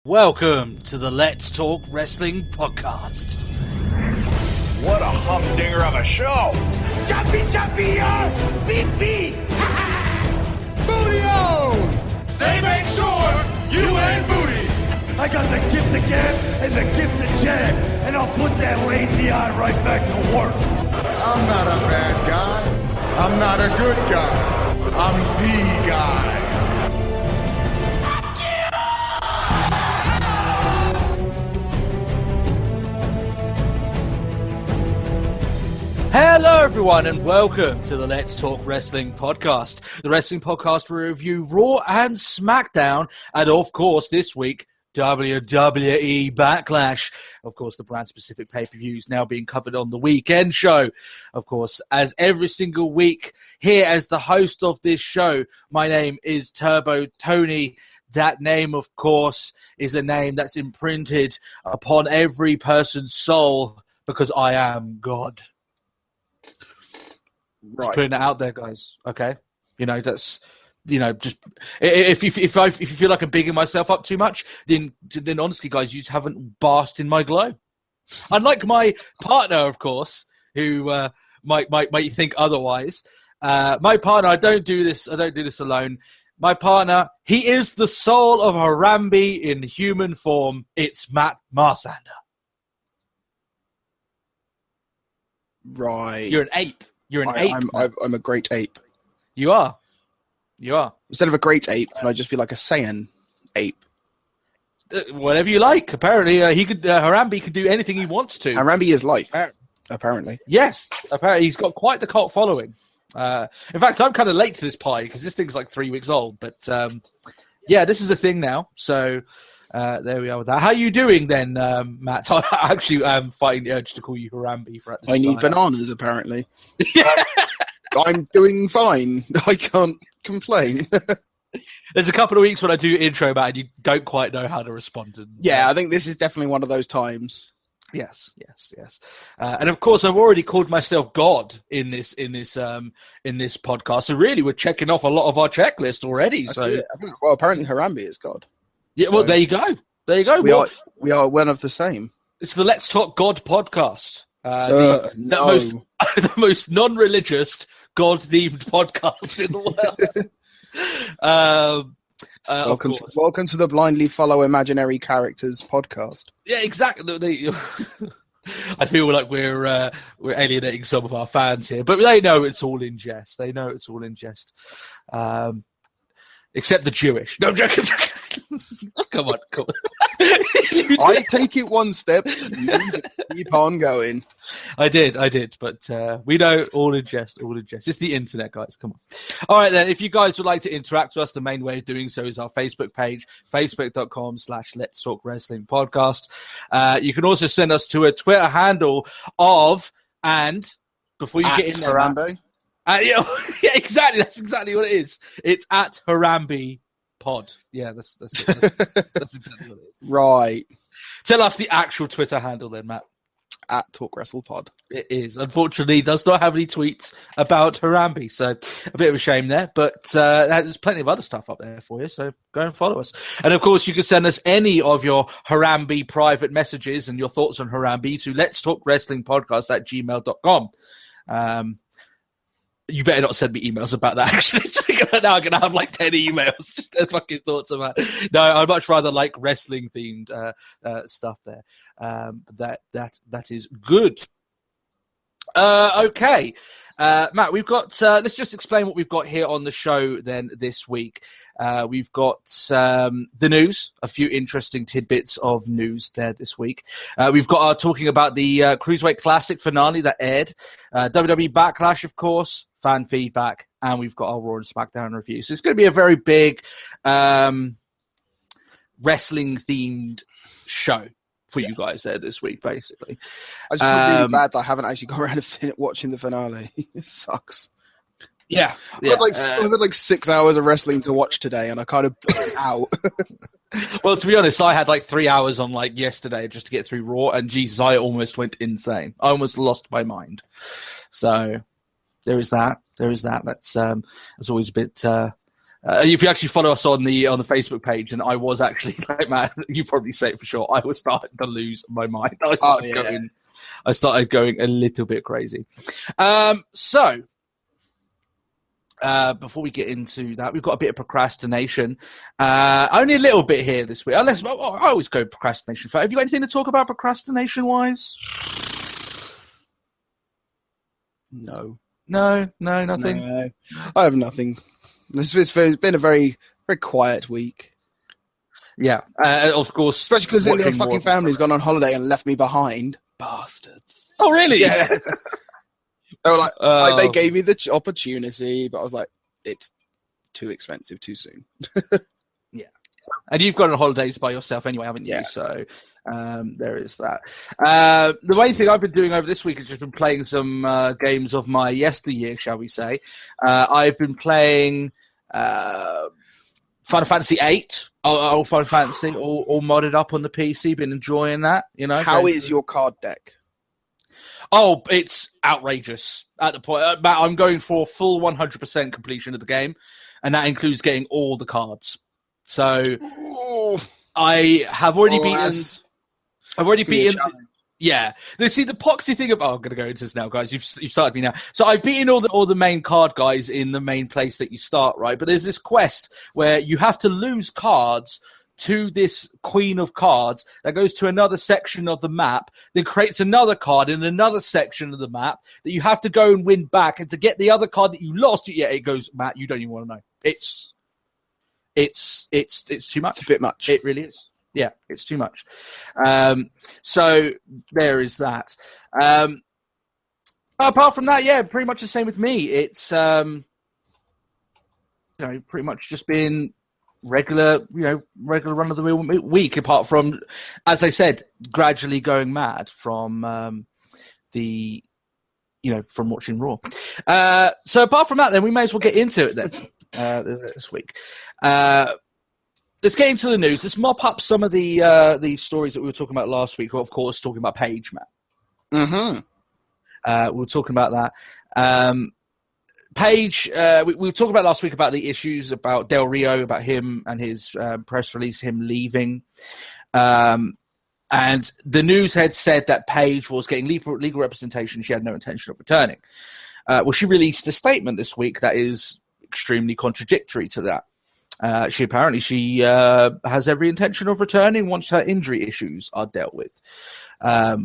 Welcome to the Let's Talk Wrestling podcast. What a humdinger of a show! Jumpy, beep, beep! Booty-O's! They make sure you ain't booty! I got the gift of gab and the gift of jab, and I'll put that lazy eye right back to work. I'm not a bad guy. I'm not a good guy. I'm the guy. Hello everyone and welcome to the Let's Talk Wrestling podcast. The wrestling podcast where we review Raw and Smackdown and of course this week WWE Backlash. Of course the brand specific pay-per-views now being covered on the weekend show. Of course, as every single week here as the host of this show, my name is Turbo Tony. That name, of course, is a name that's imprinted upon every person's soul because I am God. Right. Just putting it out there, guys. Okay, that's just if you feel like I'm bigging myself up too much, then honestly, guys, you just haven't basked in my glow. Unlike my partner, of course, who might think otherwise. My partner, I don't do this alone. My partner, he is the soul of Harambe in human form. It's Matt Marsander. Right. You're an ape. You're an ape. I'm a great ape. You are. Instead of a great ape, can I just be like a Saiyan ape? Whatever you like. Apparently, Harambe can do anything he wants to. Harambe is life, apparently. Yes, apparently he's got quite the cult following. In fact, I'm kind of late to this party because this thing's like 3 weeks old. But yeah, this is a thing now. So there we are with that. How are you doing then, Matt? I actually am fighting the urge to call you Harambe for at this time. I need bananas, apparently. I'm doing fine. I can't complain. There's a couple of weeks when I do intro, Matt, and you don't quite know how to respond. Yeah, I think this is definitely one of those times. Yes. And of course, I've already called myself God in this podcast. So really, we're checking off a lot of our checklist already. Well, apparently Harambe is God. Yeah, well, there you go. We are one of the same. It's the Let's Talk God podcast. The most non-religious, God-themed podcast in the world. Welcome to the Blindly Follow Imaginary Characters podcast. Yeah, exactly. I feel like we're alienating some of our fans here, but they know it's all in jest. Except the Jewish. No, joking. Come on. I take it one step. You keep on going. I did. But we know all in jest. It's the internet, guys. Come on. All right, then. If you guys would like to interact with us, the main way of doing so is our Facebook page, facebook.com/Let's Talk Wrestling Podcast. You can also send us to a Twitter handle of, and before you get in there, Harambe. Yeah, exactly. That's exactly what it is. It's at Harambe Pod. Yeah, that's exactly what it is. Right. Tell us the actual Twitter handle then, Matt. At Talk Wrestle Pod. It is. Unfortunately, does not have any tweets about Harambe, so a bit of a shame there. But there's plenty of other stuff up there for you, so go and follow us. And of course, you can send us any of your Harambe private messages and your thoughts on Harambe to Let's Talk Wrestling Podcast at gmail.com. You better not send me emails about that, actually. Now I'm going to have like 10 emails, just their fucking thoughts about it. No, I'd much rather like wrestling-themed stuff there. That is good. Okay. Matt, we've got, let's just explain what we've got here on the show then this week. We've got the news, a few interesting tidbits of news there this week. We've got our talking about the Cruiserweight Classic finale that aired, WWE Backlash, of course, fan feedback, and we've got our Raw and Smackdown review. So it's going to be a very big wrestling-themed show for you guys there this week, basically. I just feel really bad that I haven't actually got around to watching the finale. It sucks. Yeah. I've had like 6 hours of wrestling to watch today, and I kind of burnt out. Well, to be honest, I had like 3 hours on like yesterday just to get through Raw, and Jesus, I almost went insane. I almost lost my mind. So there is that. That's always a bit If you actually follow us on the Facebook page, and I was actually like, Matt, you probably say it for sure. I was starting to lose my mind. I started going a little bit crazy. So before we get into that, we've got a bit of procrastination. Only a little bit here this week. Unless I always go procrastination. Have you got anything to talk about procrastination-wise? No, nothing. No, I have nothing. It's been a very, very quiet week. Yeah, of course. Especially because their fucking family's gone on holiday and left me behind. Bastards. Oh, really? Yeah. They were like, they gave me the opportunity, but I was like, it's too expensive too soon. Yeah. And you've gone on holidays by yourself anyway, haven't you? Yeah. So there is that. The main thing I've been doing over this week has just been playing some games of my yesteryear, shall we say. I've been playing Final Fantasy VIII, old Final Fantasy, all modded up on the PC. Been enjoying that, you know. How is your card deck? Oh, it's outrageous at the point. I'm going for full 100% completion of the game, and that includes getting all the cards. So I have already beaten. I've already beaten. Yeah. See, the poxy thing about. I'm going to go into this now, guys. You've started me now. So I've beaten all the main card guys in the main place that you start, right? But there's this quest where you have to lose cards to this queen of cards that goes to another section of the map, then creates another card in another section of the map that you have to go and win back. And to get the other card that you lost, it goes, Matt, you don't even want to know. It's too much. It's a bit much. It really is. Yeah, it's too much. So there is that. Apart from that, yeah, pretty much the same with me. It's pretty much just been regular run of the mill week, apart from, as I said, gradually going mad from from watching Raw. So apart from that, then we may as well get into it then this week. Let's get into the news. Let's mop up some of the stories that we were talking about last week. Of course, talking about Paige, Matt. Mm-hmm. We were talking about that. Paige, we were talking about last week about the issues about Del Rio, about him and his press release, him leaving. And the news had said that Paige was getting legal representation. She had no intention of returning. Well, she released a statement this week that is extremely contradictory to that. She has every intention of returning once her injury issues are dealt with. I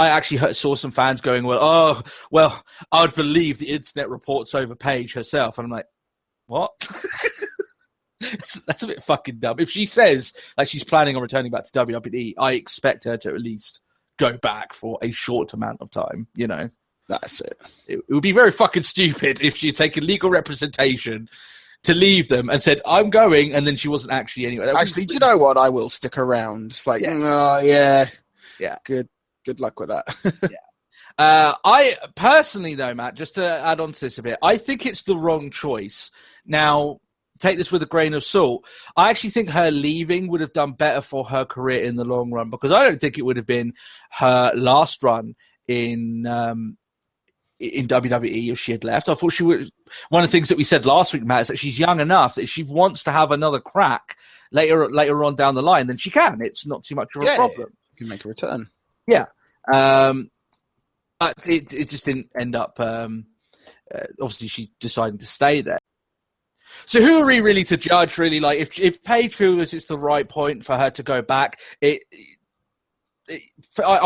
actually saw some fans going, I would believe the internet reports over Paige herself. And I'm like, what? That's a bit fucking dumb. If she says that she's planning on returning back to WWE, I expect her to at least go back for a short amount of time, you know. That's it. It would be very fucking stupid if she had taken legal representation to leave them and said, I'm going, and then she wasn't actually anywhere. Actually, do you know what? I will stick around. It's like, yeah. Good luck with that. Yeah. I personally, though, Matt, just to add on to this a bit, I think it's the wrong choice. Now, take this with a grain of salt. I actually think her leaving would have done better for her career in the long run, because I don't think it would have been her last run in WWE if she had left. I thought she would. One of the things that we said last week, Matt, is that she's young enough that if she wants to have another crack later on down the line, then she can. It's not too much of a problem. You can make a return. Yeah. But it just didn't end up. Obviously, she decided to stay there. So who are we really to judge? Really, like if Paige feels it's the right point for her to go back, I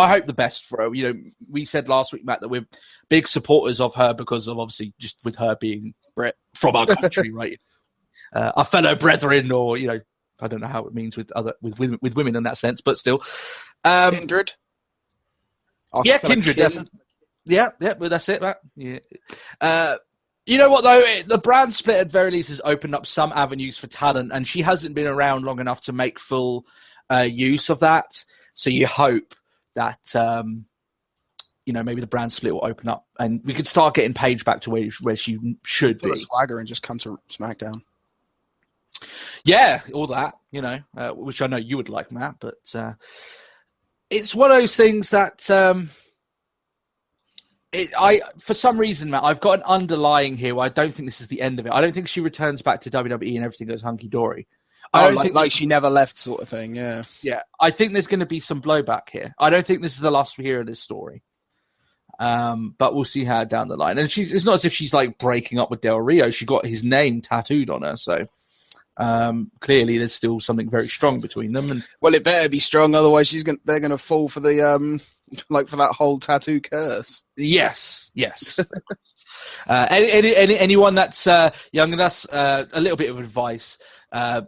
hope the best for her. You know, we said last week, Matt, that we're big supporters of her because of obviously just with her being Brit from our country, right? Our fellow brethren, or I don't know how it means with women in that sense, but still, Kindred. Yeah, Kindred. Well, that's it, Matt. Yeah. You know what, though? The brand split at very least has opened up some avenues for talent, and she hasn't been around long enough to make full use of that. So you hope that, maybe the brand split will open up and we could start getting Paige back to where she should be. Put a swagger and just come to SmackDown. Yeah, all that, which I know you would like, Matt, but it's one of those things that For some reason, Matt, I've got an underlying here where I don't think this is the end of it. I don't think she returns back to WWE and everything goes hunky-dory. Like she never left sort of thing, yeah. Yeah, I think there's going to be some blowback here. I don't think this is the last we hear of this story. But we'll see how down the line. And it's not as if she's like breaking up with Del Rio. She got his name tattooed on her, so clearly there's still something very strong between them. And well, it better be strong, otherwise they're going to fall for the for that whole tattoo curse. Yes. Anyone that's younger than us, a little bit of advice.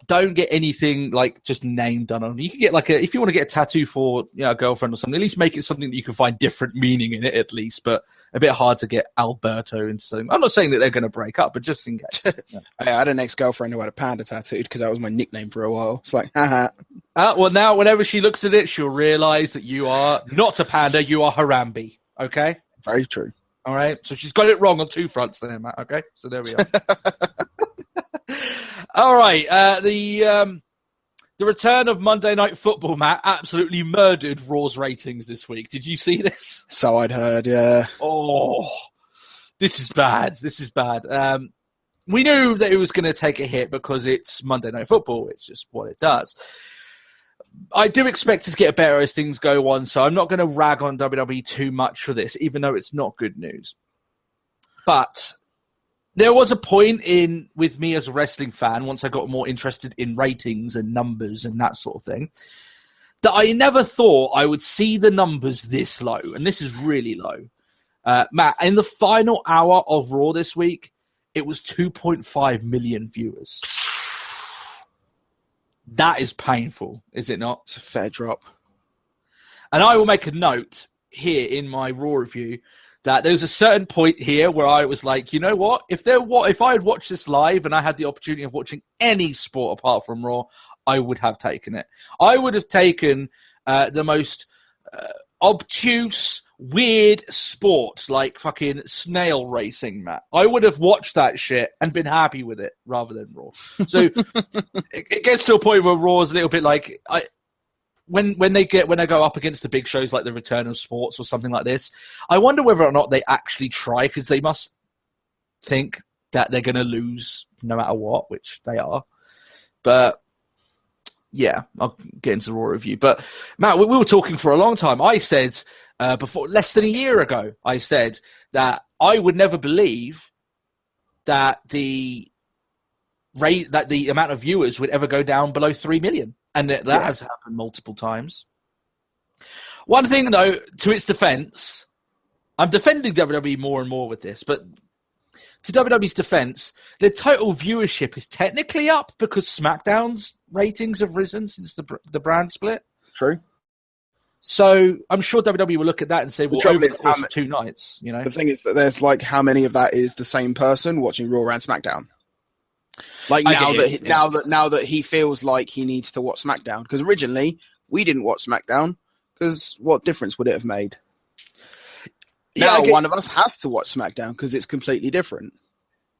Don't get anything like just name done on. You can get if you want to get a tattoo for a girlfriend or something, at least make it something that you can find different meaning in it at least. But a bit hard to get Alberto into something. I'm not saying that they're going to break up, but just in case. Yeah. I had an ex-girlfriend who had a panda tattooed because that was my nickname for a while. It's like, haha. Well, now whenever she looks at it, she'll realize that you are not a panda, you are Harambe. Okay. Very true. All right. So she's got it wrong on two fronts there, Matt. Okay. So there we are. All right, the return of Monday Night Football, Matt, absolutely murdered Raw's ratings this week. Did you see this? So I'd heard, yeah. Oh, this is bad. We knew that it was going to take a hit because it's Monday Night Football. It's just what it does. I do expect it to get better as things go on, so I'm not going to rag on WWE too much for this, even though it's not good news. But there was a point with me as a wrestling fan, once I got more interested in ratings and numbers and that sort of thing, that I never thought I would see the numbers this low. And this is really low. Matt, in the final hour of Raw this week, it was 2.5 million viewers. That is painful, is it not? It's a fair drop. And I will make a note here in my Raw review that there's a certain point here where I was like, you know what? If I had watched this live and I had the opportunity of watching any sport apart from Raw, I would have taken it. I would have taken the most obtuse, weird sport like fucking snail racing, Matt. I would have watched that shit and been happy with it rather than Raw. So it gets to a point where Raw is a little bit like when they go up against the big shows like the Return of Sports or something like this, I wonder whether or not they actually try, because they must think that they're going to lose no matter what, which they are. But yeah, I'll get into the Raw review. But Matt, we were talking for a long time. I said before, less than a year ago, I said that I would never believe that the amount of viewers would ever go down below 3 million. And that has happened multiple times. One thing, though, to its defense, I'm defending WWE more and more with this, but to WWE's defense, their total viewership is technically up because SmackDown's ratings have risen since the brand split. True. So I'm sure WWE will look at that and say, well, over the course of 2 nights, The thing is that there's how many of that is the same person watching Raw and SmackDown? Now that he feels like he needs to watch SmackDown, because originally we didn't watch SmackDown, because what difference would it have made? Now one of us has to watch SmackDown because it's completely different.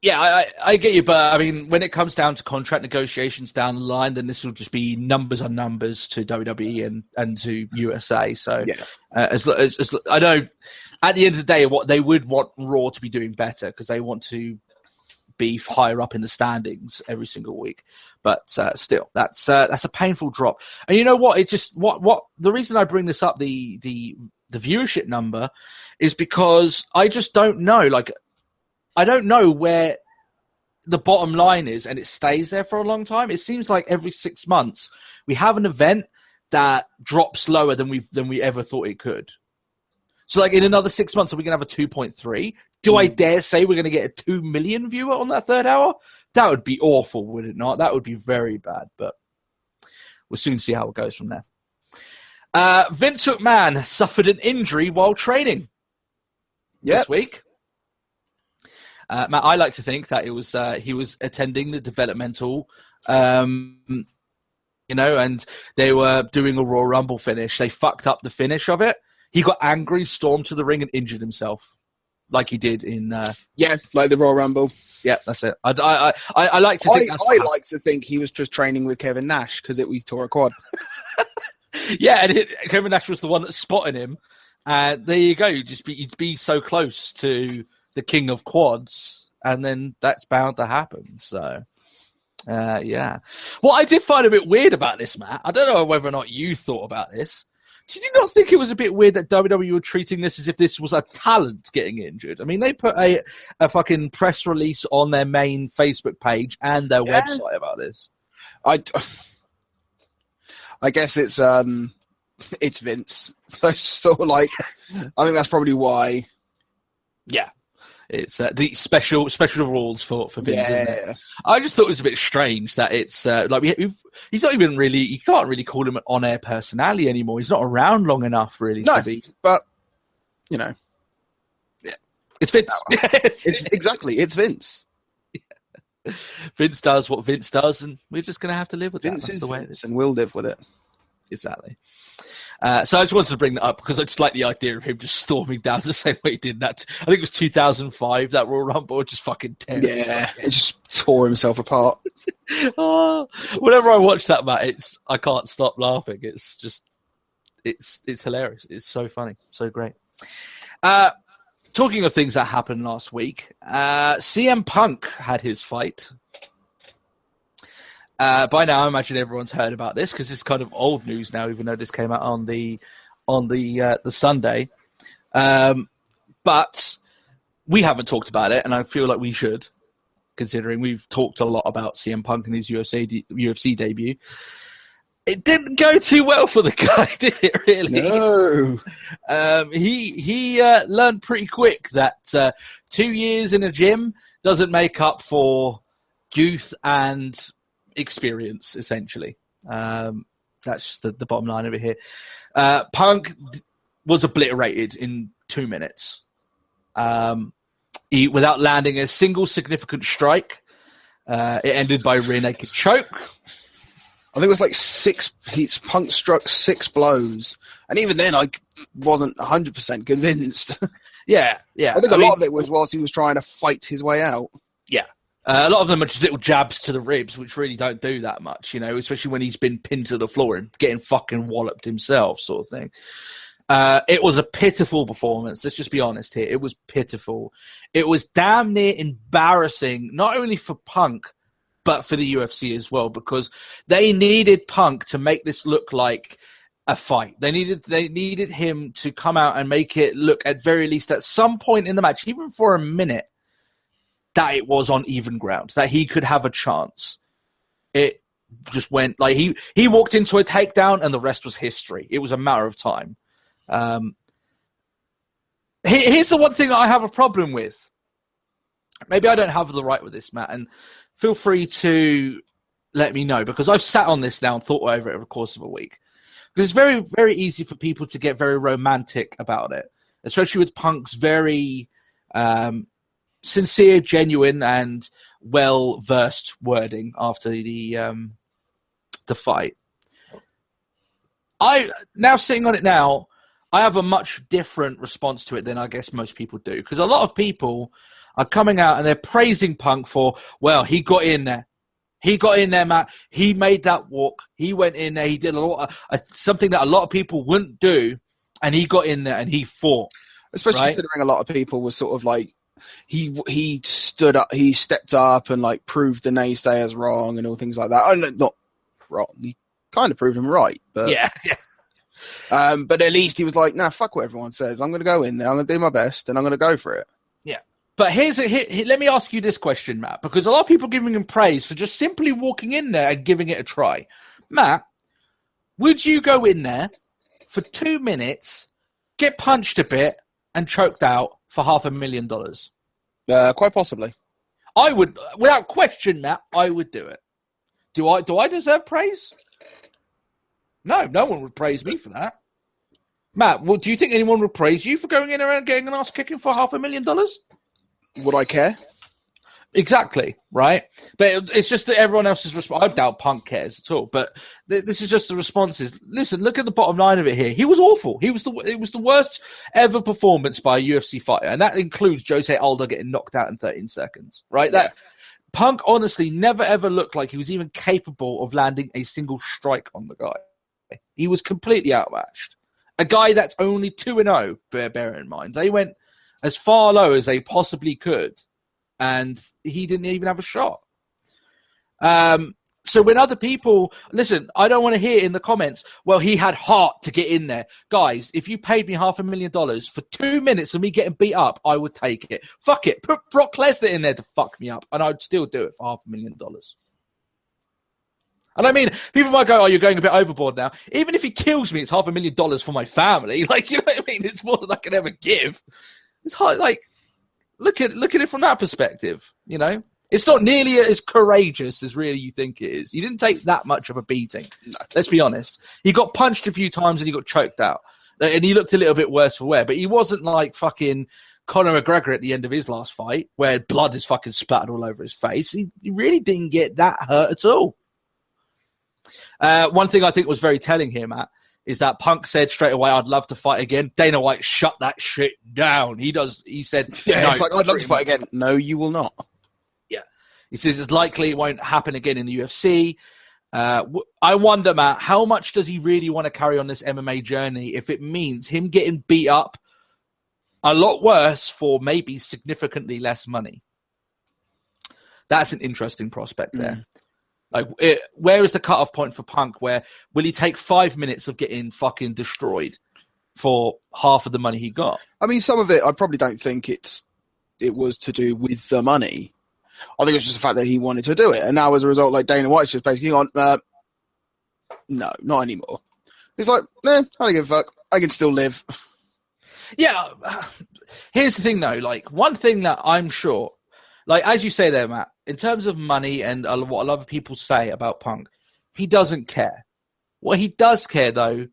Yeah, I get you, but I mean, when it comes down to contract negotiations down the line, then this will just be numbers on numbers to WWE and to USA. So as I know, at the end of the day, what they would want Raw to be doing better, because they want to be higher up in the standings every single week, but still, that's a painful drop. And you know what? It just what the reason I bring this up, the viewership number, is because I just don't know. I don't know where the bottom line is, and it stays there for a long time. It seems like every 6 months we have an event that drops lower than we ever thought it could. So, in another 6 months, are we going to have a 2.3? Do I dare say we're going to get a 2 million viewer on that third hour? That would be awful, would it not? That would be very bad, but we'll soon see how it goes from there. Vince McMahon suffered an injury while training this week. Matt, I like to think that it was he was attending the developmental, and they were doing a Royal Rumble finish. They fucked up the finish of it. He got angry, stormed to the ring, and injured himself, like he did in like the Royal Rumble. Yeah, that's it. I like to think. I like to think he was just training with Kevin Nash because we tore a quad. Yeah, and Kevin Nash was the one that spotted him. There you go. You'd be so close to the king of quads, and then that's bound to happen. So, yeah. What I did find a bit weird about this, Matt, I don't know whether or not you thought about this. Did you not think it was a bit weird that WWE were treating this as if this was a talent getting injured? I mean, they put a fucking press release on their main Facebook page and their website about this. I guess it's Vince. So it's sort of like, I think that's probably why. Yeah. It's the special rules for Vince, isn't it? Yeah. I just thought it was a bit strange that it's he's not even really, you can't really call him an on-air personality anymore. He's not around long enough really to be. But, you know. Yeah. It's Vince. It's Vince. Yeah. Vince does what Vince does, and we're just going to have to live with Vince that. That's is the way Vince, it is. and we'll live with it. Exactly. So I just wanted to bring that up because I just like the idea of him just storming down the same way he did that. I think it was 2005, that Royal Rumble, just fucking terrible. Yeah, it just tore himself apart. Whenever I watch that, Matt, I can't stop laughing. It's just, it's hilarious. It's so funny, so great. Talking of things that happened last week, CM Punk had his fight. By now, I imagine everyone's heard about this because it's kind of old news now, even though this came out on the Sunday. But we haven't talked about it, and I feel like we should, considering we've talked a lot about CM Punk and his UFC debut. It didn't go too well for the guy, did it? Really? No. He learned pretty quick that 2 years in a gym doesn't make up for youth and experience, essentially. That's just the bottom line over here. Punk was obliterated in 2 minutes. Without landing a single significant strike. It ended by rear naked choke. I think it was like Punk struck 6 blows. And even then, I wasn't 100% convinced. Yeah. I think a lot of it was whilst he was trying to fight his way out. Yeah. A lot of them are just little jabs to the ribs, which really don't do that much, especially when he's been pinned to the floor and getting fucking walloped himself, sort of thing. It was a pitiful performance. Let's just be honest here. It was pitiful. It was damn near embarrassing, not only for Punk, but for the UFC as well, because they needed Punk to make this look like a fight. They needed him to come out and make it look, at very least at some point in the match, even for a minute, that it was on even ground, that he could have a chance. It just went like he walked into a takedown and the rest was history. It was a matter of time. Here's the one thing I have a problem with. Maybe I don't have the right with this, Matt, and feel free to let me know, because I've sat on this now and thought over it over the course of a week. Because it's very, very easy for people to get very romantic about it, especially with Punk's very sincere, genuine, and well-versed wording after the fight. Now sitting on it now, I have a much different response to it than I guess most people do, because a lot of people are coming out and they're praising Punk for, well, he got in there. He got in there, Matt. He made that walk. He went in there. He did a lot of, something that a lot of people wouldn't do, and he got in there and he fought. Especially considering a lot of people were sort of like, he stood up, he stepped up and like proved the naysayers wrong and all things like that. Oh, no, not wrong. He kind of proved them right, but yeah. But at least he was like, nah, fuck what everyone says. I'm going to go in there. I'm going to do my best, and I'm going to go for it. Yeah. But let me ask you this question, Matt, because a lot of people are giving him praise for just simply walking in there and giving it a try. Matt, would you go in there for 2 minutes, get punched a bit, and choked out for $500,000? Quite possibly. I would, without question, Matt, I would do it. Do I deserve praise? No one would praise me for that. Matt, do you think anyone would praise you for going in there and getting an ass kicking for $500,000? Would I care? Exactly, right? But it's just that everyone else's response. I doubt Punk cares at all. But this is just the responses. Listen, look at the bottom line of it here. He was awful. It was the worst ever performance by a UFC fighter, and that includes Jose Aldo getting knocked out in 13 seconds, right? Yeah. That Punk honestly never ever looked like he was even capable of landing a single strike on the guy. He was completely outmatched. A guy that's only 2-0, bear in mind. They went as far low as they possibly could, and he didn't even have a shot. So when other people... Listen, I don't want to hear in the comments, well, he had heart to get in there. Guys, if you paid me $500,000 for 2 minutes of me getting beat up, I would take it. Fuck it. Put Brock Lesnar in there to fuck me up, and I'd still do it for $500,000. And I mean, people might go, oh, you're going a bit overboard now. Even if he kills me, it's $500,000 for my family. Like, you know what I mean? It's more than I can ever give. It's hard, like, look at it from that perspective, you know? It's not nearly as courageous as really you think it is. He didn't take that much of a beating. No. Let's be honest. He got punched a few times and he got choked out. And he looked a little bit worse for wear. But he wasn't like fucking Conor McGregor at the end of his last fight, where blood is fucking splattered all over his face. He really didn't get that hurt at all. One thing I think was very telling here, Matt, is that Punk said straight away, I'd love to fight again. Dana White shut that shit down. He said, yeah, no, it's like, I'd love to fight again. No, you will not. Yeah. He says it's likely it won't happen again in the UFC. I wonder, Matt, how much does he really want to carry on this MMA journey if it means him getting beat up a lot worse for maybe significantly less money? That's an interesting prospect there. Like, where is the cutoff point for Punk? Where will he take 5 minutes of getting fucking destroyed for half of the money he got? I mean, some of it, I probably don't think it was to do with the money. I think it's just the fact that he wanted to do it. And now as a result, like, Dana White's just basically gone, no, not anymore. He's like, I don't give a fuck. I can still live. Yeah. Here's the thing, though. Like, one thing that I'm sure, like, as you say there, Matt, in terms of money and what a lot of people say about Punk, he doesn't care. What he does care, though,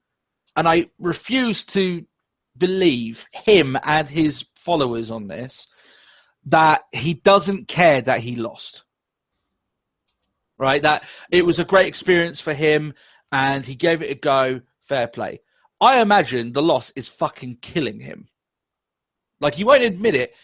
and I refuse to believe him and his followers on this, that he doesn't care that he lost. Right? That it was a great experience for him and he gave it a go. Fair play. I imagine the loss is fucking killing him. Like, he won't admit it,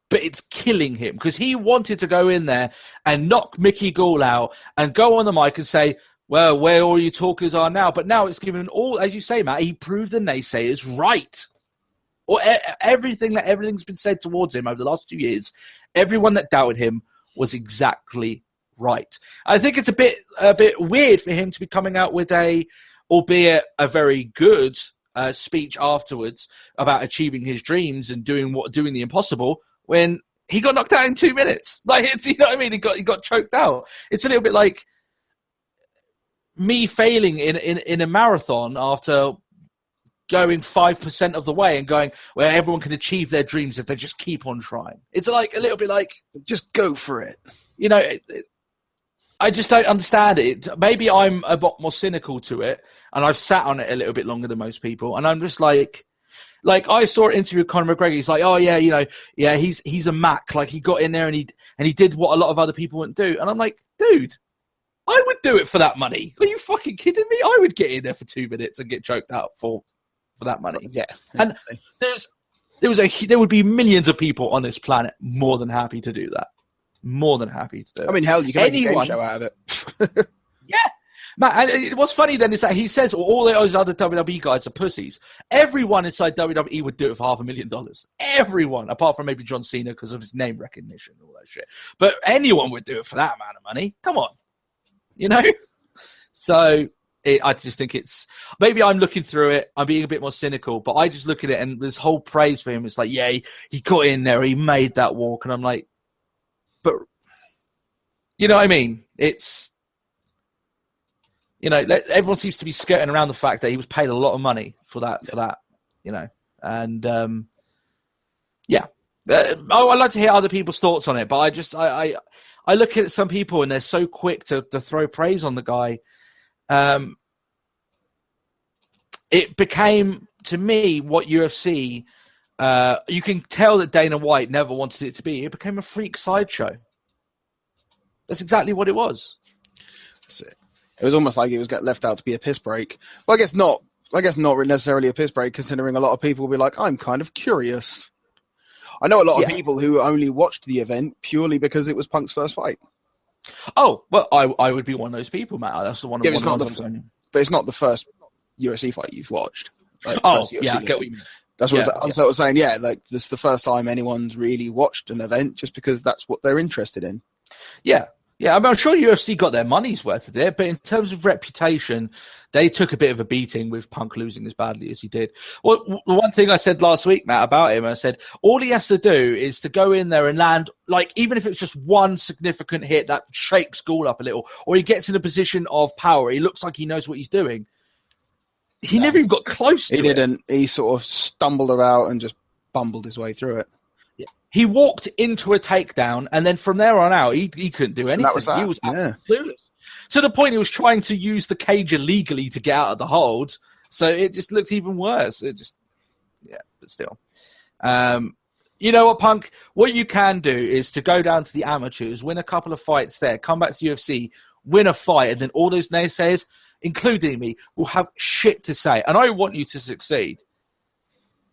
but it's killing him because he wanted to go in there and knock Mickey Gall out and go on the mic and say, well, where all you talkers are now. But now it's given all, as you say, Matt, he proved the naysayers right. Or everything's been said towards him over the last 2 years, everyone that doubted him was exactly right. I think it's a bit weird for him to be coming out with albeit a very good speech afterwards about achieving his dreams and doing the impossible, when he got knocked out in 2 minutes. Like, it's, you know what I mean? He got choked out. It's a little bit like me failing in a marathon after going 5% of the way and going where everyone can achieve their dreams if they just keep on trying. It's like a little bit like, just go for it. You know, I just don't understand it. Maybe I'm a lot more cynical to it, and I've sat on it a little bit longer than most people, and I'm just like I saw an interview with Conor McGregor. He's like, oh yeah, you know, yeah, he's a Mac. Like, he got in there and he did what a lot of other people wouldn't do. And I'm like, dude, I would do it for that money. Are you fucking kidding me? I would get in there for 2 minutes and get choked out for that money. Yeah. And there would be millions of people on this planet more than happy to do that. More than happy to do it. I mean, hell, you can make a game show out of it. Yeah. Matt, and what's funny then is that he says all those other WWE guys are pussies. Everyone inside WWE would do it for $500,000. Everyone, apart from maybe John Cena because of his name recognition and all that shit. But anyone would do it for that amount of money. Come on. You know? So I just think it's... Maybe I'm looking through it. I'm being a bit more cynical. But I just look at it and this whole praise for him. It's like, yeah, he got in there. He made that walk. And I'm like... But... You know what I mean? It's... You know, everyone seems to be skirting around the fact that he was paid a lot of money for that, you know. And, yeah. I'd like to hear other people's thoughts on it, but I look at some people and they're so quick to throw praise on the guy. It became, to me, what UFC, you can tell that Dana White never wanted it to be. It became a freak sideshow. That's exactly what it was. That's it. It was almost like it was get left out to be a piss break. Well, I guess not necessarily a piss break, considering a lot of people will be like, I'm kind of curious. I know a lot of people who only watched the event purely because it was Punk's first fight. Oh, well, I would be one of those people, Matt. That's the one of the ones I'm saying. But it's not the first UFC fight you've watched. Like, I get what you mean. That's what I'm sort of saying. Yeah, like this is the first time anyone's really watched an event just because that's what they're interested in. Yeah. Yeah, I mean, I'm sure UFC got their money's worth of it, but in terms of reputation, they took a bit of a beating with Punk losing as badly as he did. Well, the one thing I said last week, Matt, about him, I said, all he has to do is to go in there and land, like, even if it's just one significant hit that shakes Ghoul up a little, or he gets in a position of power, he looks like he knows what he's doing. He never even got close to it. He didn't. He sort of stumbled about and just bumbled his way through it. He walked into a takedown, and then from there on out, he couldn't do anything. That was that. He was clueless. To the point he was trying to use the cage illegally to get out of the hold, so it just looked even worse. But still. You know what, Punk? What you can do is to go down to the amateurs, win a couple of fights there, come back to UFC, win a fight, and then all those naysayers, including me, will have shit to say. And I want you to succeed.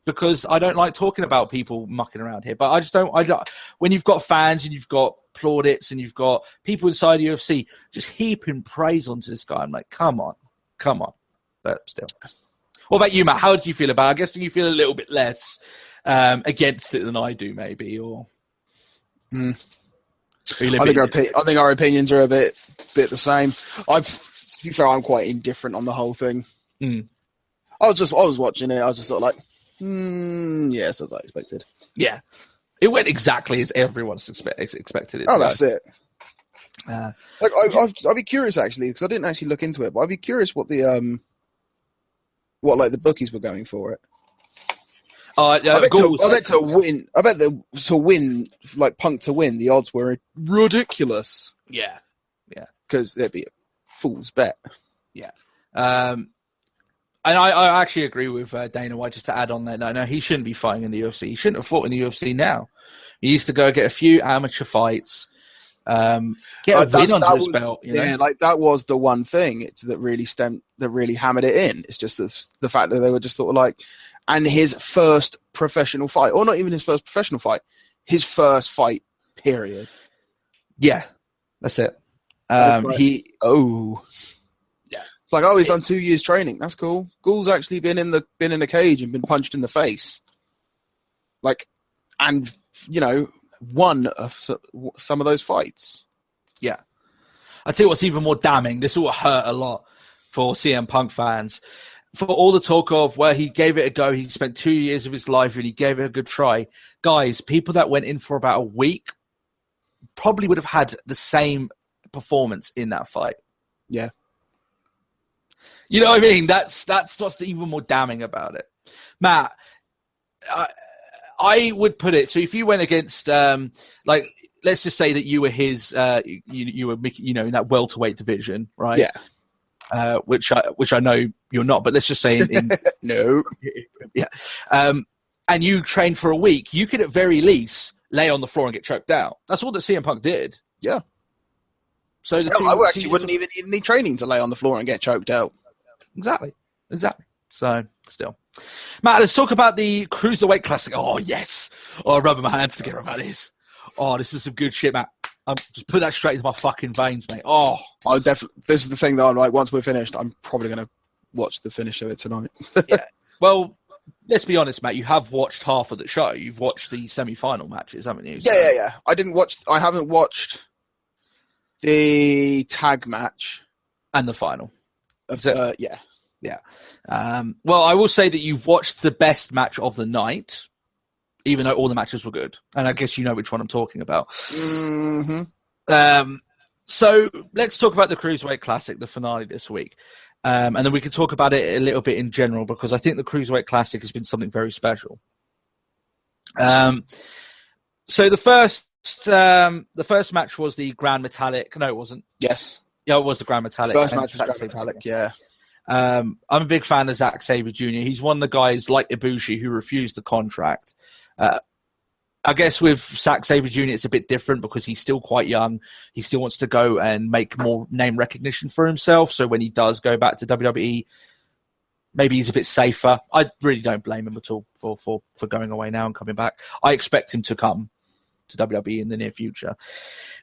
Because I don't like talking about people mucking around here, but I just don't. When you've got fans and you've got plaudits and you've got people inside UFC just heaping praise onto this guy, I'm like, come on. But still, what about you, Matt? How do you feel about it? I guess you feel a little bit less against it than I do, maybe, or. I think our opinions are a bit the same. To be fair, I'm quite indifferent on the whole thing. I was watching it. I was just sort of like. Yes, as I expected. Yeah, it went exactly as everyone's expected it. That's it. I'd be curious actually because I didn't actually look into it, but I'd be curious what the bookies were going for it. I bet to win, like Punk to win, the odds were ridiculous. Yeah, because it'd be a fool's bet. Yeah. And I actually agree with Dana White, just to add on there. No, he shouldn't be fighting in the UFC. He shouldn't have fought in the UFC now. He used to go get a few amateur fights, get a win under his belt. You know? Yeah, like that was the one thing that really hammered it in. It's just the fact that they were just sort of like, and his first professional fight, or not even his first professional fight, his first fight, period. Yeah, that's it. It's like, he's done 2 years training. That's cool. Ghoul's actually been in the cage and been punched in the face. Like, and won some of those fights. Yeah, I tell you what's even more damning. This will hurt a lot for CM Punk fans. For all the talk of he gave it a go, he spent 2 years of his life and he gave it a good try. Guys, people that went in for about a week probably would have had the same performance in that fight. Yeah. You know what I mean? That's what's even more damning about it. Matt, I would put it, so if you went against, let's just say that you were his, you were, in that welterweight division, right? Yeah. Which I know you're not, but let's just say in no. Yeah. And you trained for a week, you could at very least lay on the floor and get choked out. That's all that CM Punk did. Yeah. So I actually wouldn't even need any training to lay on the floor and get choked out. Exactly. So, still. Matt, let's talk about the Cruiserweight Classic. Oh, yes. Oh, I'm rubbing my hands together about this. Oh, this is some good shit, Matt. Just put that straight into my fucking veins, mate. Oh. This is the thing that I'm like, once we're finished, I'm probably going to watch the finish of it tonight. Yeah. Well, let's be honest, Matt. You have watched half of the show. You've watched the semi-final matches, haven't you? So... Yeah. I haven't watched the tag match. And the final. Yeah. Well, I will say that you've watched the best match of the night, even though all the matches were good. And I guess you know which one I'm talking about. Mm-hmm. So let's talk about the Cruiserweight Classic, the finale this week. And then we can talk about it a little bit in general, because I think the Cruiserweight Classic has been something very special. So the first match was the Grand Metallic. No, it wasn't. Yes. Yeah, it was the Grand Metallic. First match was Grand Metallic, yeah. I'm a big fan of Zack Sabre Jr. He's one of the guys like Ibushi who refused the contract. I guess with Zack Sabre Jr. it's a bit different because he's still quite young. He still wants to go and make more name recognition for himself. So when he does go back to WWE, maybe he's a bit safer. I really don't blame him at all for going away now and coming back. I expect him to come to WWE in the near future.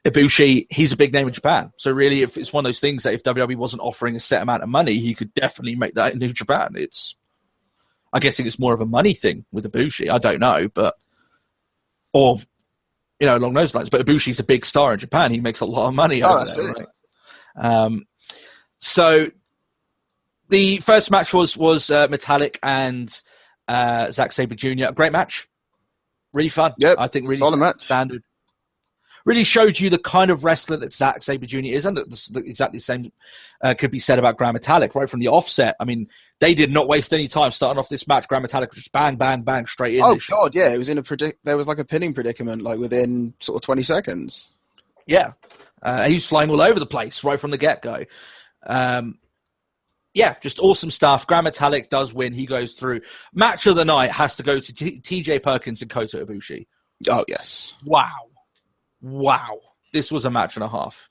Ibushi, he's a big name in Japan. So really, if it's one of those things that if WWE wasn't offering a set amount of money, he could definitely make that in New Japan. I guess it's more of a money thing with Ibushi. I don't know, or along those lines. But Ibushi's a big star in Japan. He makes a lot of money over there, right? So the first match was Metallic and Zack Sabre Jr. A great match, really fun. Yep, I think really solid match. Standard. Really showed you the kind of wrestler that Zack Sabre Jr. is, and exactly the same could be said about Grand Metalik right from the offset. I mean, they did not waste any time starting off this match. Grand Metalik just bang, bang, bang straight in. Oh God, yeah, it was in there was like a pinning predicament, like within sort of 20 seconds. Yeah, he was flying all over the place right from the get go. Yeah, just awesome stuff. Grand Metalik does win. He goes through. Match of the night has to go to TJ Perkins and Kota Ibushi. Oh yes, Wow. This was a match and a half.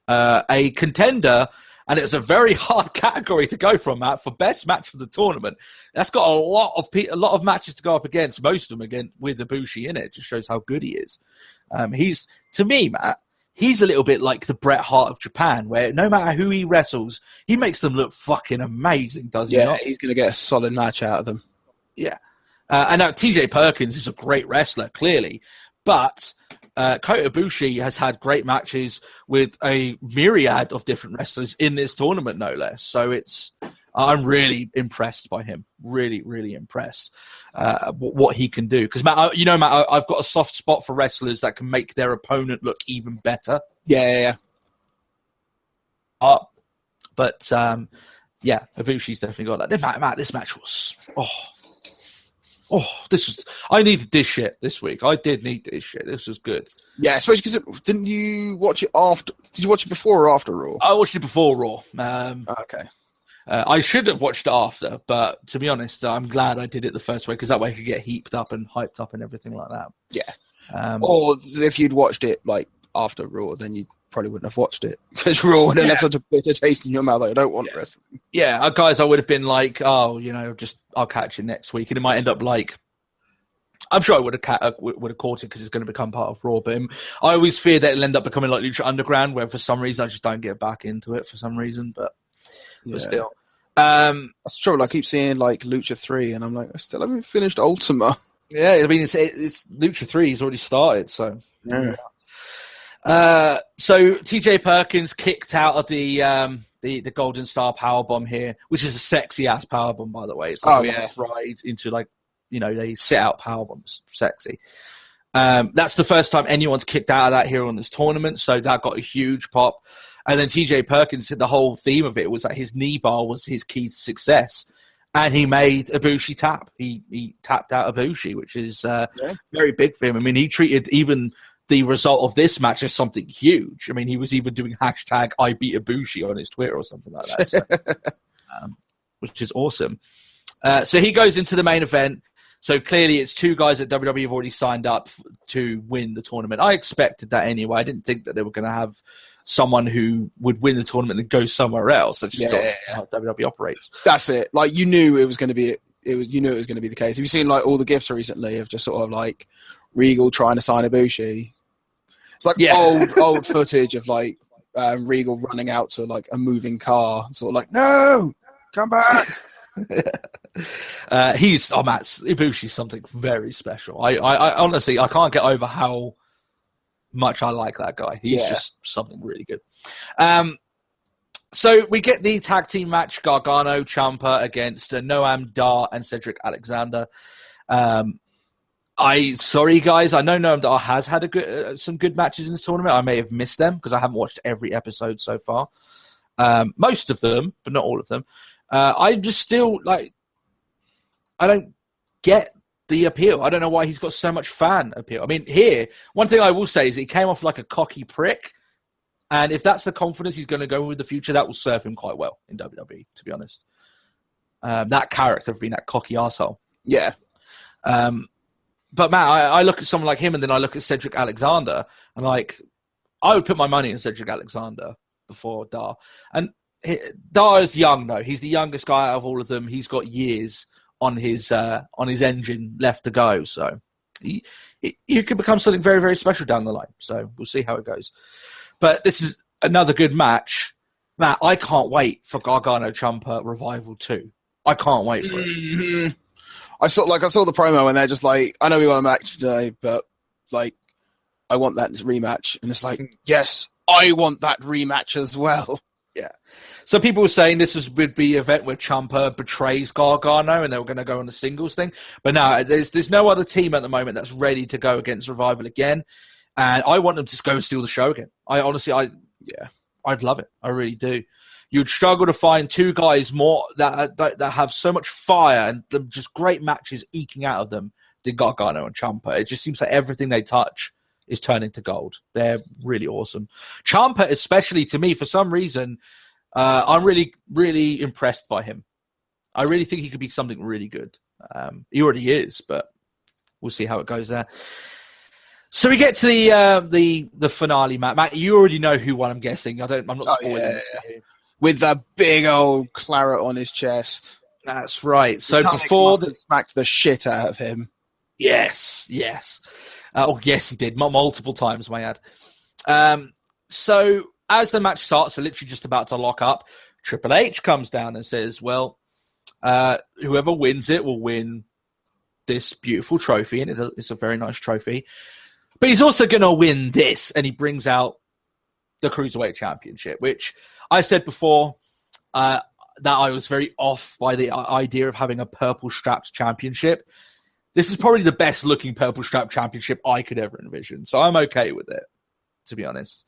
A contender, and it's a very hard category to go from, Matt, for best match of the tournament. That's got a lot of matches to go up against, most of them again with Ibushi in it. It just shows how good he is. He's, to me, Matt, he's a little bit like the Bret Hart of Japan, where no matter who he wrestles, he makes them look fucking amazing, does he not? Yeah, he's going to get a solid match out of them. Yeah. And now TJ Perkins is a great wrestler, clearly, but Kota Ibushi has had great matches with a myriad of different wrestlers in this tournament, no less. So I'm really impressed by him. Really, really impressed what he can do. Because Matt, I've got a soft spot for wrestlers that can make their opponent look even better. Yeah. But Ibushi's definitely got that. Matt, this match was I needed this shit this week. I did need this shit. This was good. Yeah, especially because didn't you watch it after? Did you watch it before or after Raw? I watched it before Raw. Okay. I should have watched it after, but to be honest, I'm glad I did it the first way because that way I could get heaped up and hyped up and everything like that. Yeah. Or if you'd watched it like after Raw, then you probably wouldn't have watched it because Raw would have left such a bitter taste in your mouth. Like, I don't want wrestling. Yeah, guys, I would have been like, I'll catch it next week, and it might end up like. I'm sure I would have caught it because it's going to become part of Raw. But I always fear that it'll end up becoming like Lucha Underground, where for some reason I just don't get back into it for some reason. But still, that's the trouble. I keep seeing like Lucha 3, and I'm like, I still haven't finished Ultima. Yeah, I mean, it's Lucha 3 has already started, so. Yeah. So TJ Perkins kicked out of the Golden Star Powerbomb here, which is a sexy ass powerbomb, by the way. It's like a ride into like. They sit out powerbombs, sexy. That's the first time anyone's kicked out of that here on this tournament, so that got a huge pop. And then TJ Perkins said the whole theme of it was that his knee bar was his key to success, and he made Ibushi tap. He tapped out Ibushi, which is very big for him. I mean, he treated even the result of this match as something huge. I mean, he was even doing hashtag I beat Ibushi on his Twitter or something like that, so, which is awesome. So he goes into the main event. So clearly it's two guys that WWE have already signed up to win the tournament. I expected that anyway. I didn't think that they were going to have someone who would win the tournament and go somewhere else. That's just how WWE operates. That's it. Like you knew it was going to be. You knew it was going to be the case. Have you seen like all the gifs recently of just sort of like Regal trying to sign Ibushi? It's like old footage of like Regal running out to like a moving car, sort of like, no, come back. Ibushi's something very special. I honestly I can't get over how much I like that guy. He's just something really good. So we get the tag team match: Gargano Ciampa against Noam Dar and Cedric Alexander. Sorry guys, I know Noam Dar has had some good matches in this tournament. I may have missed them because I haven't watched every episode so far. Most of them, but not all of them. I just still like. I don't get the appeal. I don't know why he's got so much fan appeal. I mean, here, one thing I will say is he came off like a cocky prick, and if that's the confidence he's going to go with the future, that will serve him quite well in WWE. To be honest, that character of being that cocky arsehole. Yeah. But Matt, I look at someone like him, and then I look at Cedric Alexander, and like I would put my money on Cedric Alexander before Dar. And Dar is young though. He's the youngest guy out of all of them. He's got years on his engine left to go. So he could become something very, very special down the line. So we'll see how it goes. But this is another good match. Matt, I can't wait for Gargano Ciampa Revival 2. I can't wait for it. I saw the promo and they're just like, I know we got a match today, but like, I want that rematch. And it's like, yes, I want that rematch as well. Yeah. So people were saying this would be an event where Ciampa betrays Gargano and they were going to go on a singles thing. But no, there's no other team at the moment that's ready to go against Revival again. And I want them to just go and steal the show again. I'd love it. I really do. You'd struggle to find two guys more that have so much fire and just great matches eking out of them than Gargano and Ciampa. It just seems like everything they touch is turning to gold. They're really awesome. Ciampa, especially to me, for some reason, I'm really, really impressed by him. I really think he could be something really good. He already is, but we'll see how it goes there. So we get to the finale, Matt. Matt, you already know who won. I'm guessing. I'm not spoiling this for you. With that big old claret on his chest. That's right. So Metallic before smacked the shit out of him. Yes. Yes, he did multiple times, may I add. So as the match starts, they're literally just about to lock up. Triple H comes down and says, "Well, whoever wins it will win this beautiful trophy, and it's a very nice trophy. But he's also going to win this," and he brings out the Cruiserweight Championship, which I said before that I was very off by the idea of having a purple strapped championship. This is probably the best looking purple strap championship I could ever envision. So I'm okay with it, to be honest.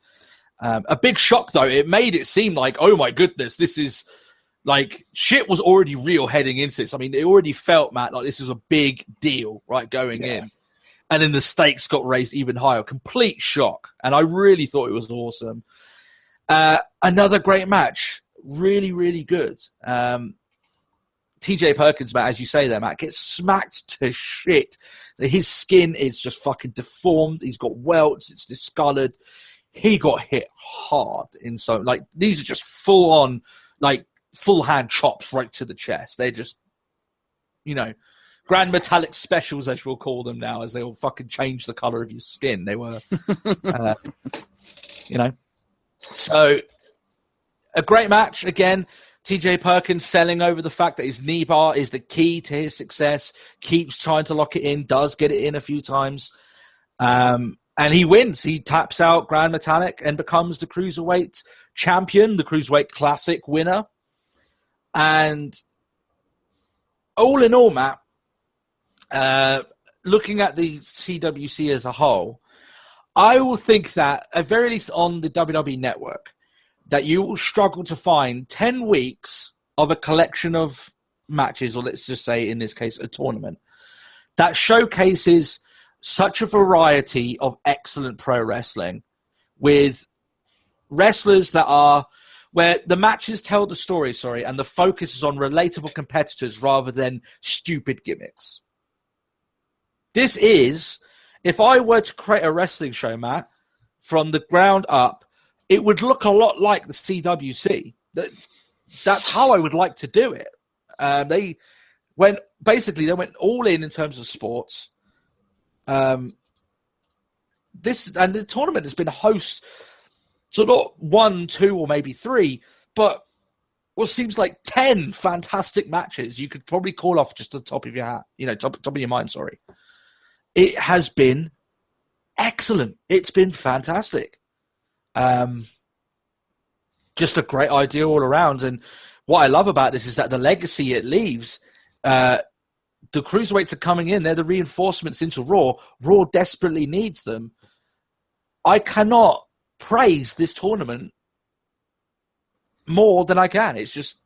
A big shock, though. It made it seem like, oh my goodness, this is like shit was already real heading into this. I mean, it already felt, Matt, like this was a big deal, right, going in. And then the stakes got raised even higher. Complete shock. And I really thought it was awesome. Another great match. Really, really good. TJ Perkins, Matt, as you say there, Matt, gets smacked to shit. His skin is just fucking deformed. He's got welts. It's discolored. He got hit hard in so, like, these are just full on, like, full hand chops right to the chest. They're just, grand metallic specials, as we'll call them now, as they will fucking change the color of your skin. They were, So, a great match again. TJ Perkins selling over the fact that his knee bar is the key to his success, keeps trying to lock it in, does get it in a few times. And he wins. He taps out Grand Metalik and becomes the Cruiserweight champion, the Cruiserweight Classic winner. And all in all, Matt, looking at the CWC as a whole, I will think that, at very least on the WWE Network, that you will struggle to find 10 weeks of a collection of matches, or let's just say, in this case, a tournament, that showcases such a variety of excellent pro wrestling with wrestlers that are, where the matches tell the story, and the focus is on relatable competitors rather than stupid gimmicks. This is, if I were to create a wrestling show, Matt, from the ground up, it would look a lot like the CWC. That's how I would like to do it. They went all in terms of sports. The tournament has been host to not 1, 2, or maybe 3, but what seems like 10 fantastic matches. You could probably call off just the top of your hat, top of your mind. Sorry, it has been excellent. It's been fantastic. Just a great idea all around. And what I love about this is that the legacy it leaves, the Cruiserweights are coming in. They're the reinforcements into Raw. Raw desperately needs them. I cannot praise this tournament more than I can. It's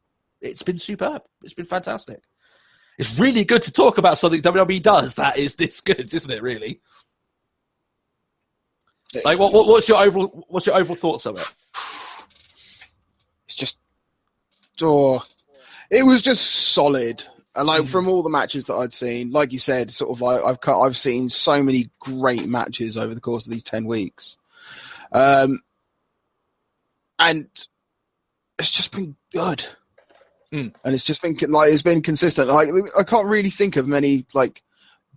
been superb. It's been fantastic. It's really good to talk about something WWE does that is this good, isn't it, really? Like, what's your overall thoughts of it? It's just, it was just solid. And like from all the matches that I'd seen, like you said, sort of like I've seen so many great matches over the course of these 10 weeks, and it's just been good. And it's just been it's been consistent. Like I can't really think of many like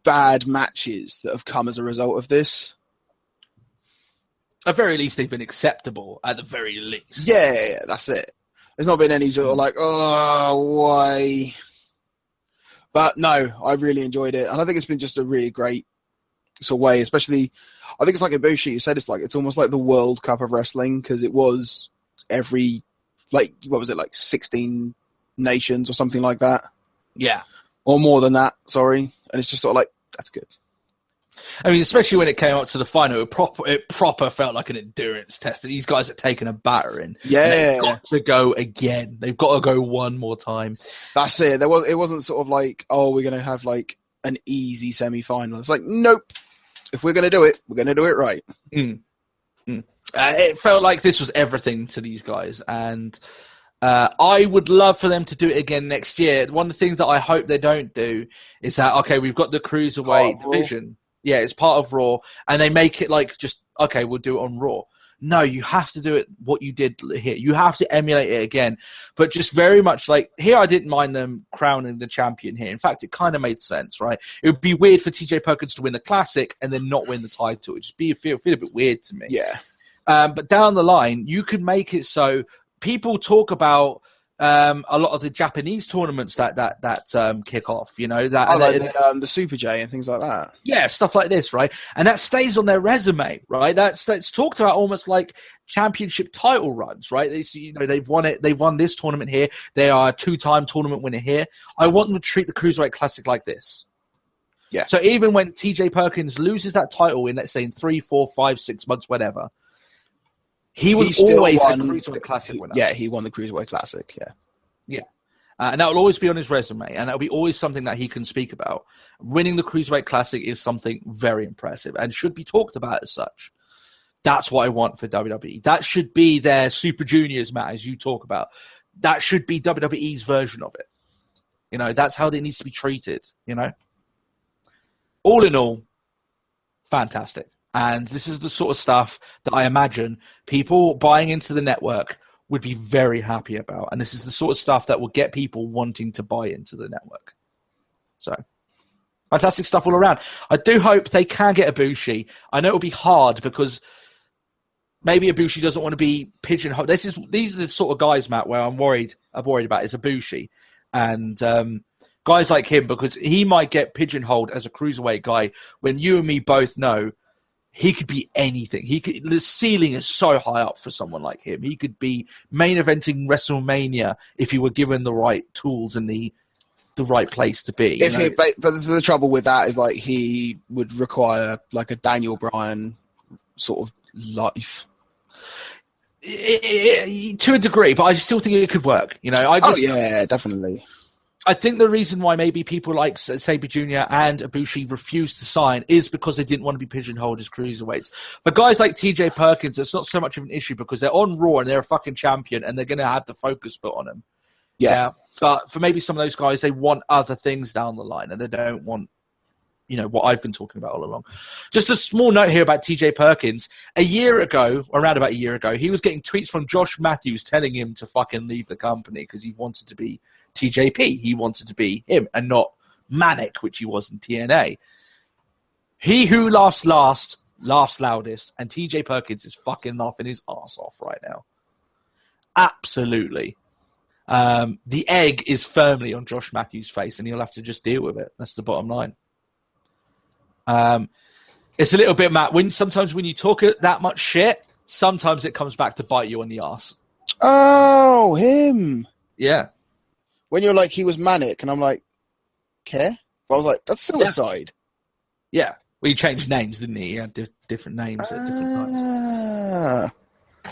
bad matches that have come as a result of this. At very least, they've been acceptable. At the very least, yeah, that's it. There's not been any sort of like, oh, But no, I really enjoyed it, and I think it's been just a really great sort of way. Especially, I think it's like Ibushi. You said it's almost like the World Cup of wrestling, because it was every, like, what was it, like 16 nations or something like that? Yeah, or more than that. Sorry, and it's just sort of like, that's good. I mean, especially when it came up to the final, it proper felt like an endurance test. And these guys had taken a battering. Yeah, they've got to go again. They've got to go one more time. That's it. It wasn't sort of like, oh, we're going to have like an easy semi-final. It's like, nope. If we're going to do it, we're going to do it right. It felt like this was everything to these guys, and I would love for them to do it again next year. One of the things that I hope they don't do is that, okay, we've got the Cruiserweight division. Yeah, it's part of Raw, and they make it like just, okay, we'll do it on Raw. No, you have to do it what you did here. You have to emulate it again. But just very much like, here I didn't mind them crowning the champion here. In fact, it kind of made sense, right? It would be weird for TJ Perkins to win the Classic and then not win the title. It'd just feel a bit weird to me. Yeah. But down the line, you could make it so people talk about a lot of the Japanese tournaments that kick off, you know, the Super J and things like that. Yeah, stuff like this, right? And that stays on their resume, right? That's talked about almost like championship title runs, right? They've won it. They've won this tournament here. They are a 2-time tournament winner here. I want them to treat the Cruiserweight Classic like this. Yeah. So even when TJ Perkins loses that title in, let's say, in 3, 4, 5, 6 months, whatever, he was always a Cruiserweight Classic winner. Yeah, he won the Cruiserweight Classic, yeah. Yeah. And that will always be on his resume, and that will be always something that he can speak about. Winning the Cruiserweight Classic is something very impressive and should be talked about as such. That's what I want for WWE. That should be their Super Juniors, Matt, as you talk about. That should be WWE's version of it. You know, that's how it needs to be treated, you know? All in all, fantastic. And this is the sort of stuff that I imagine people buying into the network would be very happy about. And this is the sort of stuff that will get people wanting to buy into the network. So, fantastic stuff all around. I do hope they can get Ibushi. I know it'll be hard because maybe Ibushi doesn't want to be pigeonholed. These are the sort of guys, Matt, where I'm worried about is Ibushi. And guys like him, because he might get pigeonholed as a cruiserweight guy when you and me both know he could be anything. The ceiling is so high up for someone like him. He could be main eventing WrestleMania if he were given the right tools and the right place to be. But the trouble with that is, like, he would require like a Daniel Bryan sort of life. To a degree, but I still think it could work. You know, yeah, definitely. I think the reason why maybe people like Sabre Jr. and Ibushi refused to sign is because they didn't want to be pigeonholed as cruiserweights. For guys like TJ Perkins, it's not so much of an issue because they're on Raw and they're a fucking champion and they're going to have the focus put on them. Yeah. But for maybe some of those guys, they want other things down the line and they don't want, you know, what I've been talking about all along. Just a small note here about TJ Perkins. Around about a year ago, he was getting tweets from Josh Matthews telling him to fucking leave the company because he wanted to be TJP. He wanted to be him and not Manic, which he was in TNA. He who laughs last laughs loudest, and TJ Perkins is fucking laughing his ass off right now. Absolutely. The egg is firmly on Josh Matthews' face, and he'll have to just deal with it. That's the bottom line. It's a little bit, Matt, sometimes when you talk that much shit, sometimes it comes back to bite you on the ass. Oh, him. Yeah. When you're like, he was manic, and I'm like, care? But I was like, that's suicide. Yeah. Well, he changed names, didn't he? He had different names at different times.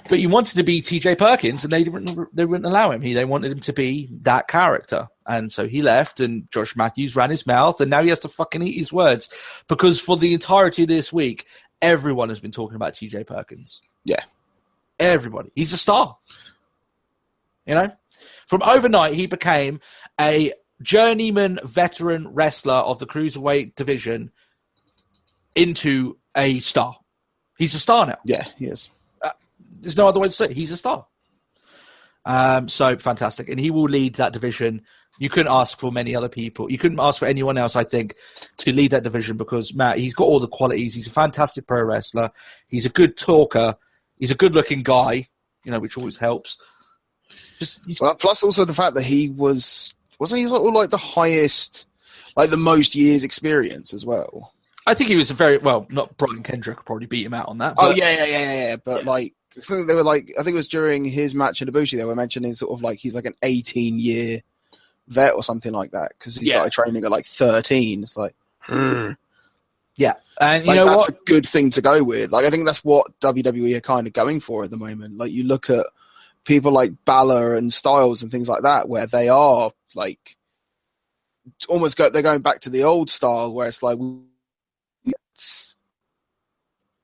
But he wanted to be TJ Perkins, and they wouldn't allow him. They wanted him to be that character. And so he left, and Josh Matthews ran his mouth, and now he has to fucking eat his words. Because for the entirety of this week, everyone has been talking about TJ Perkins. Yeah. Everybody. He's a star. You know? From overnight, he became a journeyman veteran wrestler of the Cruiserweight division into a star. He's a star now. Yeah, he is. There's no other way to say it. He's a star. So fantastic. And he will lead that division. You couldn't ask for many other people. You couldn't ask for anyone else, I think, to lead that division because, Matt, he's got all the qualities. He's a fantastic pro wrestler. He's a good talker. He's a good-looking guy, you know, which always helps. Plus also the fact that he wasn't he sort of like the highest like the most years experience as well. I think he was not Brian Kendrick could probably beat him out on that. But... Oh yeah. But like, I think they were like, I think it was during his match in Ibushi, they were mentioning sort of like he's like an 18-year vet or something like that because he started training at like 13. It's like, yeah, and like, you know that's what? a good thing to go with. Like, I think that's what WWE are kind of going for at the moment. Like, you look at people like Balor and Styles and things like that, where they are like they're going back to the old style, where it's like,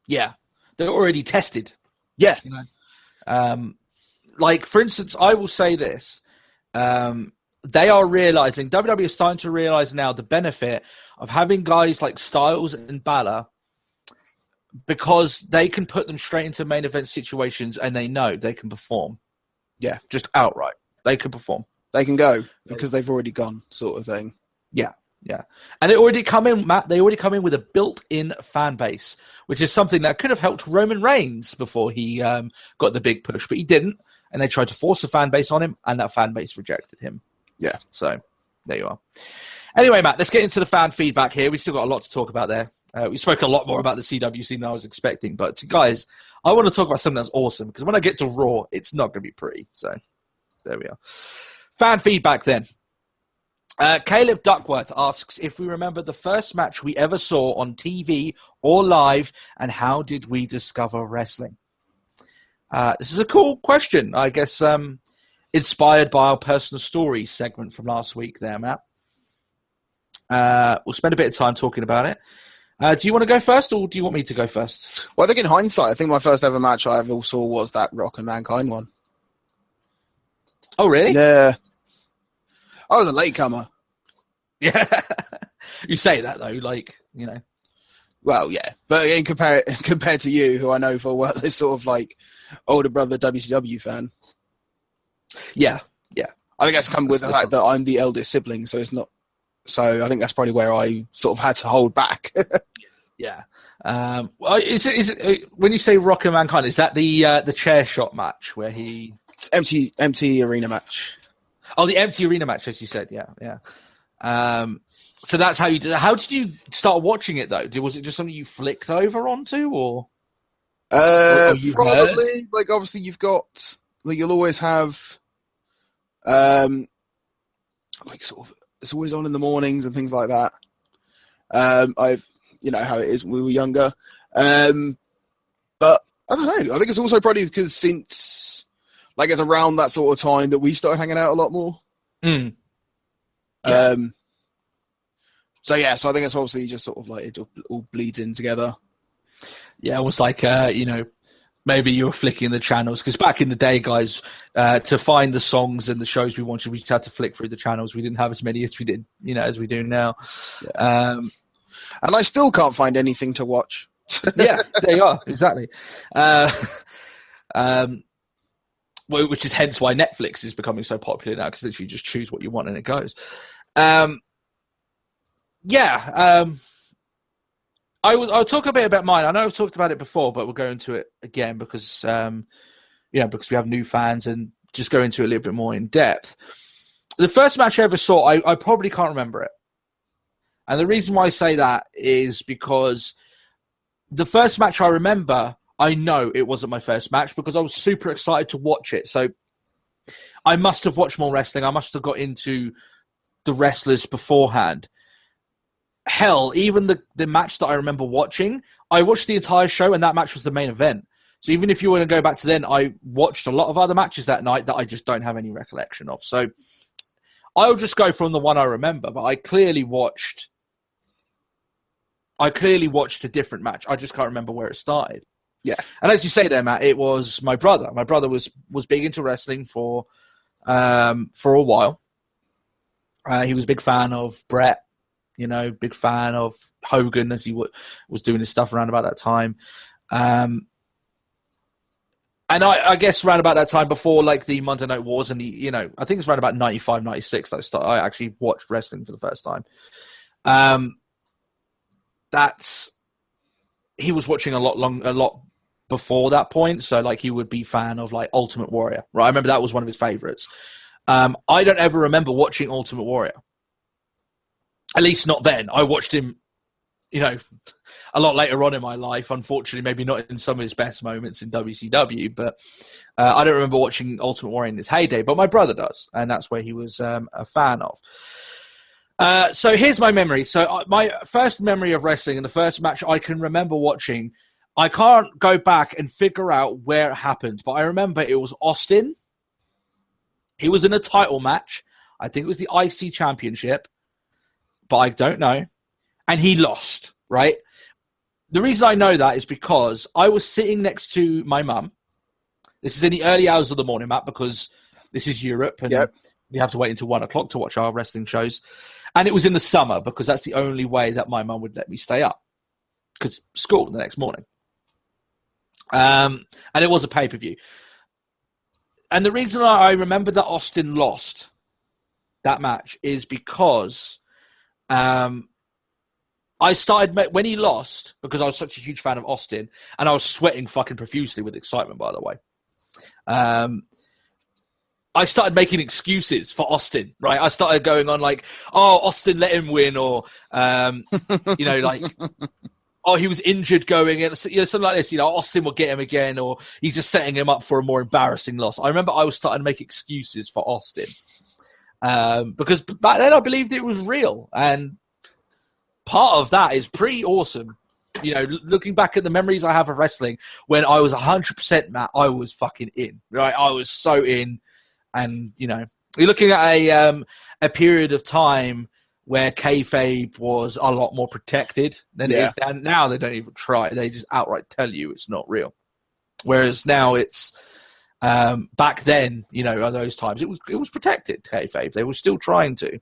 yeah, they're already tested. Yeah, you know? Like for instance, I will say this. They are realizing, WWE is starting to realize now the benefit of having guys like Styles and Balor because they can put them straight into main event situations and they know they can perform. Yeah. Just outright. They can perform. They can go because they've already gone, sort of thing. Yeah. And they already come in, Matt, with a built-in fan base, which is something that could have helped Roman Reigns before he got the big push, but he didn't. And they tried to force a fan base on him, and that fan base rejected him. Yeah. So, there you are. Anyway, Matt, let's get into the fan feedback here. We've still got a lot to talk about there. We spoke a lot more about the CWC than I was expecting. But, guys, I want to talk about something that's awesome, because when I get to Raw, it's not going to be pretty. So, there we are. Fan feedback, then. Caleb Duckworth asks if we remember the first match we ever saw on TV or live, and how did we discover wrestling? This is a cool question, I guess, inspired by our personal stories segment from last week there, Matt. We'll spend a bit of time talking about it. Do you want to go first, or do you want me to go first? Well, I think in hindsight, I think my first ever match I ever saw was that Rock and Mankind one. Oh, really? Yeah. I was a latecomer. Yeah. You say that, though, like, you know. Well, yeah. But in compared to you, who I know for well, this sort of like older brother WCW fan. Yeah. I think that's come with the fact that I'm the eldest sibling, so it's not. So I think that's probably where I sort of had to hold back. Yeah. Is it when you say Rock and Mankind, is that the chair shot match where he empty arena match? Oh, the empty arena match, as you said. Yeah. So that's how you did. How did you start watching it though? Was it just something you flicked over onto, or probably heard? Like obviously you've got like you'll always have like sort of it's always on in the mornings and things like that. I've you know how it is when we were younger, but I don't know. I think it's also probably because since like it's around that sort of time that we started hanging out a lot more. Yeah. So I think it's obviously just sort of like it all bleeds in together. Yeah, almost like maybe you were flicking the channels, because back in the day, guys, to find the songs and the shows we wanted, we just had to flick through the channels. We didn't have as many as we did, as we do now. Yeah. And I still can't find anything to watch. Yeah, there you are, exactly. Which is hence why Netflix is becoming so popular now, because literally you just choose what you want and it goes. I'll talk a bit about mine. I know I've talked about it before, but we'll go into it again because because we have new fans and just go into it a little bit more in depth. The first match I ever saw, I probably can't remember it. And the reason why I say that is because the first match I remember, I know it wasn't my first match because I was super excited to watch it. So I must have watched more wrestling. I must have got into the wrestlers beforehand. Hell, even the match that I remember watching, I watched the entire show and that match was the main event. So even if you want to go back to then, I watched a lot of other matches that night that I just don't have any recollection of. So I'll just go from the one I remember, but I clearly watched a different match. I just can't remember where it started. Yeah. And as you say there, Matt, it was my brother. My brother was big into wrestling for a while. He was a big fan of Brett, big fan of Hogan as he was doing his stuff around about that time. And I guess around about that time before like the Monday Night Wars and I think it's around about 95, 96 that I actually watched wrestling for the first time. He was watching a lot before that point. So like he would be fan of like Ultimate Warrior, right? I remember that was one of his favorites. I don't ever remember watching Ultimate Warrior. At least not then. I watched him, a lot later on in my life. Unfortunately, maybe not in some of his best moments in WCW, but I don't remember watching Ultimate Warrior in his heyday, but my brother does, and that's where he was a fan of. So here's my memory. So my first memory of wrestling and the first match I can remember watching, I can't go back and figure out where it happened, but I remember it was Austin. He was in a title match. I think it was the IC Championship, but I don't know. And he lost, right? The reason I know that is because I was sitting next to my mum. This is in the early hours of the morning, Matt, because this is Europe, and we have to wait until 1 o'clock to watch our wrestling shows. And it was in the summer, because that's the only way that my mum would let me stay up, because school the next morning. And it was a pay-per-view. And the reason I remember that Austin lost that match is because I started, when he lost, because I was such a huge fan of Austin, and I was sweating fucking profusely with excitement, by the way. I started making excuses for Austin, right? I started going on like, oh, Austin let him win, or, like, oh, he was injured going in, something like this, Austin will get him again, or he's just setting him up for a more embarrassing loss. I remember I was starting to make excuses for Austin, because back then I believed it was real, and part of that is pretty awesome. Looking back at the memories I have of wrestling, when I was 100% Matt, I was fucking in, right? I was so in, and, you're looking at a period of time where kayfabe was a lot more protected than it is now. They don't even try. They just outright tell you it's not real. Whereas now it's, back then, at those times, it was protected, kayfabe. They were still trying to.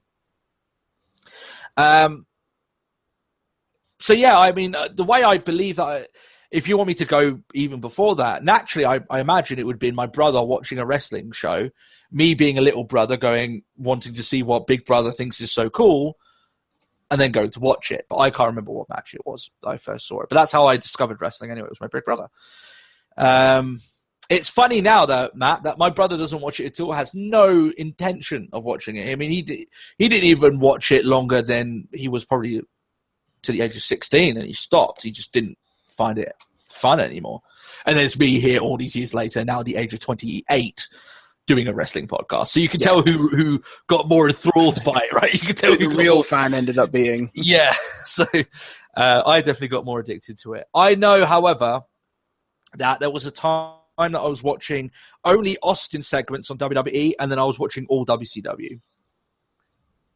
So, yeah, I mean, the way I believe that, if you want me to go even before that, naturally, I imagine it would be my brother watching a wrestling show, me being a little brother wanting to see what Big Brother thinks is so cool, and then going to watch it. But I can't remember what match it was that I first saw it. But that's how I discovered wrestling anyway. It was my big brother. It's funny now, though, Matt, that my brother doesn't watch it at all, has no intention of watching it. I mean, he didn't even watch it longer than he was probably to the age of 16, and he stopped. He just didn't find it fun anymore. And there's me here all these years later, now at the age of 28, doing a wrestling podcast. So you can tell who got more enthralled by it, right? You can tell who the real fan ended up being. Yeah. So I definitely got more addicted to it. I know, however, that there was a time that I was watching only Austin segments on WWE, and then I was watching all WCW.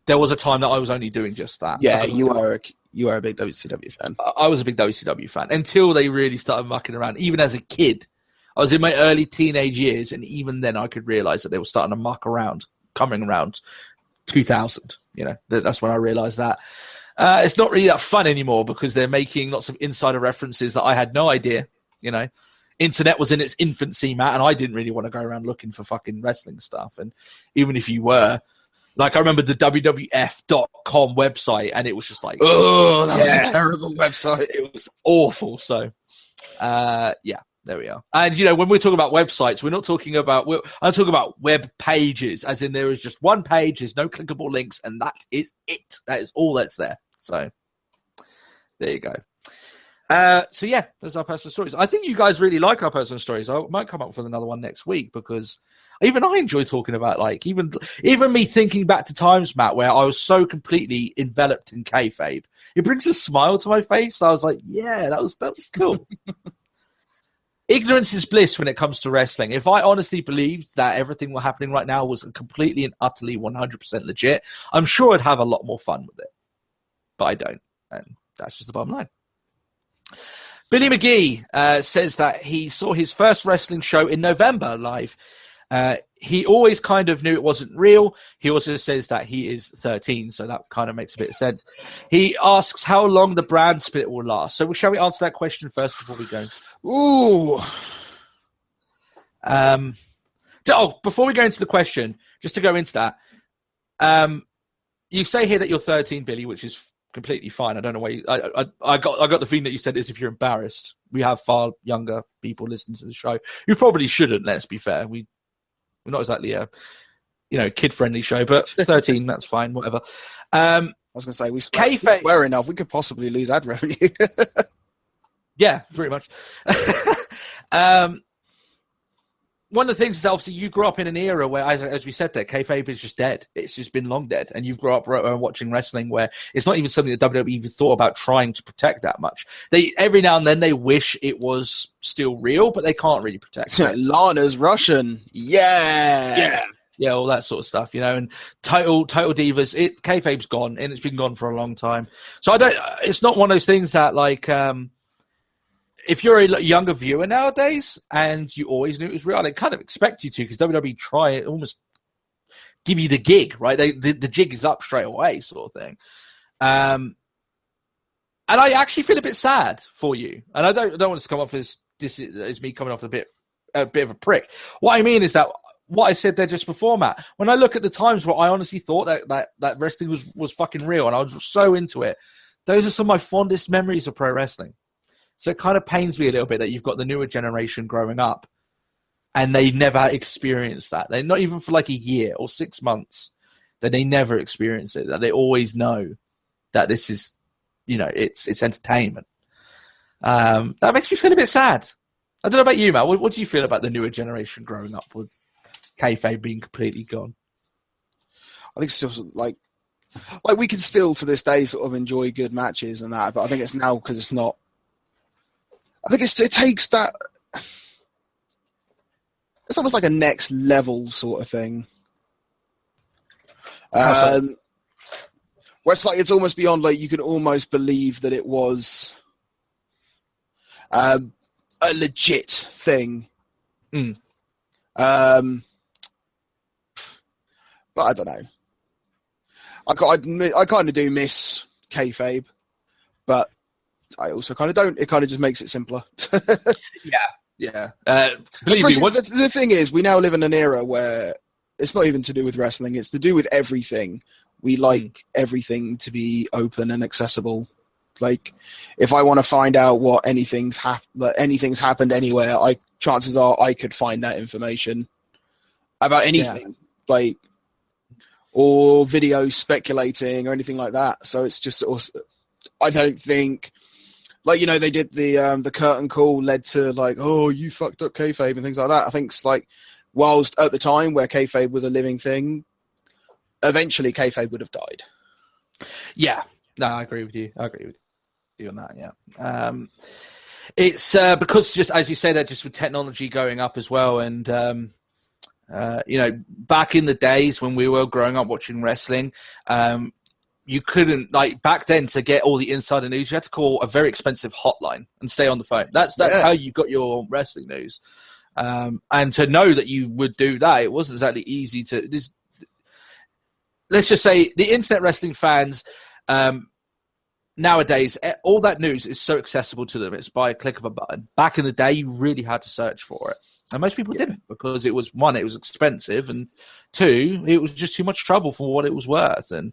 There was a time that I was only doing just that. Yeah, you are a big WCW fan. I was a big WCW fan until they really started mucking around. Even as a kid, I was in my early teenage years, and even then I could realize that they were starting to muck around, coming around 2000. That's when I realized that. It's not really that fun anymore, because they're making lots of insider references that I had no idea. Internet was in its infancy, Matt, and I didn't really want to go around looking for fucking wrestling stuff. And even if you were, like, I remember the WWF.com website, and it was just like, oh, that was a terrible website. It was awful. So, there we are. And, when we're talking about websites, we're not talking about, I'm talking about web pages, as in there is just one page, there's no clickable links, and that is it. That is all that's there. So, there you go. There's our personal stories. I think you guys really like our personal stories. I might come up with another one next week, because even I enjoy talking about, like, even me thinking back to times, Matt, where I was so completely enveloped in kayfabe. It brings a smile to my face. I was like, yeah, that was cool. Ignorance is bliss when it comes to wrestling. If I honestly believed that everything was happening right now was completely and utterly 100% legit, I'm sure I'd have a lot more fun with it. But I don't, and that's just the bottom line. Billy McGee says that he saw his first wrestling show in November live. He always kind of knew it wasn't real. He also says that he is 13, so that kind of makes a bit of sense. He asks how long the brand split will last. So shall we answer that question first before we go? Ooh. Before we go into the question, just to go into that, you say here that you're 13, Billy, which is completely fine. I don't know why. I got the feeling that you said as if you're embarrassed. We have far younger people listening to the show who probably shouldn't. Let's be fair. We're not exactly a kid friendly show, but 13, that's fine. Whatever. I was going to say, we Kayfabe. swear enough, we could possibly lose ad revenue. Yeah, pretty much. One of the things is obviously you grew up in an era where, as we said there, kayfabe is just dead. It's just been long dead. And you've grown up watching wrestling where it's not even something that WWE even thought about trying to protect that much. Every now and then they wish it was still real, but they can't really protect it. Lana's Russian. Yeah. Yeah, all that sort of stuff, and total divas. Kayfabe's gone, and it's been gone for a long time. So it's not one of those things that like, if you're a younger viewer nowadays and you always knew it was real, they kind of expect you to, because WWE try it, almost give you the gig, right? The jig is up straight away, sort of thing. And I actually feel a bit sad for you. And I don't want to come off as me coming off a bit of a prick. What I mean is that what I said there just before, Matt, when I look at the times where I honestly thought that wrestling was fucking real and I was so into it, those are some of my fondest memories of pro wrestling. So it kind of pains me a little bit that you've got the newer generation growing up and they never experienced that. They're not even for like a year or 6 months, that they never experience it, that they always know that this is, it's entertainment. That makes me feel a bit sad. I don't know about you, Matt. What do you feel about the newer generation growing up with kayfabe being completely gone? I think it's still like we can still to this day sort of enjoy good matches and that, but I think it's now because it's not. I think it takes that. It's almost like a next level sort of thing. Where it's like it's almost beyond, like you can almost believe that it was a legit thing. Mm. But I don't know. I kind of do miss kayfabe, but I also kind of don't. It kind of just makes it simpler. Yeah. Believe me, the thing is, we now live in an era where it's not even to do with wrestling; it's to do with everything. We like everything to be open and accessible. Like, if I want to find out what anything's happened anywhere, chances are I could find that information about anything, or videos speculating or anything like that. So it's just, I don't think, they did the curtain call led to you fucked up kayfabe and things like that. I think it's whilst at the time where kayfabe was a living thing, eventually kayfabe would have died. Yeah, no, I agree with you. On that. Yeah, it's because just as you say that, just with technology going up as well, and back in the days when we were growing up watching wrestling, you couldn't, back then, to get all the insider news, you had to call a very expensive hotline and stay on the phone. That's how you got your wrestling news. And to know that you would do that, it wasn't exactly easy to. Let's just say the internet wrestling fans, nowadays, all that news is so accessible to them. It's by a click of a button. Back in the day, you really had to search for it. And most people didn't, because it was, one, it was expensive, and two, it was just too much trouble for what it was worth. And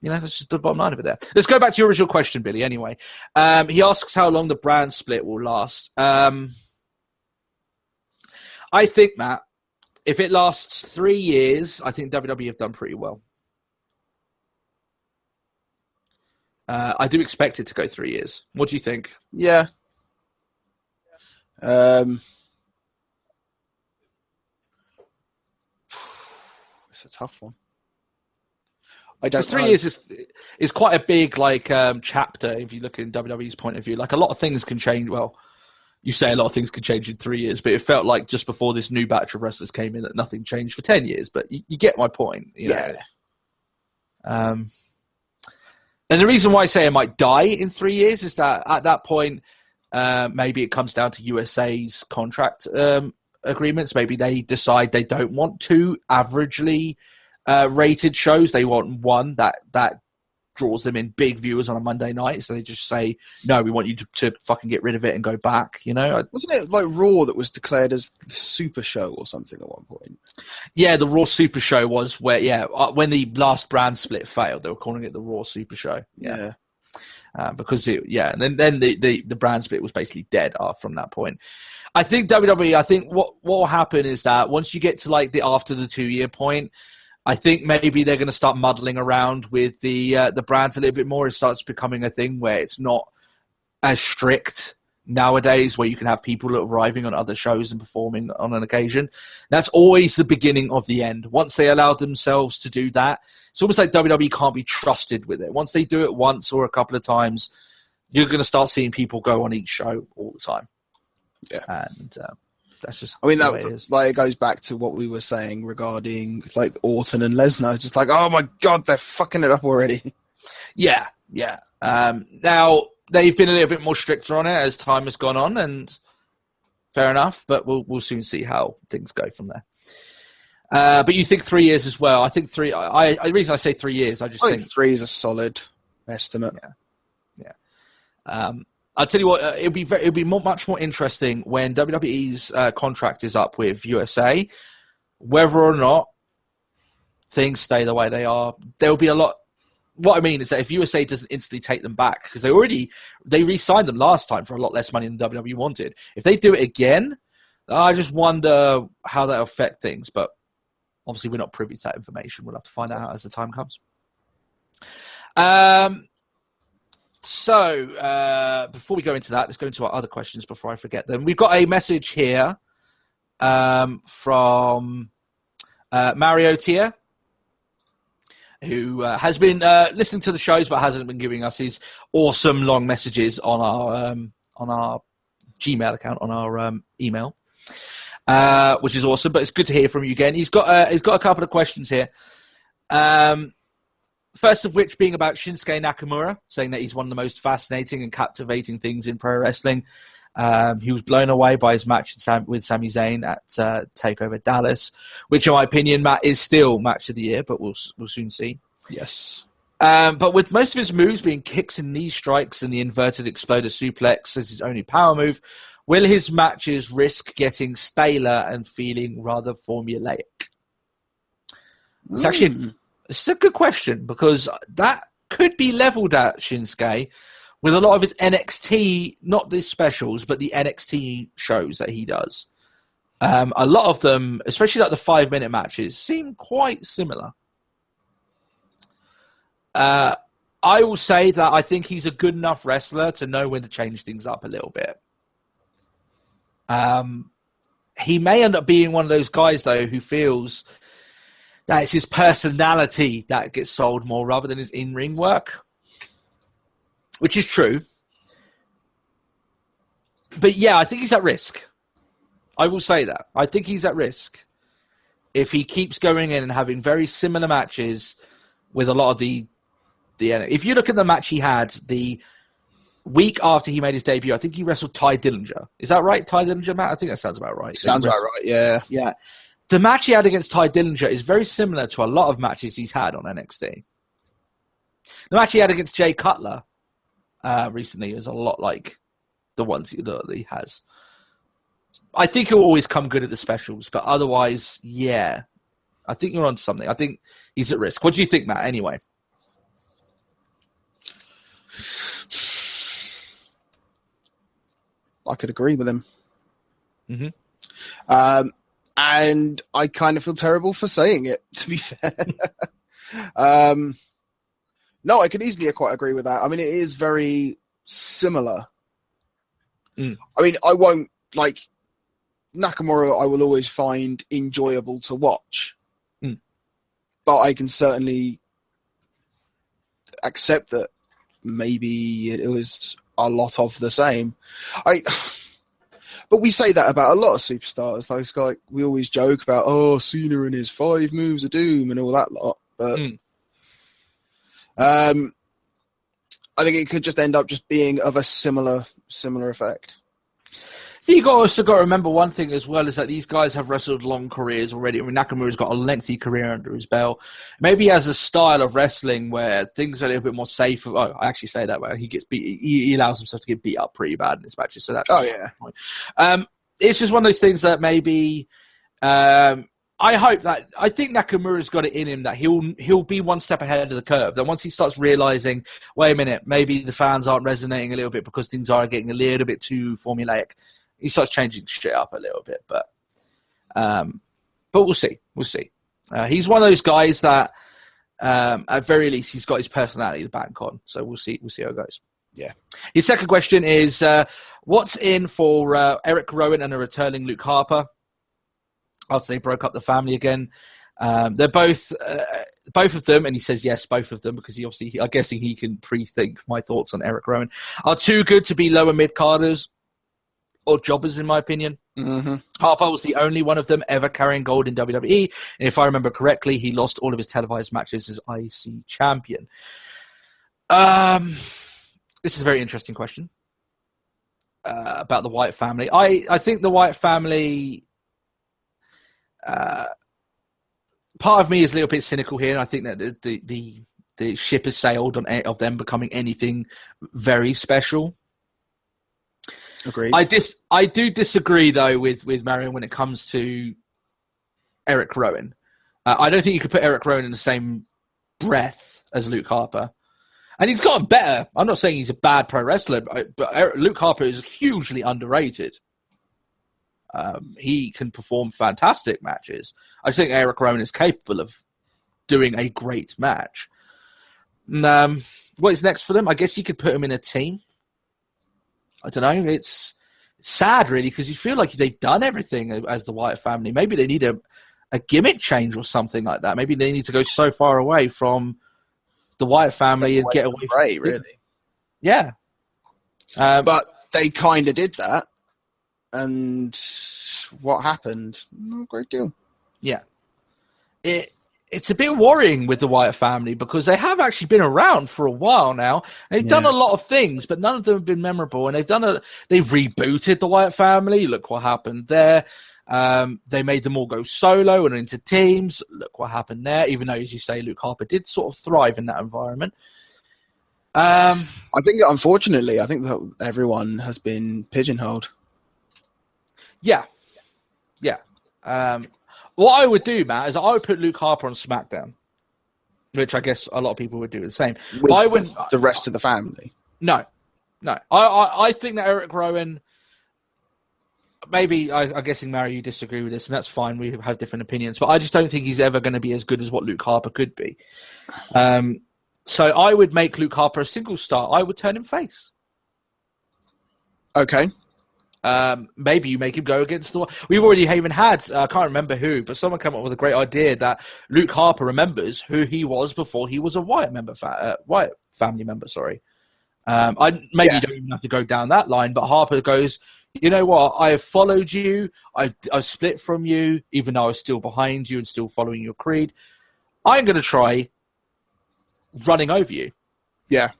that's just the bottom line of it there. Let's go back to your original question, Billy, anyway. He asks how long the brand split will last. I think, Matt, if it lasts 3 years, I think WWE have done pretty well. I do expect it to go 3 years. What do you think? Yeah. It's a tough one. I don't. 3 years is quite a big chapter if you look in WWE's point of view. A lot of things can change. Well, you say a lot of things can change in 3 years, but it felt like just before this new batch of wrestlers came in that nothing changed for 10 years. But you get my point. You know? And the reason why I say it might die in 3 years is that at that point, maybe it comes down to USA's contract agreements. Maybe they decide they don't want 2 averagely rated shows. They want one that draws them in big viewers on a Monday night. So they just say, no, we want you to fucking get rid of it and go back. Wasn't it Raw that was declared as the Super Show or something at one point? Yeah, the Raw Super Show was when the last brand split failed, they were calling it the Raw Super Show. Yeah. Because and then the brand split was basically dead from that point. I think WWE, what will happen is that once you get to after the 2 year point, I think maybe they're going to start muddling around with the brands a little bit more. It starts becoming a thing where it's not as strict nowadays, where you can have people arriving on other shows and performing on an occasion. That's always the beginning of the end. Once they allow themselves to do that, it's almost like WWE can't be trusted with it. Once they do it once or a couple of times, you're going to start seeing people go on each show all the time. Yeah. And that's just it goes back to what we were saying regarding like Orton and Lesnar. Just like, oh my God, they're fucking it up already. Yeah. Now, they've been a little bit more stricter on it as time has gone on, and fair enough, but we'll soon see how things go from there. But you think 3 years as well. I think three. The reason I say 3 years, I think 3 is a solid estimate. Yeah. I'll tell you what, it'll be much more interesting when WWE's contract is up with USA, whether or not things stay the way they are. There'll be a lot. What I mean is that if USA doesn't instantly take them back, because they re-signed them last time for a lot less money than WWE wanted. If they do it again, I just wonder how that'll affect things. But obviously, we're not privy to that information. We'll have to find out as the time comes. So, before we go into that, let's go into our other questions before I forget them. We've got a message here from Mario Tia, who has been listening to the shows but hasn't been giving us his awesome long messages on our Gmail account, on our email, which is awesome. But it's good to hear from you again. He's got a couple of questions here. First of which being about Shinsuke Nakamura, saying that he's one of the most fascinating and captivating things in pro wrestling. He was blown away by his match with Sami Zayn at TakeOver Dallas, which in my opinion, Matt, is still match of the year, but we'll soon see. Yes. But with most of his moves being kicks and knee strikes and the inverted exploder suplex as his only power move, will his matches risk getting staler and feeling rather formulaic? It's a good question, because that could be leveled at Shinsuke with a lot of his NXT, not the specials, but the NXT shows that he does. A lot of them, especially like the 5-minute matches, seem quite similar. I will say that I think he's a good enough wrestler to know when to change things up a little bit. He may end up being one of those guys, though, who feels that it's his personality that gets sold more rather than his in-ring work, which is true. But yeah, I think he's at risk. I will say that. I think he's at risk if he keeps going in and having very similar matches with a lot of the if you look at the match he had the week after he made his debut, I think he wrestled Ty Dillinger. Is that right, Ty Dillinger, Matt? I think that sounds about right. Sounds about right, yeah. Yeah. The match he had against Ty Dillinger is very similar to a lot of matches he's had on NXT. The match he had against Jay Cutler recently is a lot like the ones that he has. I think he'll always come good at the specials, but otherwise, yeah. I think you're onto something. I think he's at risk. What do you think, Matt, anyway? I could agree with him. Mm-hmm. And I kind of feel terrible for saying it, to be fair. No, I could easily quite agree with that. I mean, it is very similar. I mean, I won't, like, Nakamura I will always find enjoyable to watch. But I can certainly accept that maybe it was a lot of the same. But we say that about a lot of superstars. Like we always joke about, Cena and his 5 moves of doom and all that lot. But I think it could just end up just being of a similar effect. You also got to remember one thing as well is that these guys have wrestled long careers already. I mean, Nakamura's got a lengthy career under his belt. Maybe he has a style of wrestling where things are a little bit more safe. Oh, I actually say that way. He gets beat. He allows himself to get beat up pretty bad in his matches. So that's point. It's just one of those things that maybe. I think Nakamura's got it in him that he'll be one step ahead of the curve. Then once he starts realizing, wait a minute, maybe the fans aren't resonating a little bit because things are getting a little bit too formulaic. He starts changing shit up a little bit, but we'll see. We'll see. He's one of those guys that, at very least, he's got his personality to bank on. So we'll see how it goes. Yeah. His second question is, what's in for Eric Rowan and a returning Luke Harper? After they broke up the family again. They're both of them, and he says yes, both of them, because I'm guessing he can pre-think my thoughts on Eric Rowan, are too good to be lower mid-carders or jobbers, in my opinion. Mm-hmm. Harper was the only one of them ever carrying gold in WWE, and if I remember correctly, he lost all of his televised matches as IC champion. This is a very interesting question about the Wyatt family. I think the Wyatt family... part of me is a little bit cynical here, and I think that the ship has sailed of them becoming anything very special. Agreed. I do disagree though with Marion when it comes to Eric Rowan. I don't think you could put Eric Rowan in the same breath as Luke Harper, and he's gotten better. I'm not saying he's a bad pro wrestler, but Luke Harper is hugely underrated. He can perform fantastic matches. I think Eric Rowan is capable of doing a great match. What is next for them? I guess you could put him in a team. I don't know. It's sad, really, because you feel like they've done everything as the Wyatt family. Maybe they need a gimmick change or something like that. Maybe they need to go so far away from the Wyatt family and get away from Ray, really. Yeah. But they kind of did that. And what happened? Not a great deal. Yeah. It's a bit worrying with the Wyatt family because they have actually been around for a while now. They've done a lot of things, but none of them have been memorable. And they've rebooted the Wyatt family. Look what happened there. They made them all go solo and into teams. Look what happened there. Even though, as you say, Luke Harper did sort of thrive in that environment. I think that, unfortunately, that everyone has been pigeonholed. Yeah. What I would do, Matt, is I would put Luke Harper on SmackDown, which I guess a lot of people would do the same. With I wouldn't. The rest of the family. No. I think that Eric Rowan. Maybe I'm guessing, Mary, you disagree with this, and that's fine. We have different opinions, but I just don't think he's ever going to be as good as what Luke Harper could be. So I would make Luke Harper a single star. I would turn him face. Okay. Maybe you make him go against the... We've already even had, I can't remember who, but someone came up with a great idea that Luke Harper remembers who he was before he was a Wyatt family member, sorry. You don't even have to go down that line, but Harper goes, you know what, I have followed you, I've split from you, even though I was still behind you and still following your creed. I'm going to try running over you. Yeah.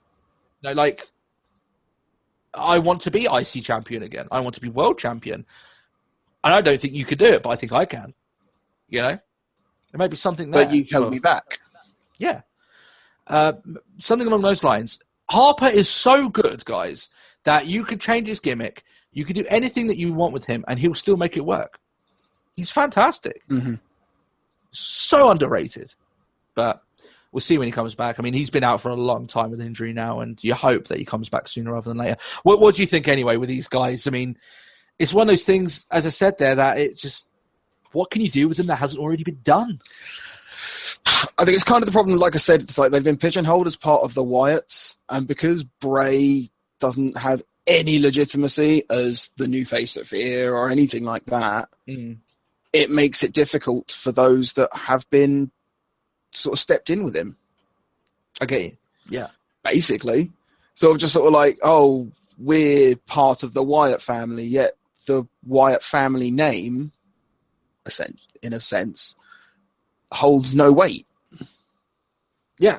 I want to be IC champion again. I want to be world champion. And I don't think you could do it, but I think I can. There may be something there. But you held me back. Yeah. Something along those lines. Harper is so good, guys, that you could change his gimmick. You could do anything that you want with him, and he'll still make it work. He's fantastic. Mm-hmm. So underrated. But we'll see when he comes back. I mean, he's been out for a long time with injury now, and you hope that he comes back sooner rather than later. What do you think anyway with these guys? I mean, it's one of those things, as I said there, that it's just, what can you do with them that hasn't already been done? I think it's kind of the problem, like I said, it's like they've been pigeonholed as part of the Wyatts, and because Bray doesn't have any legitimacy as the new face of fear or anything like that, it makes it difficult for those that have been sort of stepped in with him. Okay, yeah. Basically. Sort of like, oh, we're part of the Wyatt family, yet the Wyatt family name, in a sense, holds no weight. Yeah.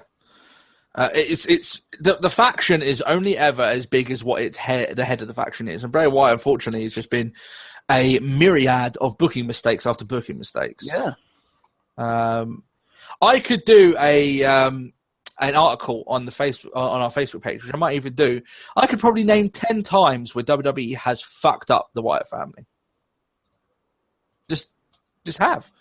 It's the faction is only ever as big as what the head of the faction is. And Bray Wyatt, unfortunately, has just been a myriad of booking mistakes after booking mistakes. Yeah. I could do an article on on our Facebook page, which I might even do. I could probably name 10 times where WWE has fucked up the Wyatt family. Just have.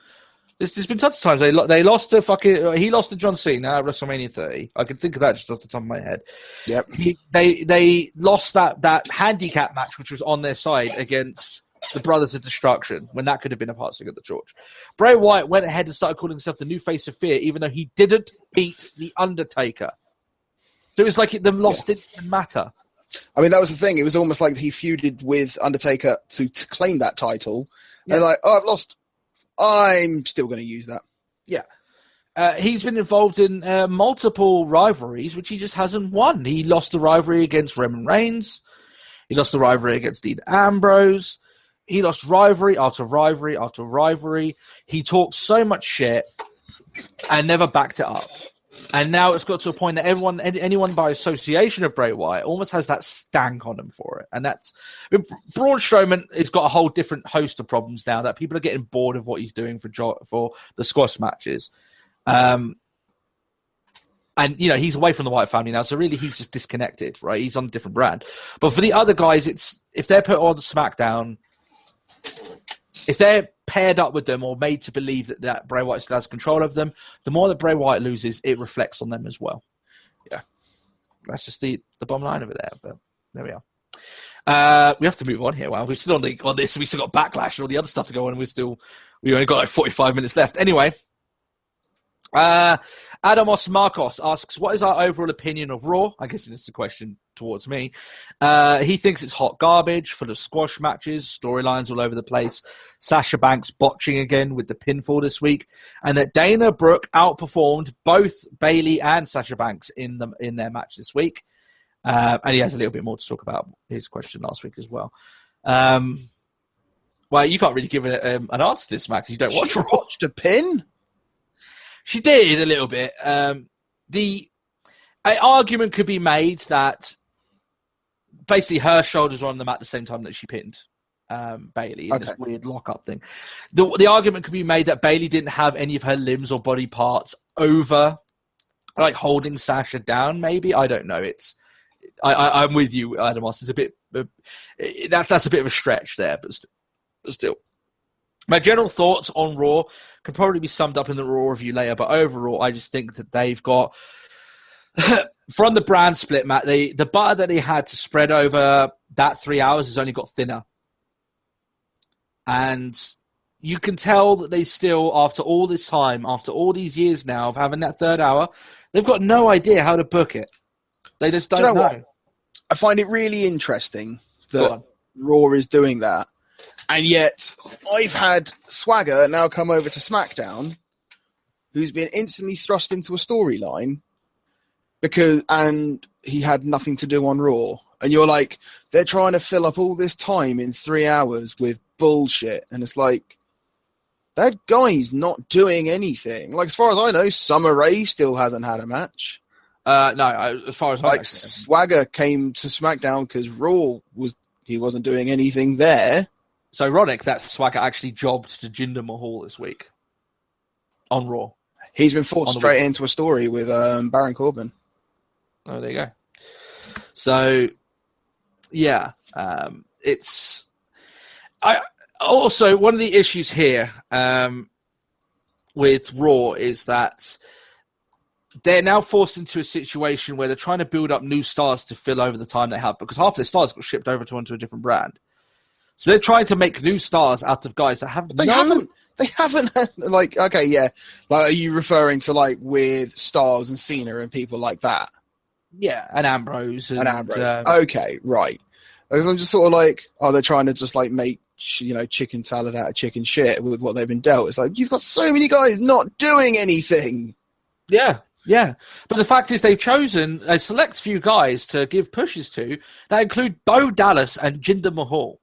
There's been tons of times they lost to he lost to John Cena at WrestleMania 30. I can think of that just off the top of my head. Yep. They lost that handicap match, which was on their side against the Brothers of Destruction, when that could have been a passing of the torch. Bray Wyatt went ahead and started calling himself the new face of fear, even though he didn't beat The Undertaker. So it was like the loss didn't even matter. I mean, that was the thing. It was almost like he feuded with Undertaker to claim that title. Yeah. They're like, oh, I've lost. I'm still going to use that. Yeah. He's been involved in multiple rivalries, which he just hasn't won. He lost the rivalry against Roman Reigns. He lost the rivalry against Dean Ambrose. He lost rivalry after rivalry after rivalry. He talked so much shit and never backed it up. And now it's got to a point that anyone by association of Bray Wyatt almost has that stank on him for it. And that's Braun Strowman has got a whole different host of problems now that people are getting bored of what he's doing for the squash matches. And, you know, he's away from the Wyatt family now, so really he's just disconnected, right? He's on a different brand. But for the other guys, it's if they're put on SmackDown, if they're paired up with them or made to believe that Bray Wyatt still has control of them, the more that Bray Wyatt loses, it reflects on them as well. Yeah. That's just the bottom line of it there, but there we are. We have to move on here. Well, we're still on this. We still got Backlash and all the other stuff to go on, and we only got like 45 minutes left. Anyway, Adamos Marcos asks, what is our overall opinion of Raw? I guess this is a question towards me. He thinks it's hot garbage, full of squash matches, storylines all over the place, Sasha Banks botching again with the pinfall this week, and that Dana Brooke outperformed both Bayley and Sasha Banks in their match this week. And he has a little bit more to talk about his question last week as well. Well, you can't really give an answer to this, Matt, because you don't watch Raw. Watched a pin? She did a little bit. An argument could be made that basically her shoulders were on the mat at the same time that she pinned Bayley in this weird lock-up thing. The argument could be made that Bayley didn't have any of her limbs or body parts over, like holding Sasha down. Maybe, I don't know. I'm with you, Adamos. It's a bit that's a bit of a stretch there, but still. My general thoughts on Raw could probably be summed up in the Raw review later, but overall, I just think that they've got, from the brand split, Matt, the butter that they had to spread over that 3 hours has only got thinner. And you can tell that they still, after all this time, after all these years now of having that third hour, they've got no idea how to book it. They just don't know. I find it really interesting that Raw is doing that. And yet, I've had Swagger now come over to SmackDown, who's been instantly thrust into a storyline and he had nothing to do on Raw. And you're like, they're trying to fill up all this time in 3 hours with bullshit. And it's like, that guy's not doing anything. Like, as far as I know, Summer Rae still hasn't had a match. No, as far as I know. Swagger came to SmackDown because Raw he wasn't doing anything there. It's ironic that Swagger actually jobbed to Jinder Mahal this week on Raw. He's been forced straight into a story with Baron Corbin. Oh, there you go. So, yeah, it's... Also, one of the issues here with Raw is that they're now forced into a situation where they're trying to build up new stars to fill over the time they have, because half their stars got shipped over onto a different brand. So they're trying to make new stars out of guys that haven't. They haven't. Like, okay, yeah. Like, are you referring to like with Styles and Cena and people like that? Yeah, and Ambrose. Okay, right. Because I'm just sort of like, they're trying to just like make chicken salad out of chicken shit with what they've been dealt. It's like, you've got so many guys not doing anything. Yeah. Yeah, but the fact is they've chosen a select few guys to give pushes to that include Bo Dallas and Jinder Mahal.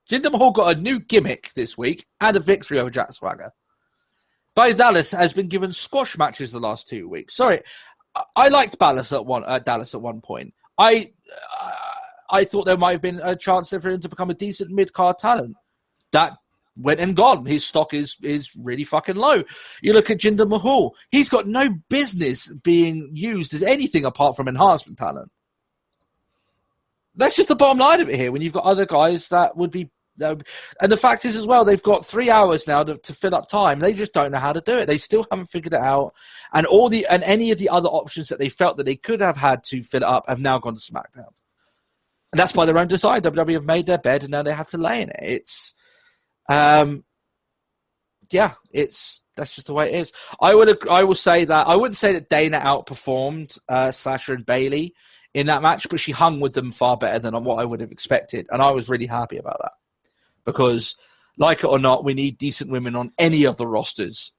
Jinder Mahal got a new gimmick this week and a victory over Jack Swagger. Bo Dallas has been given squash matches the last 2 weeks. Sorry, I liked Dallas at one point. I thought there might have been a chance there for him to become a decent mid-card talent. That went and gone. His stock is really fucking low. You look at Jinder Mahal. He's got no business being used as anything apart from enhancement talent. That's just the bottom line of it here when you've got other guys that would be... and the fact is as well, they've got 3 hours now to fill up time. They just don't know how to do it. They still haven't figured it out. And any of the other options that they felt that they could have had to fill it up have now gone to SmackDown. And that's by their own design. WWE have made their bed and now they have to lay in it. Yeah, that's just the way it is. I will say that I wouldn't say that Dana outperformed Sasha and Bayley in that match, but she hung with them far better than what I would have expected, and I was really happy about that because, like it or not, we need decent women on any of the rosters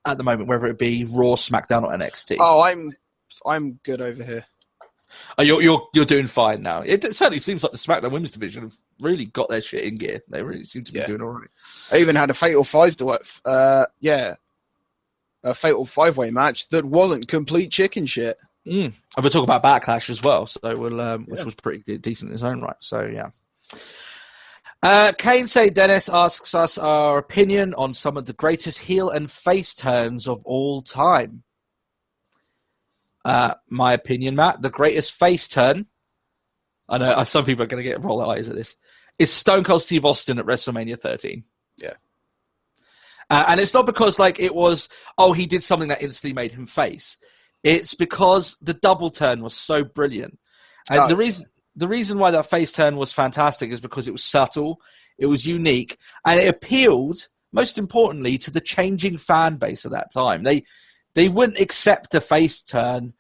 at the moment, whether it be Raw, SmackDown, or NXT. Oh, I'm good over here. Oh, you're doing fine now. It certainly seems like the SmackDown Women's Division have really got their shit in gear. They really seem to be doing all right. I even had a Fatal a Fatal 5-way match that wasn't complete chicken shit. And we'll talk about Backlash as well, so we'll which was pretty decent in its own right. So yeah. Kane Say Dennis asks us our opinion on some of the greatest heel and face turns of all time. My opinion, Matt, the greatest face turn, I know some people are going to get roll their eyes at this, is Stone Cold Steve Austin at WrestleMania 13. Yeah. And it's not because it was, he did something that instantly made him face. It's because the double turn was so brilliant. And the reason why that face turn was fantastic is because it was subtle, it was unique, and it appealed, most importantly, to the changing fan base at that time. They wouldn't accept a face turn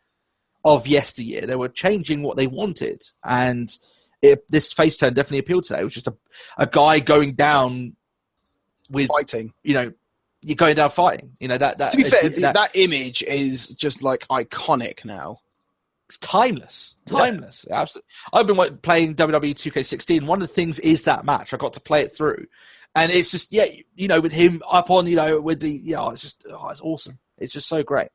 of yesteryear. They were changing what they wanted. And this face turn definitely appealed to that. It was just a guy going down with... Fighting. You're going down fighting. That to be fair, that image is just iconic now. It's timeless. Timeless. Yeah. Absolutely. I've been playing WWE 2K16. One of the things is that match. I got to play it through. And it's just, with him up on, with the... it's just... it's awesome. It's just so great.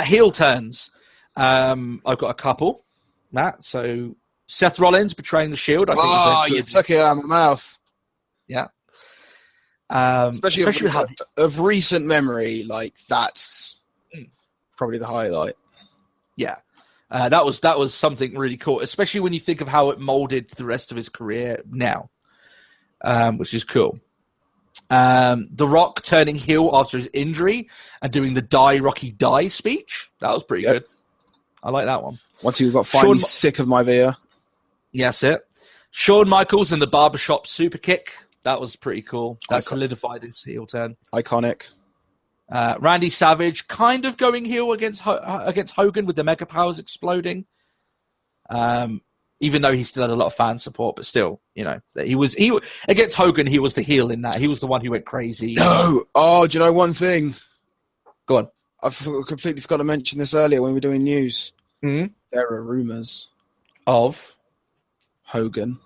Heel turns. I've got a couple, Matt. So Seth Rollins betraying the Shield. I think you took it out of my mouth. Yeah. Especially of recent memory, that's probably the highlight. Yeah. That was something really cool, especially when you think of how it molded the rest of his career now, which is cool. The Rock turning heel after his injury and doing the Die Rocky Die speech. That was pretty good. I like that one. Once he got finally sick of my Via. Yes, it. Shawn Michaels in the barbershop super kick. That was pretty cool. That solidified his heel turn. Iconic. Randy Savage kind of going heel against Hogan with the Mega Powers exploding. Even though he still had a lot of fan support, but still, he was against Hogan. He was the heel in that. He was the one who went crazy. No. Oh, do you know one thing? Go on. I completely forgot to mention this earlier when we were doing news. Mm-hmm. There are rumors of Hogan.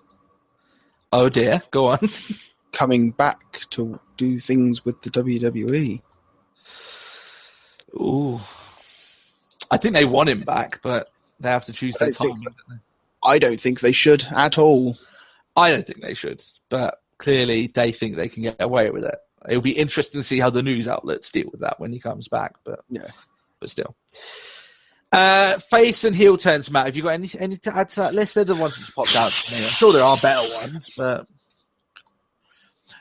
Oh dear. Go on. Coming back to do things with the WWE. Ooh. I think they want him back, but they have to choose their time. I don't think they should at all. I don't think they should, but clearly they think they can get away with it. It'll be interesting to see how the news outlets deal with that when he comes back, but still. Face and heel turns, Matt. Have you got any to add to that list? They're the ones that's popped out to me. I'm sure there are better ones, but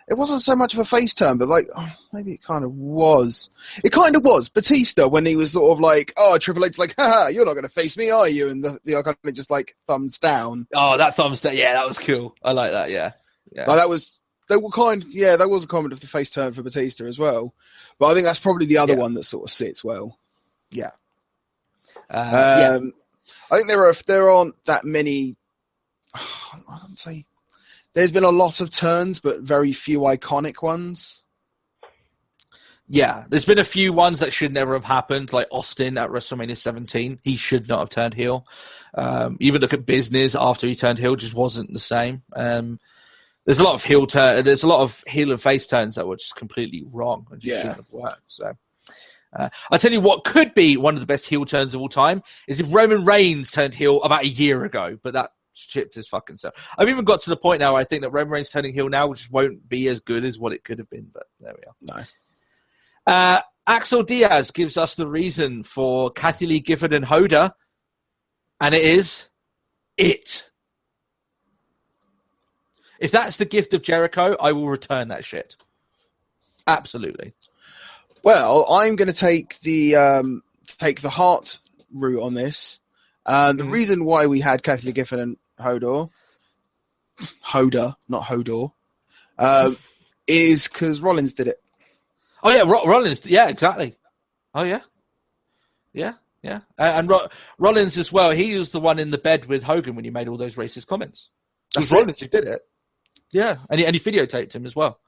it wasn't so much of a face turn, but maybe it kind of was. It kind of was. Batista, when he was sort of Triple H, haha, you're not going to face me, are you? And the Iconic just thumbs down. Oh, that thumbs down. Yeah, that was cool. I like that. Yeah. That was a comment of the face turn for Batista as well. But I think that's probably the other one that sort of sits well. Yeah. I think there aren't that many. I wouldn't say. There's been a lot of turns, but very few iconic ones. Yeah, there's been a few ones that should never have happened, like Austin at WrestleMania 17. He should not have turned heel. Even look at Business after he turned heel, just wasn't the same. There's a lot of there's a lot of heel and face turns that were just completely wrong and just shouldn't have worked. So, I'll tell you what could be one of the best heel turns of all time is if Roman Reigns turned heel about a year ago, but that chipped his fucking self. I've even got to the point now where I think that Roman Reigns turning heel now just won't be as good as what it could have been, but there we are. No. Axel Diaz gives us the reason for Kathy Lee Gifford and Hoda, and it is it. If that's the gift of Jericho, I will return that shit. Absolutely. Well, I'm going to take the heart route on this. The reason why we had Kathy Lee Gifford and Hoda, not Hodor, is because Rollins did it. Oh yeah, Rollins. Yeah, exactly. Oh yeah, yeah. And Rollins as well. He was the one in the bed with Hogan when he made all those racist comments. It was Rollins who did it. Yeah, and he videotaped him as well.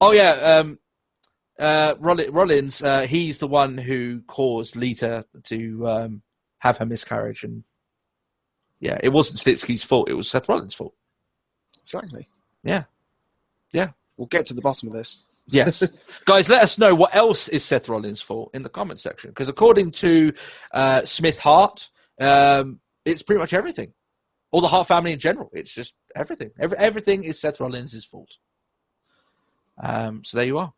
Oh yeah, Rollins. He's the one who caused Lita to have her miscarriage, and yeah, it wasn't Snitsky's fault. It was Seth Rollins' fault. Exactly. Yeah. We'll get to the bottom of this. Yes. Guys, let us know what else is Seth Rollins' fault in the comment section. Because according to Smith Hart, it's pretty much everything. Or the Hart family in general. It's just everything. Everything is Seth Rollins' fault. So there you are.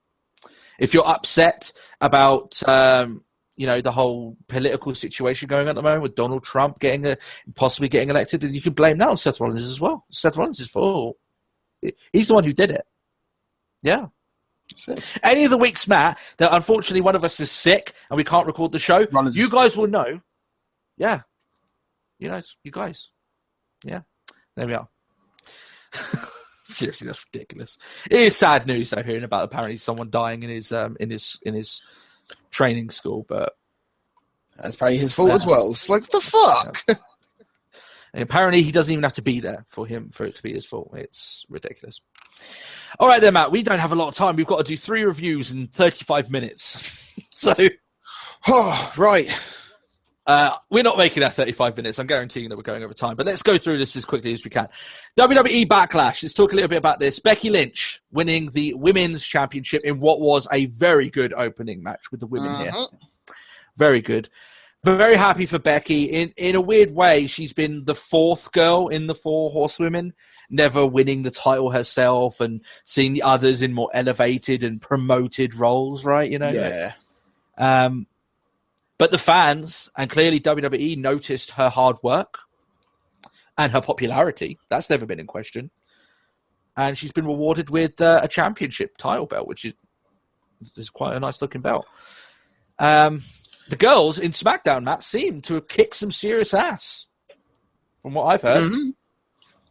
If you're upset about the whole political situation going on at the moment with Donald Trump possibly getting elected, then you can blame that on Seth Rollins as well. Seth Rollins' fault. He's the one who did it. Yeah. Any of the weeks, Matt, that unfortunately one of us is sick and we can't record the show, you guys will know. Yeah. You guys. Yeah. There we are. Seriously, that's ridiculous. It is sad news though, hearing about apparently someone dying in his training school, but that's apparently his fault as well. It's like, what the fuck? Yeah. Apparently he doesn't even have to be there for it to be his fault. It's ridiculous. All right then, Matt, we don't have a lot of time. We've got to do 3 reviews in 35 minutes. So right. We're not making that 35 minutes. I'm guaranteeing that we're going over time. But let's go through this as quickly as we can. WWE Backlash. Let's talk a little bit about this. Becky Lynch winning the Women's Championship in what was a very good opening match with the women here. Very good. Very happy for Becky. In a weird way, she's been the 4th girl in the 4 Horsewomen, never winning the title herself and seeing the others in more elevated and promoted roles, right? Yeah. But the fans, and clearly WWE, noticed her hard work and her popularity. That's never been in question. And she's been rewarded with a championship title belt, which is quite a nice-looking belt. The girls in SmackDown, Matt, seem to have kicked some serious ass, from what I've heard. Mm-hmm.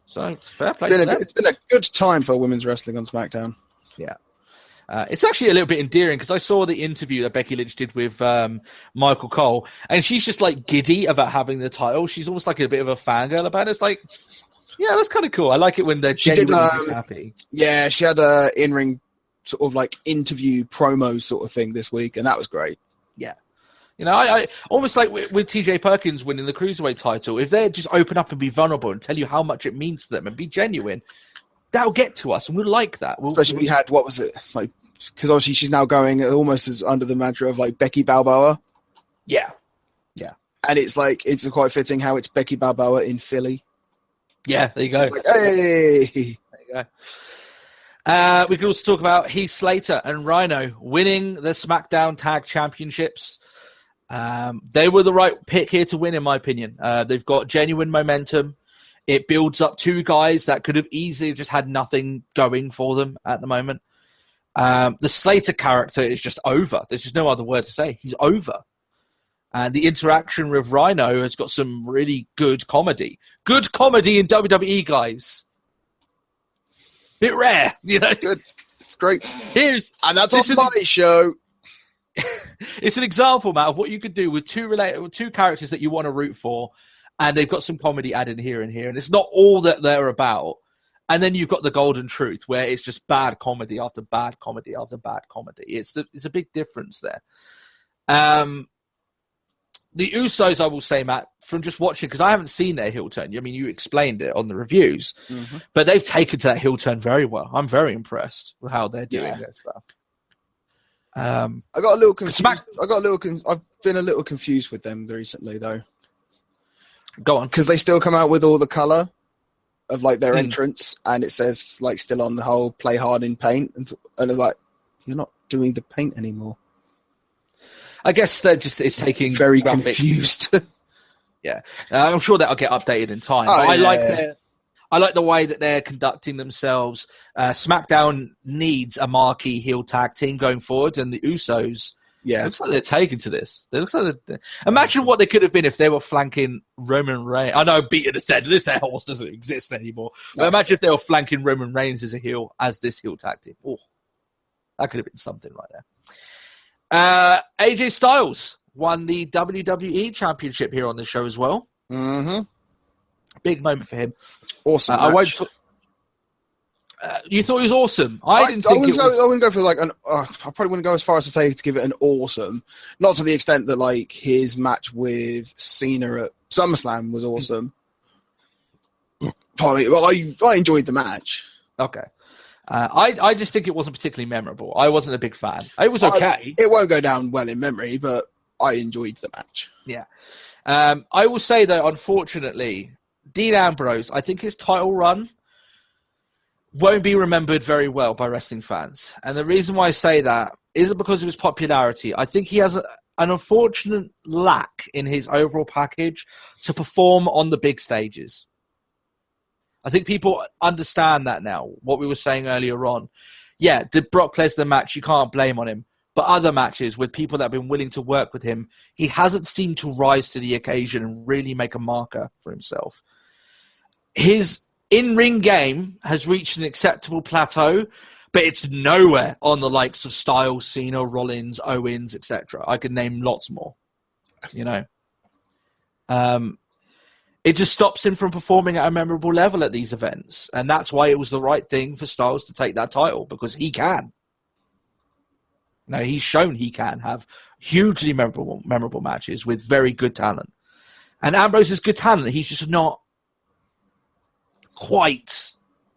So, fair play to them. It's been a good time for women's wrestling on SmackDown. Yeah. It's actually a little bit endearing because I saw the interview that Becky Lynch did with Michael Cole, and she's just like giddy about having the title. She's almost like a bit of a fangirl about it. It's like, yeah, that's kind of cool. I like it when they're genuinely happy. Yeah, she had a in-ring sort of like interview promo sort of thing this week, and that was great. Yeah. I almost like with TJ Perkins winning the Cruiserweight title, if they just open up and be vulnerable and tell you how much it means to them and be genuine, that'll get to us, and we'll like that. Especially we had, what was it? Like, because obviously she's now going almost as under the mantra of like Becky Balboa. Yeah. And it's like, it's quite fitting how it's Becky Balboa in Philly. Yeah, there you go. Like, hey! There you go. We can also talk about Heath Slater and Rhino winning the SmackDown Tag Championships. They were the right pick here to win, in my opinion. They've got genuine momentum. It builds up 2 guys that could have easily just had nothing going for them at the moment. The Slater character is just over. There's just no other word to say. He's over. And the interaction with Rhino has got some really good comedy. Good comedy in WWE, guys. Bit rare, Good. It's great. And that's on my show. It's an example, Matt, of what you could do with 2 characters that you want to root for, and they've got some comedy added here and here, and it's not all that they're about. And then you've got the golden truth, where it's just bad comedy after bad comedy after bad comedy. It's a big difference there. The Usos, I will say, Matt, from just watching, because I haven't seen their heel turn. I mean, you explained it on the reviews, but they've taken to that heel turn very well. I'm very impressed with how they're doing their stuff. I got a little confused. I've been a little confused with them recently, though. Go on, because they still come out with all the color of like their entrance, and it says like still on the whole play hard in paint, and it's like, you're not doing the paint anymore. I guess it's taking very confused. Yeah, I'm sure that'll get updated in time. I like the way that they're conducting themselves. SmackDown needs a marquee heel tag team going forward, and the Usos Yeah. Looks like they're taken to this. They looks like imagine what they could have been if they were flanking Roman Reigns. I know beating us dead. This hell doesn't exist anymore. But imagine if they were flanking Roman Reigns as a heel, as this heel tactic. Oh, that could have been something right there. AJ Styles won the WWE Championship here on the show as well. Mm-hmm. Big moment for him. Awesome. You thought he was awesome. I wouldn't go for like I probably wouldn't go as far as to say to give it an awesome. Not to the extent that like his match with Cena at SummerSlam was awesome. Well, I enjoyed the match. Okay. I just think it wasn't particularly memorable. I wasn't a big fan. It was okay. It won't go down well in memory, but I enjoyed the match. Yeah. I will say, though, unfortunately, Dean Ambrose, I think his title run won't be remembered very well by wrestling fans. And the reason why I say that isn't because of his popularity. I think he has an unfortunate lack in his overall package to perform on the big stages. I think people understand that now, what we were saying earlier on. Yeah, the Brock Lesnar match, you can't blame on him. But other matches with people that have been willing to work with him, he hasn't seemed to rise to the occasion and really make a marker for himself. His in-ring game has reached an acceptable plateau, but it's nowhere on the likes of Styles, Cena, Rollins, Owens, etc. I could name lots more, It just stops him from performing at a memorable level at these events. And that's why it was the right thing for Styles to take that title, because he can. No, he's shown he can have hugely memorable matches with very good talent. And Ambrose is good talent. He's just not quite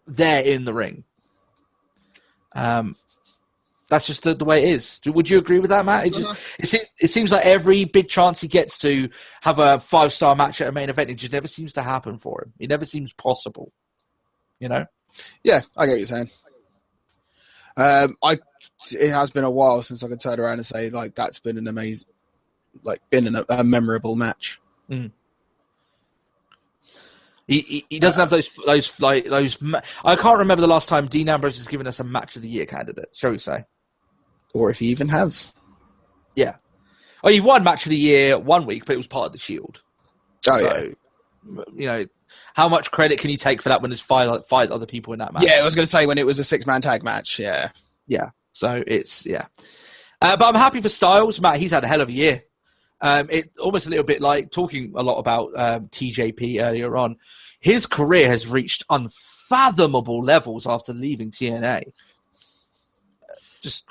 there in the ring. That's just the way it is. Would you agree with that, Matt? It seems like every big chance he gets to have a 5-star match at a main event, it just never seems to happen for him. It never seems possible. Yeah, I get what you're saying. It has been a while since I could turn around and say like that's been an amazing, a memorable match. Mm. He doesn't have those. I can't remember the last time Dean Ambrose has given us a match of the year candidate, shall we say, or if he even has. Yeah. Oh, he won match of the year one week, but it was part of the Shield. Yeah. How much credit can you take for that when there's five other people in that match? Yeah, I was going to say when it was a 6-man tag match. Yeah. Yeah. So it's but I'm happy for Styles, Matt. He's had a hell of a year. It almost a little bit like talking a lot about TJP earlier on. His career has reached unfathomable levels after leaving TNA. Just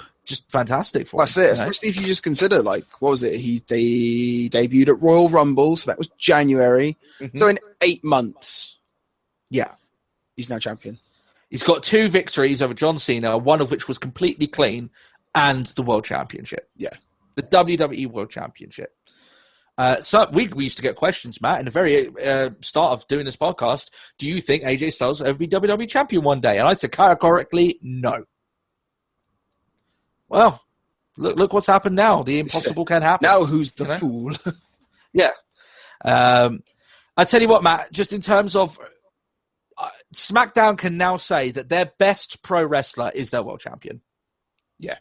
fantastic for him. That's it, especially if you just consider, what was it? He debuted at Royal Rumble, so that was January. Mm-hmm. So in 8 months, he's now champion. He's got 2 victories over John Cena, one of which was completely clean, and the World Championship. Yeah. The WWE World Championship. So we used to get questions, Matt, in the very start of doing this podcast. Do you think AJ Styles will ever be WWE Champion one day? And I said categorically, no. Well, look what's happened now. The impossible can happen. Now who's the fool? Yeah. I tell you what, Matt, just in terms of SmackDown can now say that their best pro wrestler is their world champion. Yeah.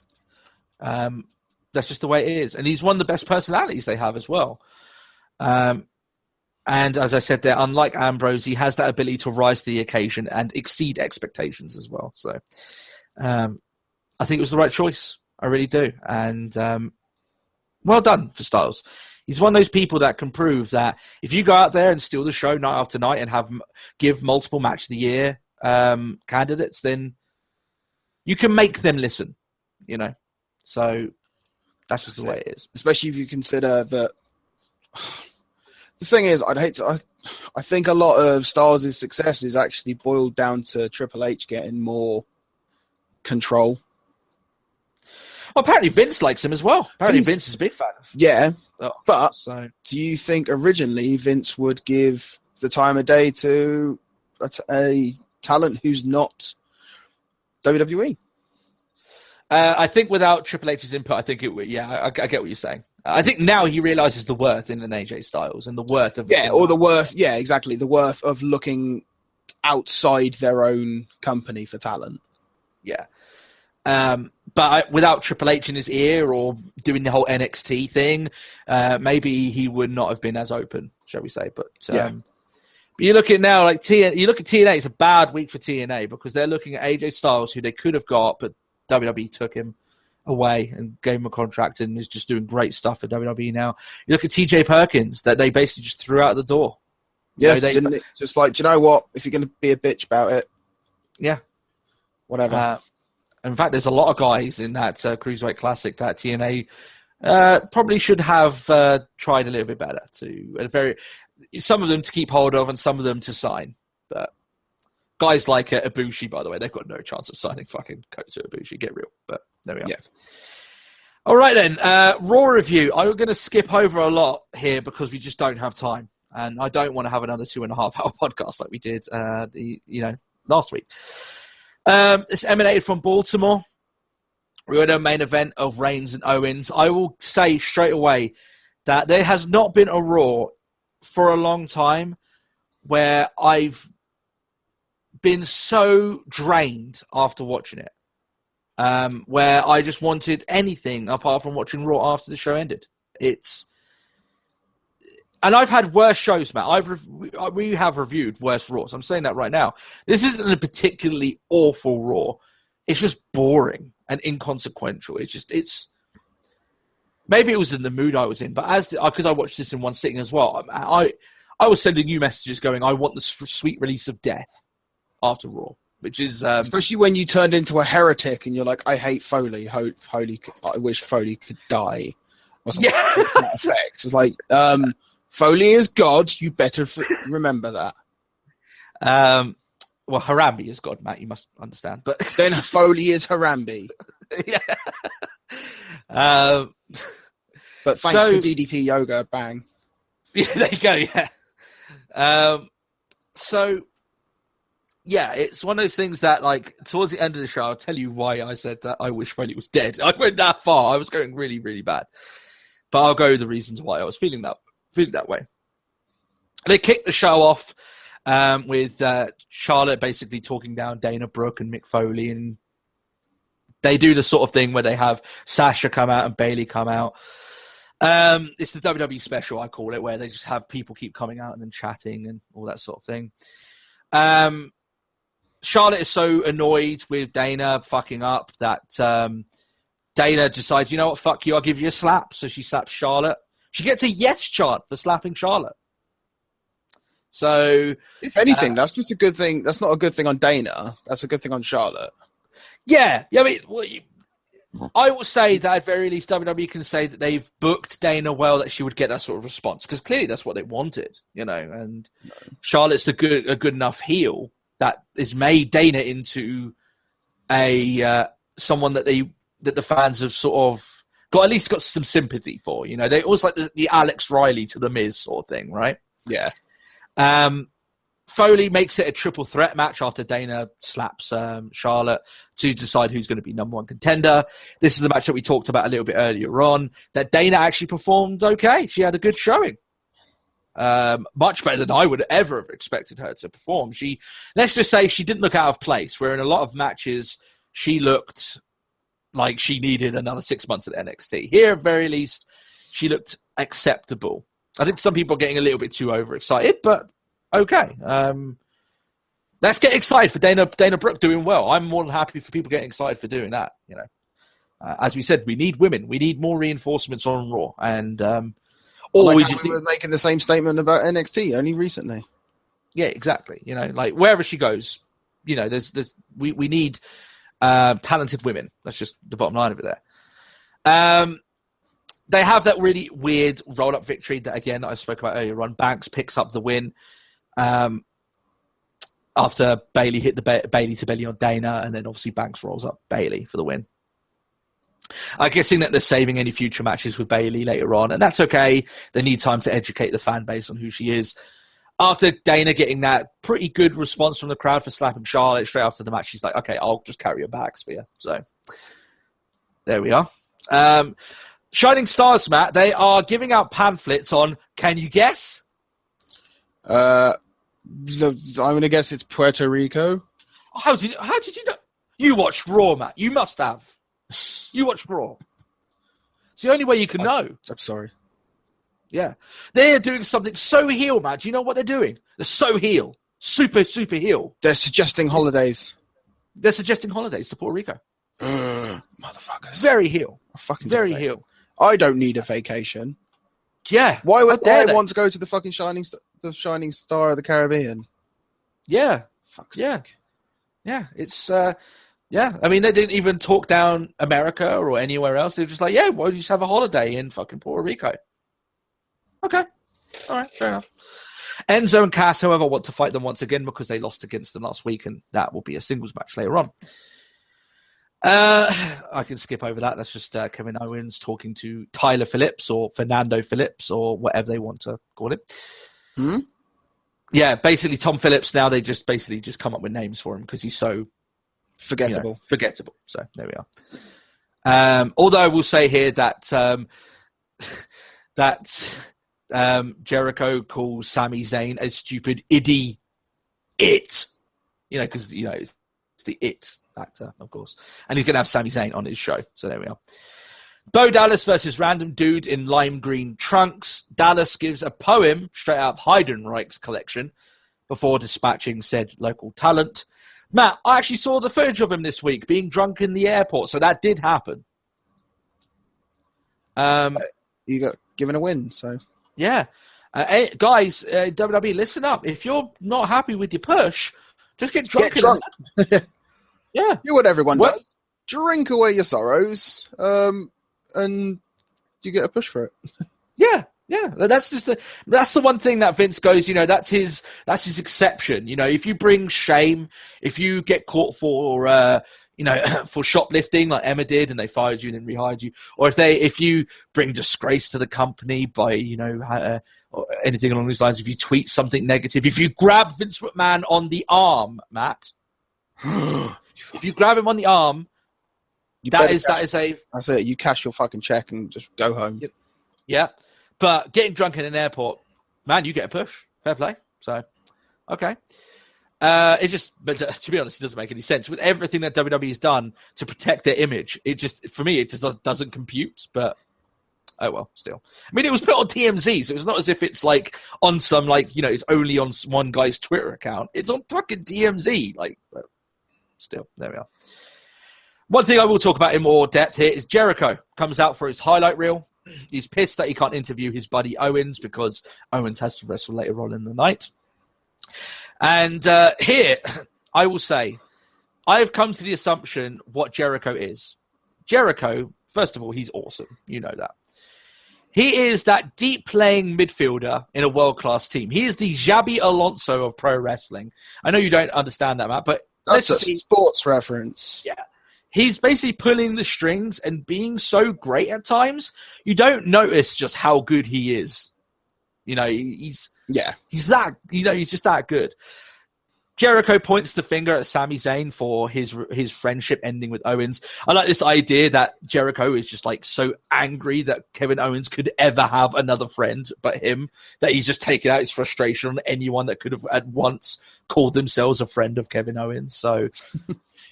That's just the way it is. And he's one of the best personalities they have as well. And as I said there, unlike Ambrose, he has that ability to rise to the occasion and exceed expectations as well. So I think it was the right choice. I really do. And well done for Styles. He's one of those people that can prove that if you go out there and steal the show night after night and give multiple match of the year candidates, then you can make them listen, So that's just the way it is. Especially if you consider that the thing is, I think a lot of Styles' success is actually boiled down to Triple H getting more control. Well, apparently Vince likes him as well. Apparently Vince is a big fan. Yeah, but do you think originally Vince would give the time of day to a talent who's not WWE? I think without Triple H's input, I think it would. Yeah, I get what you're saying. I think now he realizes the worth in an AJ Styles and the worth of exactly the worth of looking outside their own company for talent. Yeah, but without Triple H in his ear or doing the whole NXT thing, maybe he would not have been as open, shall we say? But you look at now, like you look at TNA. It's a bad week for TNA because they're looking at AJ Styles, who they could have got, but WWE took him away and gave him a contract and is just doing great stuff for WWE now. You look at TJ Perkins, that they basically just threw out the door. Yeah, didn't it? Just like, do you know what? If you're going to be a bitch about it, whatever. In fact, there's a lot of guys in that Cruiserweight Classic that TNA probably should have tried a little bit better some of them to keep hold of and some of them to sign. But guys like Ibushi, by the way, they've got no chance of signing fucking Kota Ibushi. Get real. But there we are. Yeah. All right then, Raw review. I'm going to skip over a lot here because we just don't have time, and I don't want to have another 2.5 hour podcast like we did last week. It's emanated from Baltimore. We had a main event of Reigns and Owens. I will say straight away that there has not been a Raw for a long time where I've been so drained after watching it, where I just wanted anything apart from watching Raw after the show ended. And I've had worse shows, Matt. We have reviewed worse Raws. I'm saying that right now. This isn't a particularly awful Raw. It's just boring and inconsequential. Maybe it was in the mood I was in, but because I watched this in one sitting as well, I was sending you messages going, I want the sweet release of death after Raw, which is... especially when you turned into a heretic and you're like, I hate Foley. I wish Foley could die. Or something like that effect. It's like, Foley is God. You better remember that. Well, Harambe is God, Matt. You must understand. But then Foley is Harambe. Yeah. But thanks to DDP Yoga, bang. Yeah, there you go. Yeah. It's one of those things that, like, towards the end of the show, I'll tell you why I said that I wish Foley was dead. I went that far. I was going really, really bad. But I'll go with the reasons why I was feeling that way. They kicked the show off with Charlotte basically talking down Dana Brooke and Mick Foley, and they do the sort of thing where they have Sasha come out and Bayley come out. It's the WWE special, I call it, where they just have people keep coming out and then chatting and all that sort of thing. Charlotte is so annoyed with Dana fucking up that Dana decides, you know what, fuck you, I'll give you a slap. So she slaps Charlotte. She gets a yes chant for slapping Charlotte. So, if anything, that's just a good thing. That's not a good thing on Dana. That's a good thing on Charlotte. Yeah. I mean, I will say that at very least WWE can say that they've booked Dana well, that she would get that sort of response, because clearly that's what they wanted, and Charlotte's a good enough heel that has made Dana into a someone that the fans have sort of at least got some sympathy for. They always like the Alex Riley to the Miz sort of thing, right? Yeah. Foley makes it a triple threat match after Dana slaps Charlotte to decide who's going to be number one contender. This is the match that we talked about a little bit earlier on, that Dana actually performed okay. She had a good showing. Much better than I would ever have expected her to perform. Let's just say she didn't look out of place, where in a lot of matches she looked like she needed another 6 months at NXT. Here, at very least, she looked acceptable. I think some people are getting a little bit too overexcited, but okay. Let's get excited for Dana Brooke doing well. I'm more than happy for people getting excited for doing that. As we said, we need women. We need more reinforcements on Raw. And we were making the same statement about NXT only recently. Yeah, exactly. Like wherever she goes, we need talented women. That's just the bottom line of it there. They have that really weird roll-up victory that, again, I spoke about earlier on. Banks picks up the win after Bayley hit the Bayley to belly on Dana, and then obviously Banks rolls up Bayley for the win. I'm guessing that they're saving any future matches with Bayley later on, and that's okay. They need time to educate the fan base on who she is. After Dana getting that pretty good response from the crowd for slapping Charlotte straight after the match, she's like, okay, I'll just carry her bags for you. So there we are. Shining Stars, Matt, they are giving out pamphlets on, can you guess? I'm going to guess it's Puerto Rico. How did you know? You watched Raw, Matt. You must have. You watch Raw. It's the only way you can know. I'm sorry. Yeah. They're doing something so heel, man. Do you know what they're doing? They're so heel. Super, super heel. They're suggesting holidays. They're suggesting holidays to Puerto Rico. Motherfuckers. Very heel. Very heel. I don't need a vacation. Yeah. Why would I want to go to the fucking Shining Star of the Caribbean? Yeah. Fuck's Yeah. sake. Yeah. It's, yeah. I mean, they didn't even talk down America or anywhere else. They were just like, yeah, why don't you just have a holiday in fucking Puerto Rico? Okay. All right. Fair enough. Enzo and Cass, however, want to fight them once again because they lost against them last week, and that will be a singles match later on. I can skip over that. That's just Kevin Owens talking to Tyler Phillips or Fernando Phillips or whatever they want to call it. Yeah, basically Tom Phillips. Now they just come up with names for him because he's so forgettable. Forgettable. So there we are. Although I will say here that Jericho calls Sami Zayn a stupid idiot. Because it's the It actor, of course, and he's going to have Sami Zayn on his show. So there we are. Bo Dallas versus random dude in lime green trunks. Dallas gives a poem straight out of Heidenreich's collection before dispatching said local talent. Matt, I actually saw the footage of him this week being drunk in the airport, so that did happen. You got given a win, so yeah. Guys, WWE, listen up. If you're not happy with your push, just get drunk. Yeah. Do what everyone does. Drink away your sorrows, and you get a push for it. Yeah. That's the one thing that Vince goes, that's his exception. If you bring shame, if you get caught for for shoplifting like Emma did and they fired you and then rehired you, or if you bring disgrace to the company by or anything along those lines, if you tweet something negative, if you grab Vince McMahon on the arm, Matt, if you grab him on the arm, that's it. You cash your fucking check and just go home. Yeah. But getting drunk in an airport, man, you get a push. Fair play. So, okay. It's just, but to be honest, it doesn't make any sense. With everything that WWE's done to protect their image, for me, it just doesn't compute. But, oh well, still. I mean, it was put on TMZ, so it's not as if it's like on some, it's only on one guy's Twitter account. It's on fucking TMZ. But still, there we are. One thing I will talk about in more depth here is Jericho comes out for his highlight reel. He's pissed that he can't interview his buddy Owens because Owens has to wrestle later on in the night. And here, I will say, I have come to the assumption what Jericho is. Jericho, first of all, he's awesome. You know that. He is that deep-playing midfielder in a world-class team. He is the Xabi Alonso of pro wrestling. I know you don't understand that, Matt, but that's a sports reference. Yeah. He's basically pulling the strings and being so great at times, you don't notice just how good he is. He's just that good. Jericho points the finger at Sami Zayn for his friendship ending with Owens. I like this idea that Jericho is just so angry that Kevin Owens could ever have another friend but him, that he's just taking out his frustration on anyone that could have at once called themselves a friend of Kevin Owens. So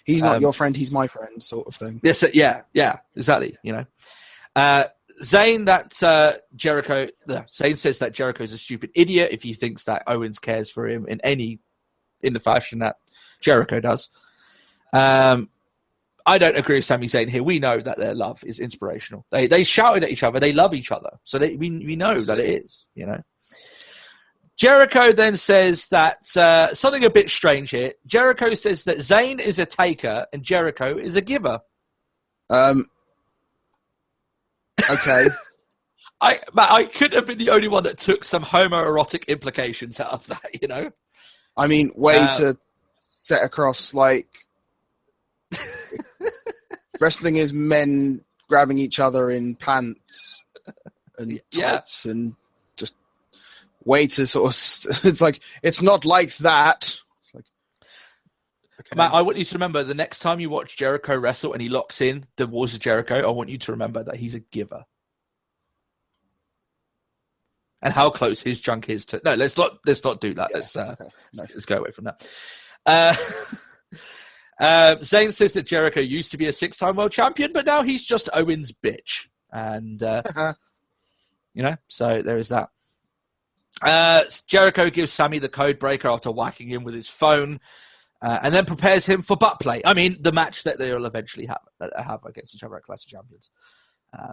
he's not your friend, he's my friend, sort of thing. Yes, yeah, exactly. Zayn says that Jericho's a stupid idiot if he thinks that Owens cares for him in the fashion that Jericho does. I don't agree with Sami Zayn here. We know that their love is inspirational. They shouted at each other. They love each other. So we know that it is, Jericho then says that something a bit strange here. Jericho says that Zayn is a taker and Jericho is a giver. Okay. I could have been the only one that took some homoerotic implications out of that, I mean, way to set across, wrestling is men grabbing each other in pants and tights and just way to sort of, it's not like that. It's like, okay. Matt, I want you to remember the next time you watch Jericho wrestle and he locks in the Walls of Jericho, I want you to remember that he's a giver. And how close his junk is to... No, let's not do that. Yeah, Let's go away from that. Zayn says that Jericho used to be a 6-time world champion, but now he's just Owen's bitch. And, so there is that. Jericho gives Sammy the code breaker after whacking him with his phone, and then prepares him for butt play. I mean, the match that they'll eventually have against each other at Clash of Champions. I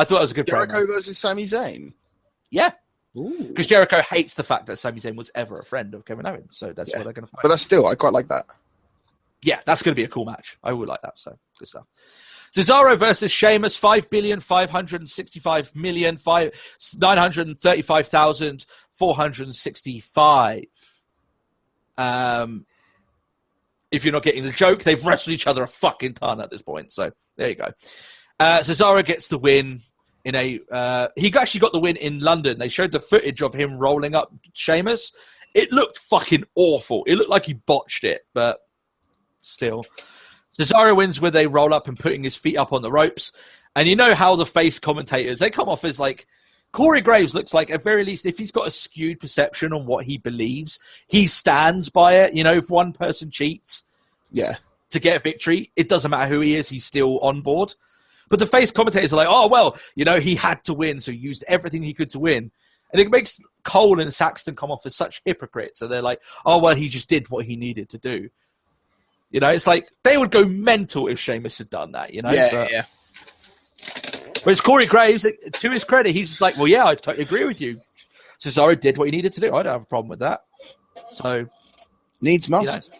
thought it was a good Jericho promo. versus Sami Zayn? Yeah. Because Jericho hates the fact that Sami Zayn was ever a friend of Kevin Owens, so that's what they're going to fight. But that's still, I quite like that. Yeah, that's going to be a cool match. I would like that, so good stuff. Cesaro versus Sheamus, 5,565,935,465. If you're not getting the joke, they've wrestled each other a fucking ton at this point, so there you go. Cesaro gets the win. He actually got the win in London. They showed the footage of him rolling up Sheamus. It looked fucking awful. It looked like he botched it, but still. Cesaro wins where they roll up and putting his feet up on the ropes. And you know how the face commentators, they come off as like, Corey Graves looks like, at very least, if he's got a skewed perception on what he believes, he stands by it. If one person cheats to get a victory, it doesn't matter who he is, he's still on board. But the face commentators are like, oh, well, he had to win, so he used everything he could to win. And it makes Cole and Saxton come off as such hypocrites. So they're like, oh, well, he just did what he needed to do. It's like they would go mental if Sheamus had done that, Yeah. Whereas Corey Graves, to his credit, he's just like, well, yeah, I totally agree with you. Cesaro did what he needed to do. I don't have a problem with that. So needs must.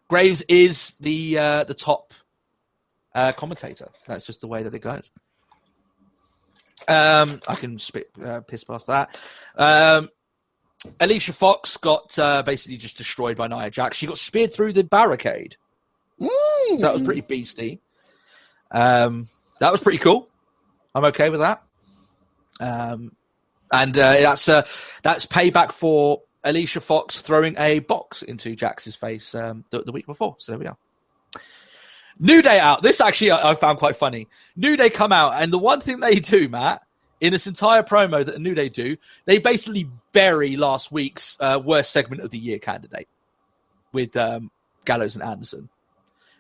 Graves is the top commentator. That's just the way that it goes. I can piss past that. Alicia Fox got basically just destroyed by Nia Jax. She got speared through the barricade. So that was pretty beasty. That was pretty cool. I'm okay with that. And that's payback for Alicia Fox throwing a box into Jax's face the week before. So there we are. New Day out. This actually I found quite funny. New Day come out, and the one thing they do, Matt, in this entire promo that New Day do, they basically bury last week's worst segment of the year candidate with Gallows and Anderson.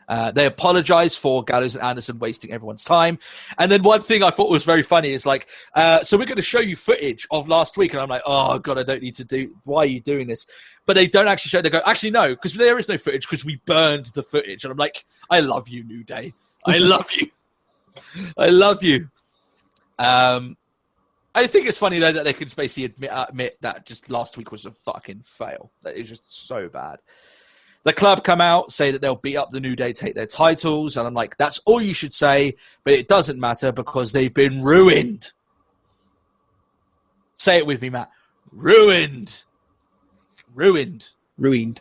They apologize for Gallows and Anderson wasting everyone's time. And then one thing I thought was very funny is like, so we're going to show you footage of last week. And I'm like, oh, God, I don't need to do. Why are you doing this? But they don't actually show. They go, actually, no, because there is no footage because we burned the footage. And I'm like, I love you, New Day. I love you. I love you. I think it's funny, though, that they could basically admit that just last week was a fucking fail. That is just so bad. The club come out, say that they'll beat up the New Day, take their titles. And I'm like, that's all you should say, but it doesn't matter because they've been ruined. Say it with me, Matt. Ruined. Ruined. Ruined.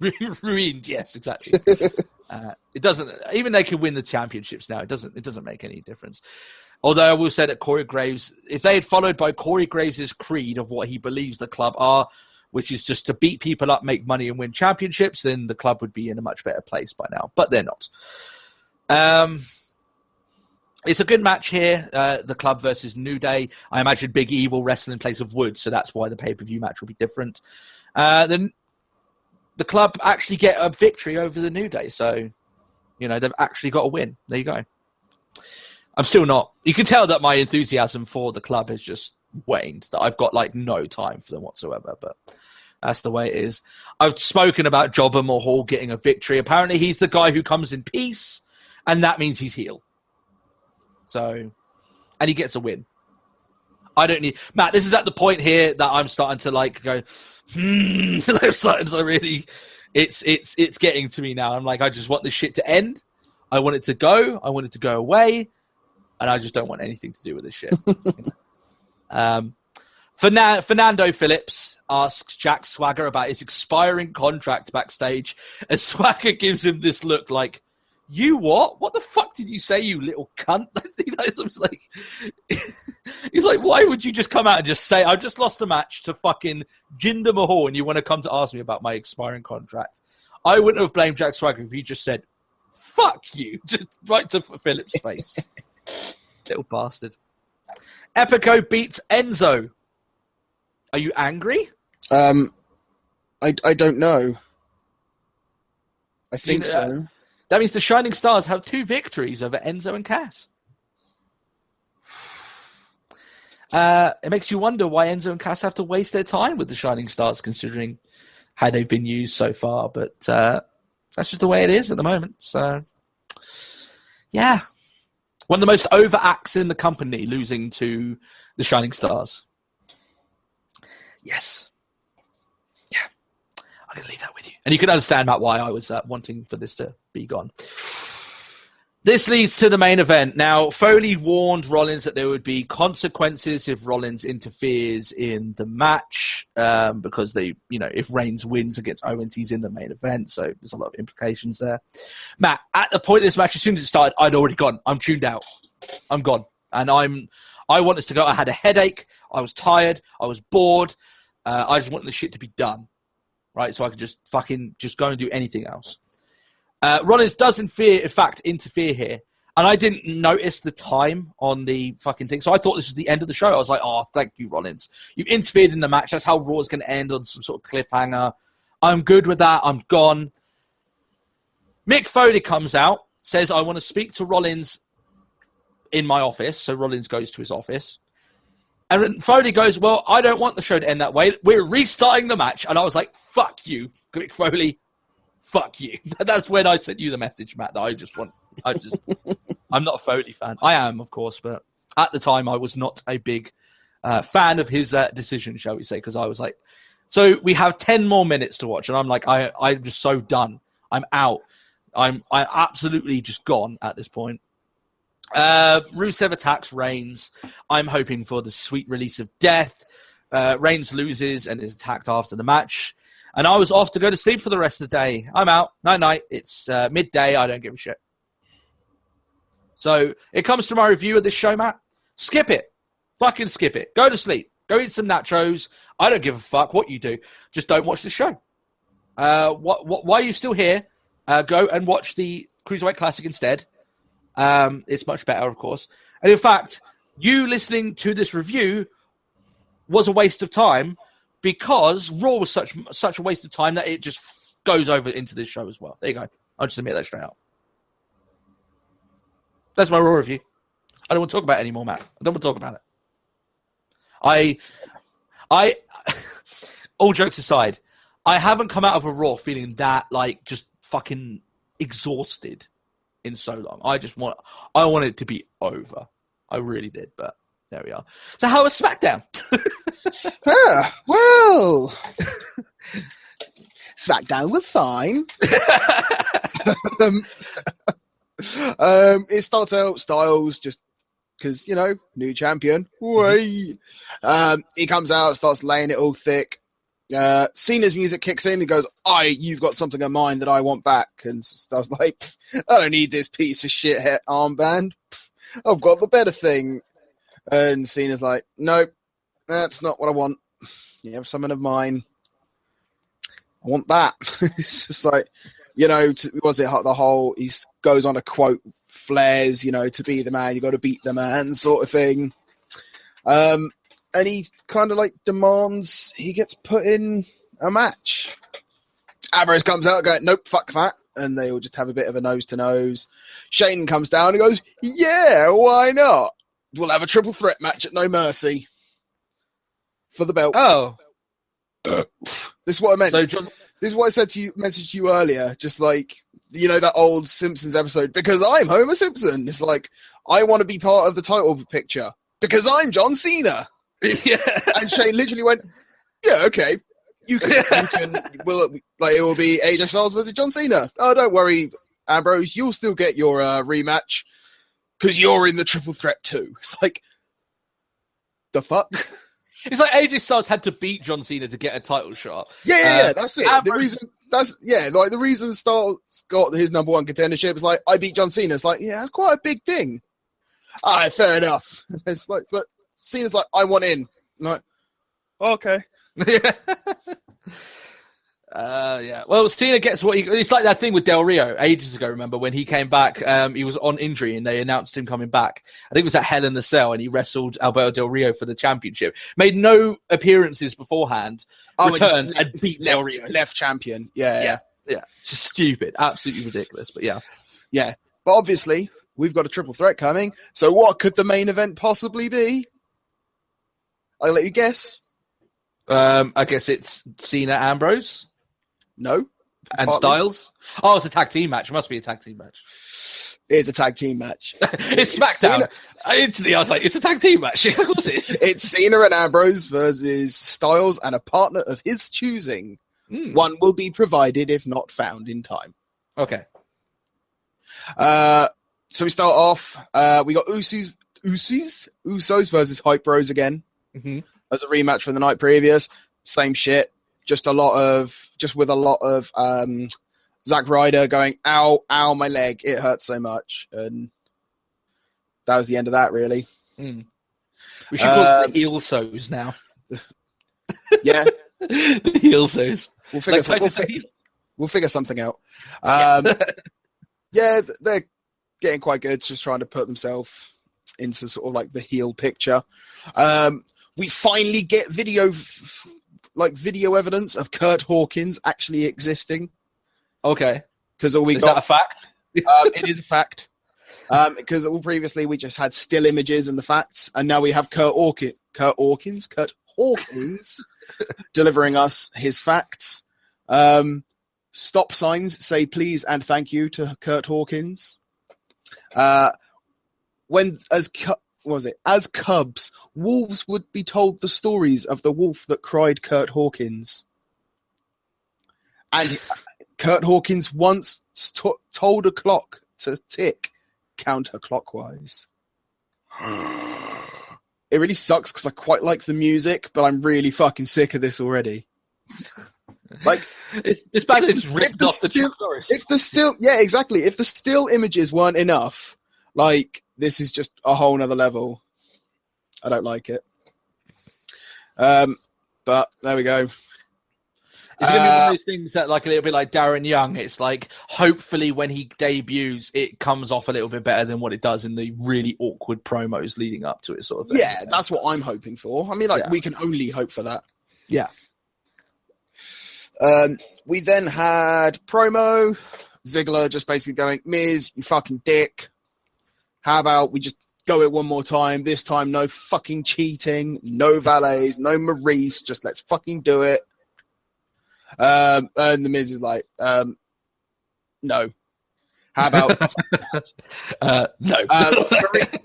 Ruined, yes, exactly. It doesn't, even they could win the championships now. It doesn't make any difference. Although I will say that Corey Graves, if they had followed by Corey Graves' creed of what he believes the club are, which is just to beat people up, make money, and win championships, then the club would be in a much better place by now. But they're not. It's a good match here, the club versus New Day. I imagine Big E will wrestle in place of Woods, so that's why the pay-per-view match will be different. Then the club actually get a victory over the New Day, so they've actually got a win. There you go. I'm still not. You can tell that my enthusiasm for the club has just waned, that I've got no time for them whatsoever, but that's the way it is. I've spoken about Jobber Mahal getting a victory. Apparently he's the guy who comes in peace, and that means he's heel. So, and he gets a win. I don't need Matt. This is at the point here that I'm starting to go. I'm starting to really. It's getting to me now. I'm like, I just want this shit to end. I want it to go. I want it to go away, and I just don't want anything to do with this shit. Fernando Phillips asks Jack Swagger about his expiring contract backstage, and Swagger gives him this look like, you what? What the fuck did you say, you little cunt? He's like, why would you just come out and just say, I've just lost a match to fucking Jinder Mahal and you want to come to ask me about my expiring contract? I wouldn't have blamed Jack Swagger if he just said, fuck you, just right to Phillips' face. Little bastard. Epico beats Enzo. Are you angry? I don't know. I think so. That means the Shining Stars have 2 victories over Enzo and Cass. It makes you wonder why Enzo and Cass have to waste their time with the Shining Stars, considering how they've been used so far. But that's just the way it is at the moment. So, yeah. One of the most over acts in the company, losing to the Shining Stars. Yes. Yeah. I'm going to leave that with you. And you can understand, Matt, why I was wanting for this to be gone. This leads to the main event. Now, Foley warned Rollins that there would be consequences if Rollins interferes in the match, because if Reigns wins against Owens, he's in the main event. So there's a lot of implications there. Matt, at the point of this match, as soon as it started, I'd already gone. I'm tuned out. I'm gone. And I want this to go. I had a headache. I was tired. I was bored. I just wanted the shit to be done. Right? So I could just go and do anything else. Rollins does in fact interfere here, and I didn't notice the time on the fucking thing, so I thought this was the end of the show. I was like, oh, thank you, Rollins. You interfered in the match. That's how Raw is going to end, on some sort of cliffhanger. I'm good with that. I'm gone. Mick Foley comes out, says, I want to speak to Rollins in my office, so Rollins goes to his office. And Foley goes, well, I don't want the show to end that way. We're restarting the match. And I was like, fuck you, Mick Foley. Fuck you. That's when I sent you the message, Matt, that I'm not a Foley fan. I am, of course, but at the time I was not a big fan of his decision, shall we say, because I was like, so we have 10 more minutes to watch, and I'm like, I'm just so done. I'm out. I'm absolutely just gone at this point. Rusev attacks Reigns. I'm hoping for the sweet release of death. Reigns loses and is attacked after the match. And I was off to go to sleep for the rest of the day. I'm out. Night-night. It's midday. I don't give a shit. So it comes to my review of this show, Matt. Skip it. Fucking skip it. Go to sleep. Go eat some nachos. I don't give a fuck what you do. Just don't watch the show. Why are you still here? Go and watch the Cruiserweight Classic instead. It's much better, of course. And in fact, you listening to this review was a waste of time, because Raw was such a waste of time that it just goes over into this show as well. There you go. I'll just admit that straight out. That's my Raw review. I don't want to talk about it anymore, Matt. I don't want to talk about it. I all jokes aside, I haven't come out of a Raw feeling that, like, just fucking exhausted in so long. I want it to be over. I really did, but there we are. So how was SmackDown? Well, SmackDown was fine. It starts out Styles just because, new champion. Way. He comes out, starts laying it all thick. Cena's music kicks in. He goes, you've got something in mind that I want back. And Styles like, I don't need this piece of shit armband. I've got the better thing. And Cena's like, nope, that's not what I want. You have something of mine. I want that. It's just like, was it the whole, he goes on to quote Flair's, to be the man, you got to beat the man sort of thing. And he kind of like demands he gets put in a match. Ambrose comes out going, nope, fuck that. And they all just have a bit of a nose-to-nose. Shane comes down and goes, yeah, why not? We'll have a triple threat match at No Mercy for the belt. Oh. This is what I meant. This is what I said to you, messaged you earlier. Just like, that old Simpsons episode, because I'm Homer Simpson. It's like, I want to be part of the title picture because I'm John Cena. Yeah. And Shane literally went, yeah, okay. You can, it will be AJ Styles versus John Cena. Oh, don't worry, Ambrose. You'll still get your rematch. Because you're in the triple threat too. It's like, the fuck? It's like AJ Styles had to beat John Cena to get a title shot. Yeah, that's it. The reason Styles got his number one contendership is like, I beat John Cena. It's like, yeah, that's quite a big thing. All right, fair enough. It's like, but Cena's like, I want in. I'm like, okay. Yeah. Well, Cena gets what it's like that thing with Del Rio ages ago. Remember when he came back? He was on injury and they announced him coming back. I think it was at Hell in the Cell, and he wrestled Alberto Del Rio for the championship. Made no appearances beforehand. Returned and beat Del Rio. Left champion. Yeah. Yeah, just stupid, absolutely ridiculous. But yeah. Yeah, but obviously we've got a triple threat coming. So what could the main event possibly be? I'll let you guess. I guess it's Cena Ambrose. No. And Partly. Styles. Oh, it's a tag team match. It must be a tag team match. It's a tag team match. It's SmackDown. Instantly, I was like, it's a tag team match. Of course it is. It's Cena and Ambrose versus Styles and a partner of his choosing. One will be provided if not found in time. Okay. So we start off. We got Usos versus Hype Bros again as a rematch from the night previous. Same shit. Just with a lot of Zack Ryder going, ow, ow, my leg, it hurts so much. And that was the end of that, really. We should call it the heel-sos now. Yeah. The heel-sos. We'll figure something out. Yeah, they're getting quite good, just trying to put themselves into sort of like the heel picture. We finally get video evidence of Kurt Hawkins actually existing. Okay. Because is that a fact? It is a fact. Because previously we just had still images and the facts, and now we have Kurt Hawkins delivering us his facts. Stop signs say please and thank you to Kurt Hawkins. As cubs, wolves would be told the stories of the wolf that cried Kurt Hawkins. And Kurt Hawkins once told a clock to tick counterclockwise. It really sucks because I quite like the music, but I'm really fucking sick of this already. Like, it's bad. It's ripped off the chorus. If the still images weren't enough, like, this is just a whole nother level. I don't like it. But there we go. Is it going to be one of those things that, like, a little bit like Darren Young? It's like, hopefully when he debuts, it comes off a little bit better than what it does in the really awkward promos leading up to it, sort of thing. Yeah, that's what I'm hoping for. I mean, we can only hope for that. Yeah. We then had promo. Ziggler just basically going, Miz, you fucking dick. How about we just go it one more time? This time, no fucking cheating, no valets, no Maurice. Just let's fucking do it. And the Miz is like, no. How about no?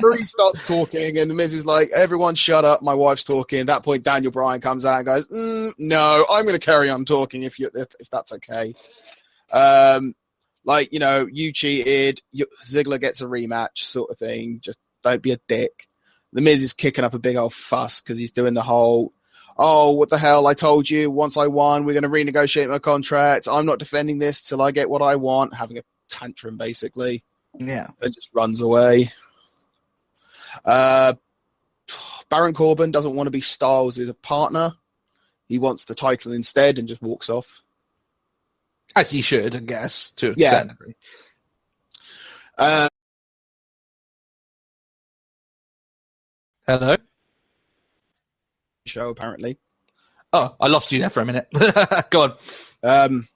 Maurice starts talking, and the Miz is like, everyone shut up, my wife's talking. At that point, Daniel Bryan comes out and goes, no, I'm going to carry on talking if that's okay. You cheated, Ziggler gets a rematch sort of thing. Just don't be a dick. The Miz is kicking up a big old fuss because he's doing the whole, oh, what the hell, I told you, once I won, we're going to renegotiate my contract. I'm not defending this till I get what I want. Having a tantrum, basically. Yeah. And just runs away. Baron Corbin doesn't want to be Styles as a partner. He wants the title instead and just walks off. As he should, I guess, to a certain degree. Hello? Show, apparently. Oh, I lost you there for a minute. Go on.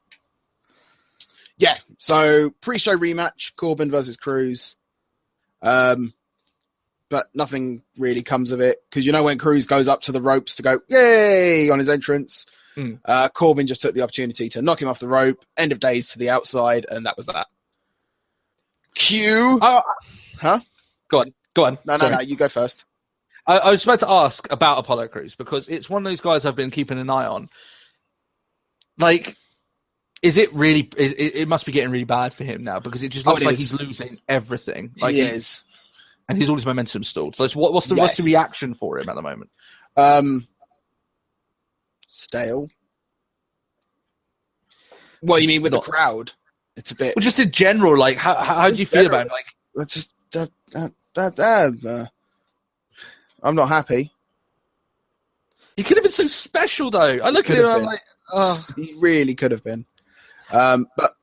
Yeah, so pre-show rematch, Corbin versus Cruz. But nothing really comes of it. Because when Cruz goes up to the ropes to go, yay, on his entrance, Corbin just took the opportunity to knock him off the rope, end of days to the outside, and that was that. Q. Huh? Go on. No, you go first. I was about to ask about Apollo Crews because it's one of those guys I've been keeping an eye on. Like, is it really? It must be getting really bad for him now because it just looks like he's losing everything. Like he is, and he's all his momentum stalled. So what's the reaction for him at the moment? Stale. What you mean with the crowd? It's a bit. Well, just in general, like how do you feel about him? Like, let's just. I'm not happy. He could have been so special, though. I look at him and I'm like, oh. He really could have been. But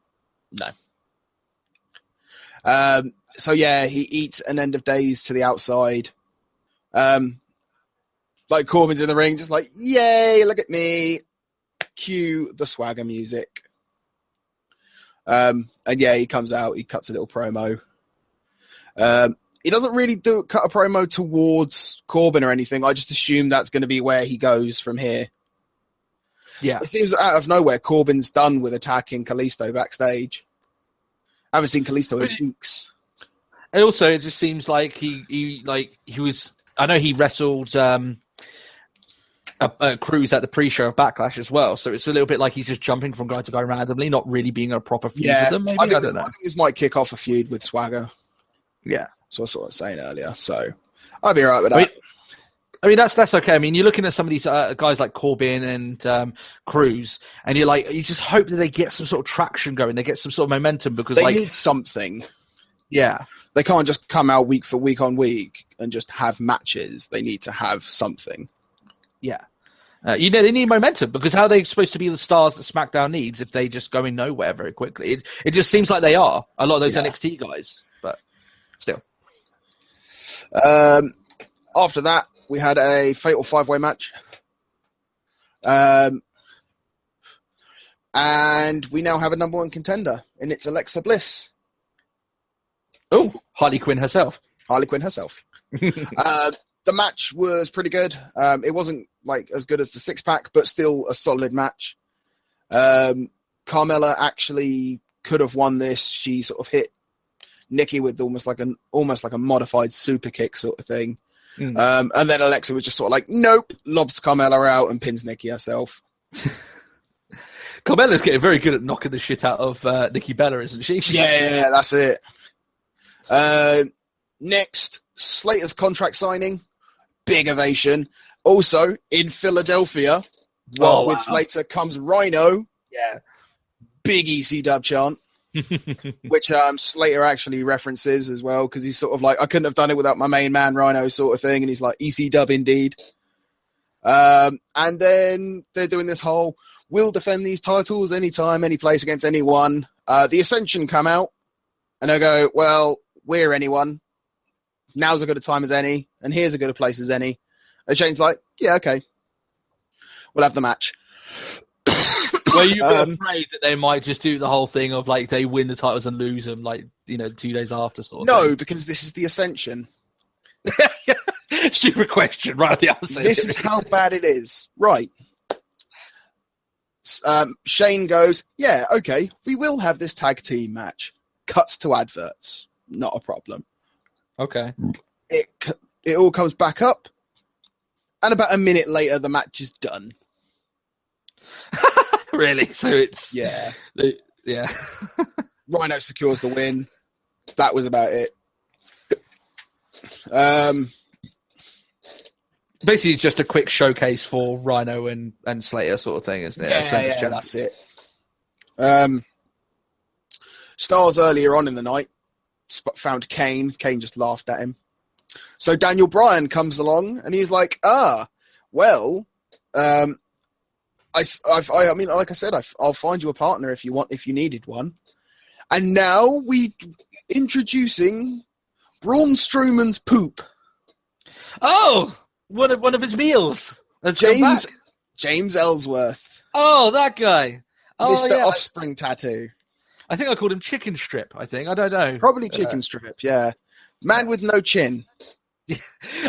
no. So, yeah, he eats an end of days to the outside. Like Corbin's in the ring, just like, yay, look at me. Cue the swagger music. And yeah, he comes out, he cuts a little promo. He doesn't really cut a promo towards Corbin or anything. I just assume that's going to be where he goes from here. Yeah. It seems out of nowhere Corbin's done with attacking Kalisto backstage. I haven't seen Kalisto in weeks. And also, it just seems like he was. I know he wrestled Cruz at the pre-show of Backlash as well, so it's a little bit like he's just jumping from guy to guy randomly, not really being a proper feud with them. Maybe I don't know. I think this might kick off a feud with Swagger. Yeah, that's what I was sort of saying earlier. So I'll be alright with that. I mean, that's okay. I mean, you're looking at some of these guys like Corbin and Cruz, and you just hope that they get some sort of traction going. They get some sort of momentum because they need something. Yeah. They can't just come out week on week and just have matches. They need to have something. Yeah. They need momentum because how are they supposed to be the stars that SmackDown needs if they just go in nowhere very quickly? It just seems like they are. A lot of those NXT guys, but still. After that, we had a fatal 5-way match. And we now have a number one contender, and it's Alexa Bliss. Oh, Harley Quinn herself. The match was pretty good. It wasn't like as good as the 6-pack, but still a solid match. Carmella actually could have won this. She sort of hit Nikki with almost like a modified super kick sort of thing. And then Alexa was just sort of like, nope, lobs Carmella out and pins Nikki herself. Carmella's getting very good at knocking the shit out of Nikki Bella, isn't she? Yeah, that's it. Next, Slater's contract signing. Big ovation. Also, in Philadelphia, with Slater comes Rhino. Yeah. Big EC dub chant. Which Slater actually references as well, because he's sort of like, I couldn't have done it without my main man Rhino sort of thing, and he's like, EC dub indeed. And then they're doing this whole, we'll defend these titles anytime, any place, against anyone. The Ascension come out, and they go, well, we're anyone. Now's as good a time as any, and here's as good a place as any. And Shane's like, yeah, okay. We'll have the match. Were you afraid that they might just do the whole thing of like they win the titles and lose them 2 days after sort of No, thing? because this is the Ascension. Stupid question, right? This is how bad it is. Right. Shane goes, yeah, okay, we will have this tag team match. Cuts to adverts. Not a problem. Okay. It all comes back up, and about a minute later, the match is done. Really? So it's... Yeah. Yeah. Rhino secures the win. That was about it. Basically, it's just a quick showcase for Rhino and Slater sort of thing, isn't it? Yeah, that's it. Stars earlier on in the night found Kane. Kane just laughed at him. So Daniel Bryan comes along and he's like, well, I mean, like I said, I'll find you a partner if you needed one. And now introducing Braun Strowman's poop. Oh, one of his meals. Let's go back. James Ellsworth. Oh, that guy. Oh, Mr. Offspring tattoo. I think I called him Chicken Strip, I don't know. Probably Chicken Strip, yeah. Man with no chin.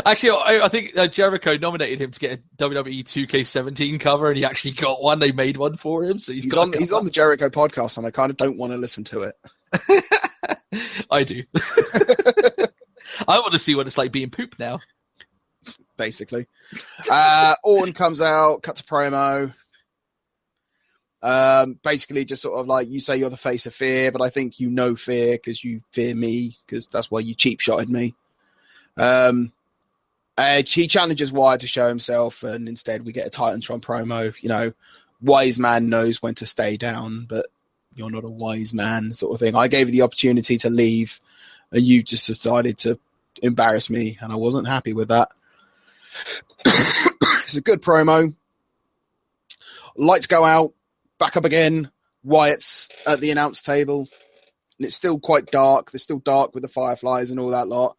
Actually, I think Jericho nominated him to get a WWE 2K17 cover, and he actually got one. They made one for him, so he's on the Jericho podcast, and I kind of don't want to listen to it. I do. I want to see what it's like being poop now. Basically. Orton comes out, cuts a promo. Basically just sort of like, you say you're the face of fear, but I think you know fear because you fear me, because that's why you cheap shotted me. He challenges Wyatt to show himself, and instead we get a Titantron promo. You know, wise man knows when to stay down, but you're not a wise man, sort of thing. I gave you the opportunity to leave, and you just decided to embarrass me, and I wasn't happy with that. It's a good promo. Lights go out, back up again. Wyatt's at the announce table, and it's still quite dark. They're still dark with the fireflies and all that lot.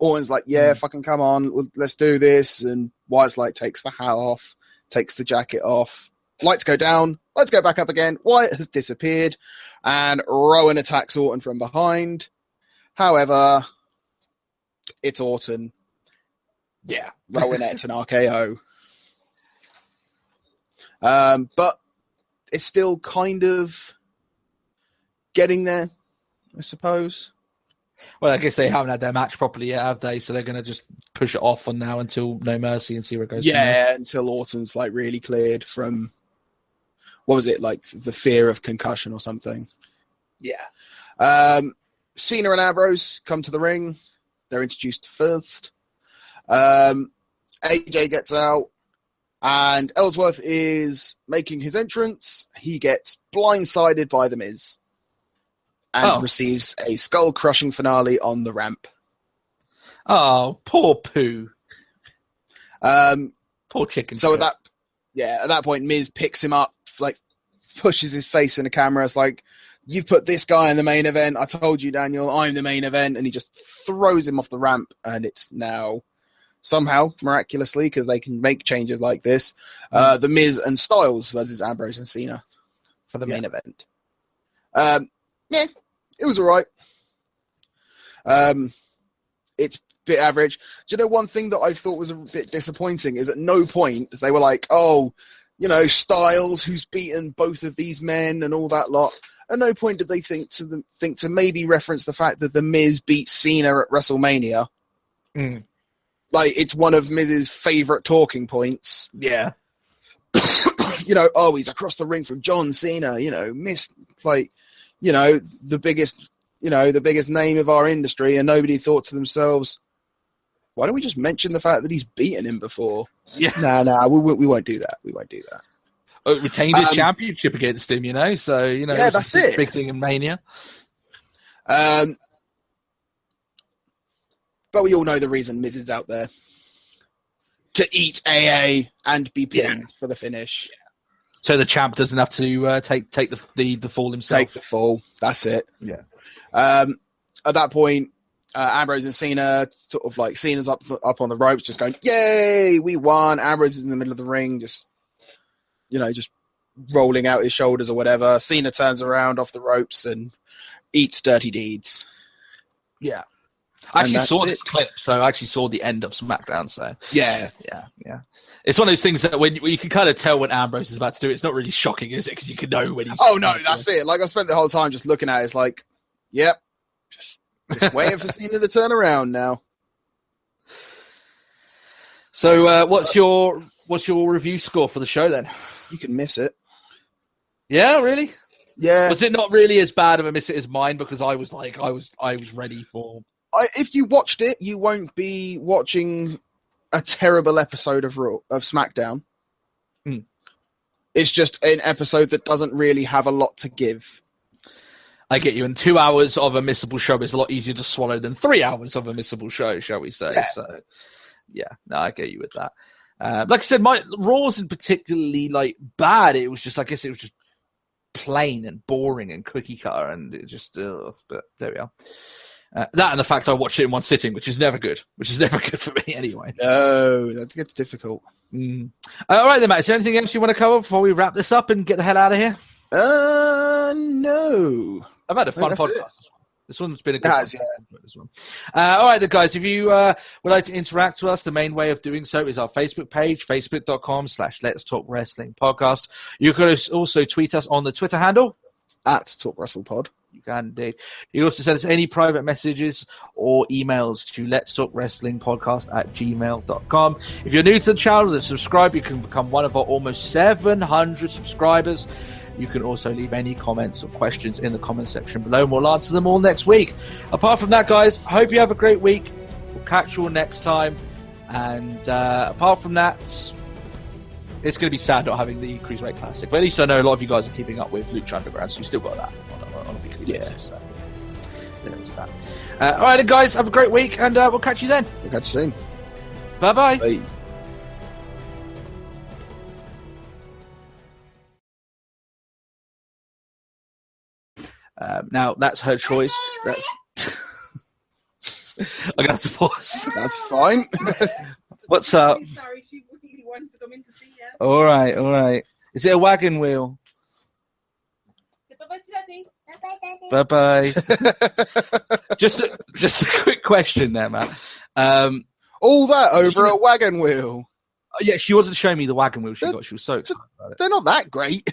Orton's like, yeah, fucking come on, let's do this. And Wyatt's like, takes the hat off, takes the jacket off, Lights go down. Lights go back up again. Wyatt has disappeared. And Rowan attacks Orton from behind. However, it's Orton. Yeah. Rowanette and RKO. But it's still kind of getting there, I suppose. Well, I guess they haven't had their match properly yet, have they? So they're going to just push it off on now until No Mercy and see where it goes. Yeah, until Orton's like really cleared from, what was it, like the fear of concussion or something. Yeah. Cena and Ambrose come to the ring. They're introduced first. AJ gets out, and Ellsworth is making his entrance. He gets blindsided by The Miz and receives a skull-crushing finale on the ramp. Oh, poor Pooh. Poor chicken. So at that point, Miz picks him up, like pushes his face in the camera. It's like, you've put this guy in the main event. I told you, Daniel, I'm the main event. And he just throws him off the ramp, and it's now somehow, miraculously, because they can make changes like this, The Miz and Styles versus Ambrose and Cena for the main event. Yeah, it was all right. It's a bit average. Do you know one thing that I thought was a bit disappointing is at no point they were like, oh, Styles, who's beaten both of these men and all that lot. At no point did they think to maybe reference the fact that The Miz beat Cena at WrestleMania. Mm. Like, it's one of Miz's favorite talking points. Yeah. Oh, he's across the ring from John Cena, missed, like, the biggest name of our industry, and nobody thought to themselves, why don't we just mention the fact that he's beaten him before? Yeah. Nah, we won't do that. We won't do that. Retained his championship against him, so, yeah, that's it. Big thing in Mania. But we all know the reason Miz is out there. To eat AA and be pinned for the finish. So the champ doesn't have to take the fall himself. Take the fall. That's it. Yeah. At that point, Ambrose and Cena, sort of like Cena's up on the ropes, just going, yay, we won. Ambrose is in the middle of the ring, just rolling out his shoulders or whatever. Cena turns around off the ropes and eats dirty deeds. Yeah. I actually saw this clip, so I actually saw the end of SmackDown. So yeah. It's one of those things that when you can kind of tell when Ambrose is about to do it. It's not really shocking, is it? Because you can know when he's. Oh no, that's it. Like I spent the whole time just looking at it. It's like, yep, just waiting for Cena to turn around now. So what's your review score for the show then? You can miss it. Yeah, really? Yeah. Was it not really as bad of a miss it as mine? Because I was ready for. If you watched it, you won't be watching a terrible episode of SmackDown. Mm. It's just an episode that doesn't really have a lot to give. I get you. And 2 hours of a missable show is a lot easier to swallow than 3 hours of a missable show, shall we say? Yeah. So, yeah, no, I get you with that. Like I said, my Raw wasn't particularly bad. It was just, I guess, it was just plain and boring and cookie cutter, and it just. But there we are. That and the fact I watched it in one sitting, which is never good. Which is never good for me, anyway. No, that gets difficult. All right, then, Matt. Is there anything else you want to cover before we wrap this up and get the hell out of here? No. I've had a fun podcast. This one's been a good one. Yeah. All right, then, guys. If you would like to interact with us, the main way of doing so is our Facebook page, facebook.com/Let's Talk Wrestling Podcast. You can also tweet us on the Twitter handle @TalkWrestlePod. You can indeed. You can also send us any private messages or emails to Let's Talk Wrestling Podcast @gmail.com. If you're new to the channel, then subscribe. You can become one of our almost 700 subscribers. You can also leave any comments or questions in the comment section below, and we'll answer them all next week. Apart from that, guys, I hope you have a great week. We'll catch you all next time. And apart from that, it's going to be sad not having the Cruiserweight Classic. But at least I know a lot of you guys are keeping up with Lucha Underground, so you still got that on a weekly basis. So there is that. All right, then, guys, have a great week, and we'll catch you then. We'll catch you soon. Bye-bye. Bye. Now, that's her choice. That's I'm going to have to pause. That's fine. What's up? Sorry, she really wants to come in to see you. All right. Is it a wagon wheel? Bye-bye to Daddy. Bye-bye. Just a quick question there, man. All that over a wagon wheel. Yeah, she wasn't showing me the wagon wheel she got. She was so excited about it. They're not that great.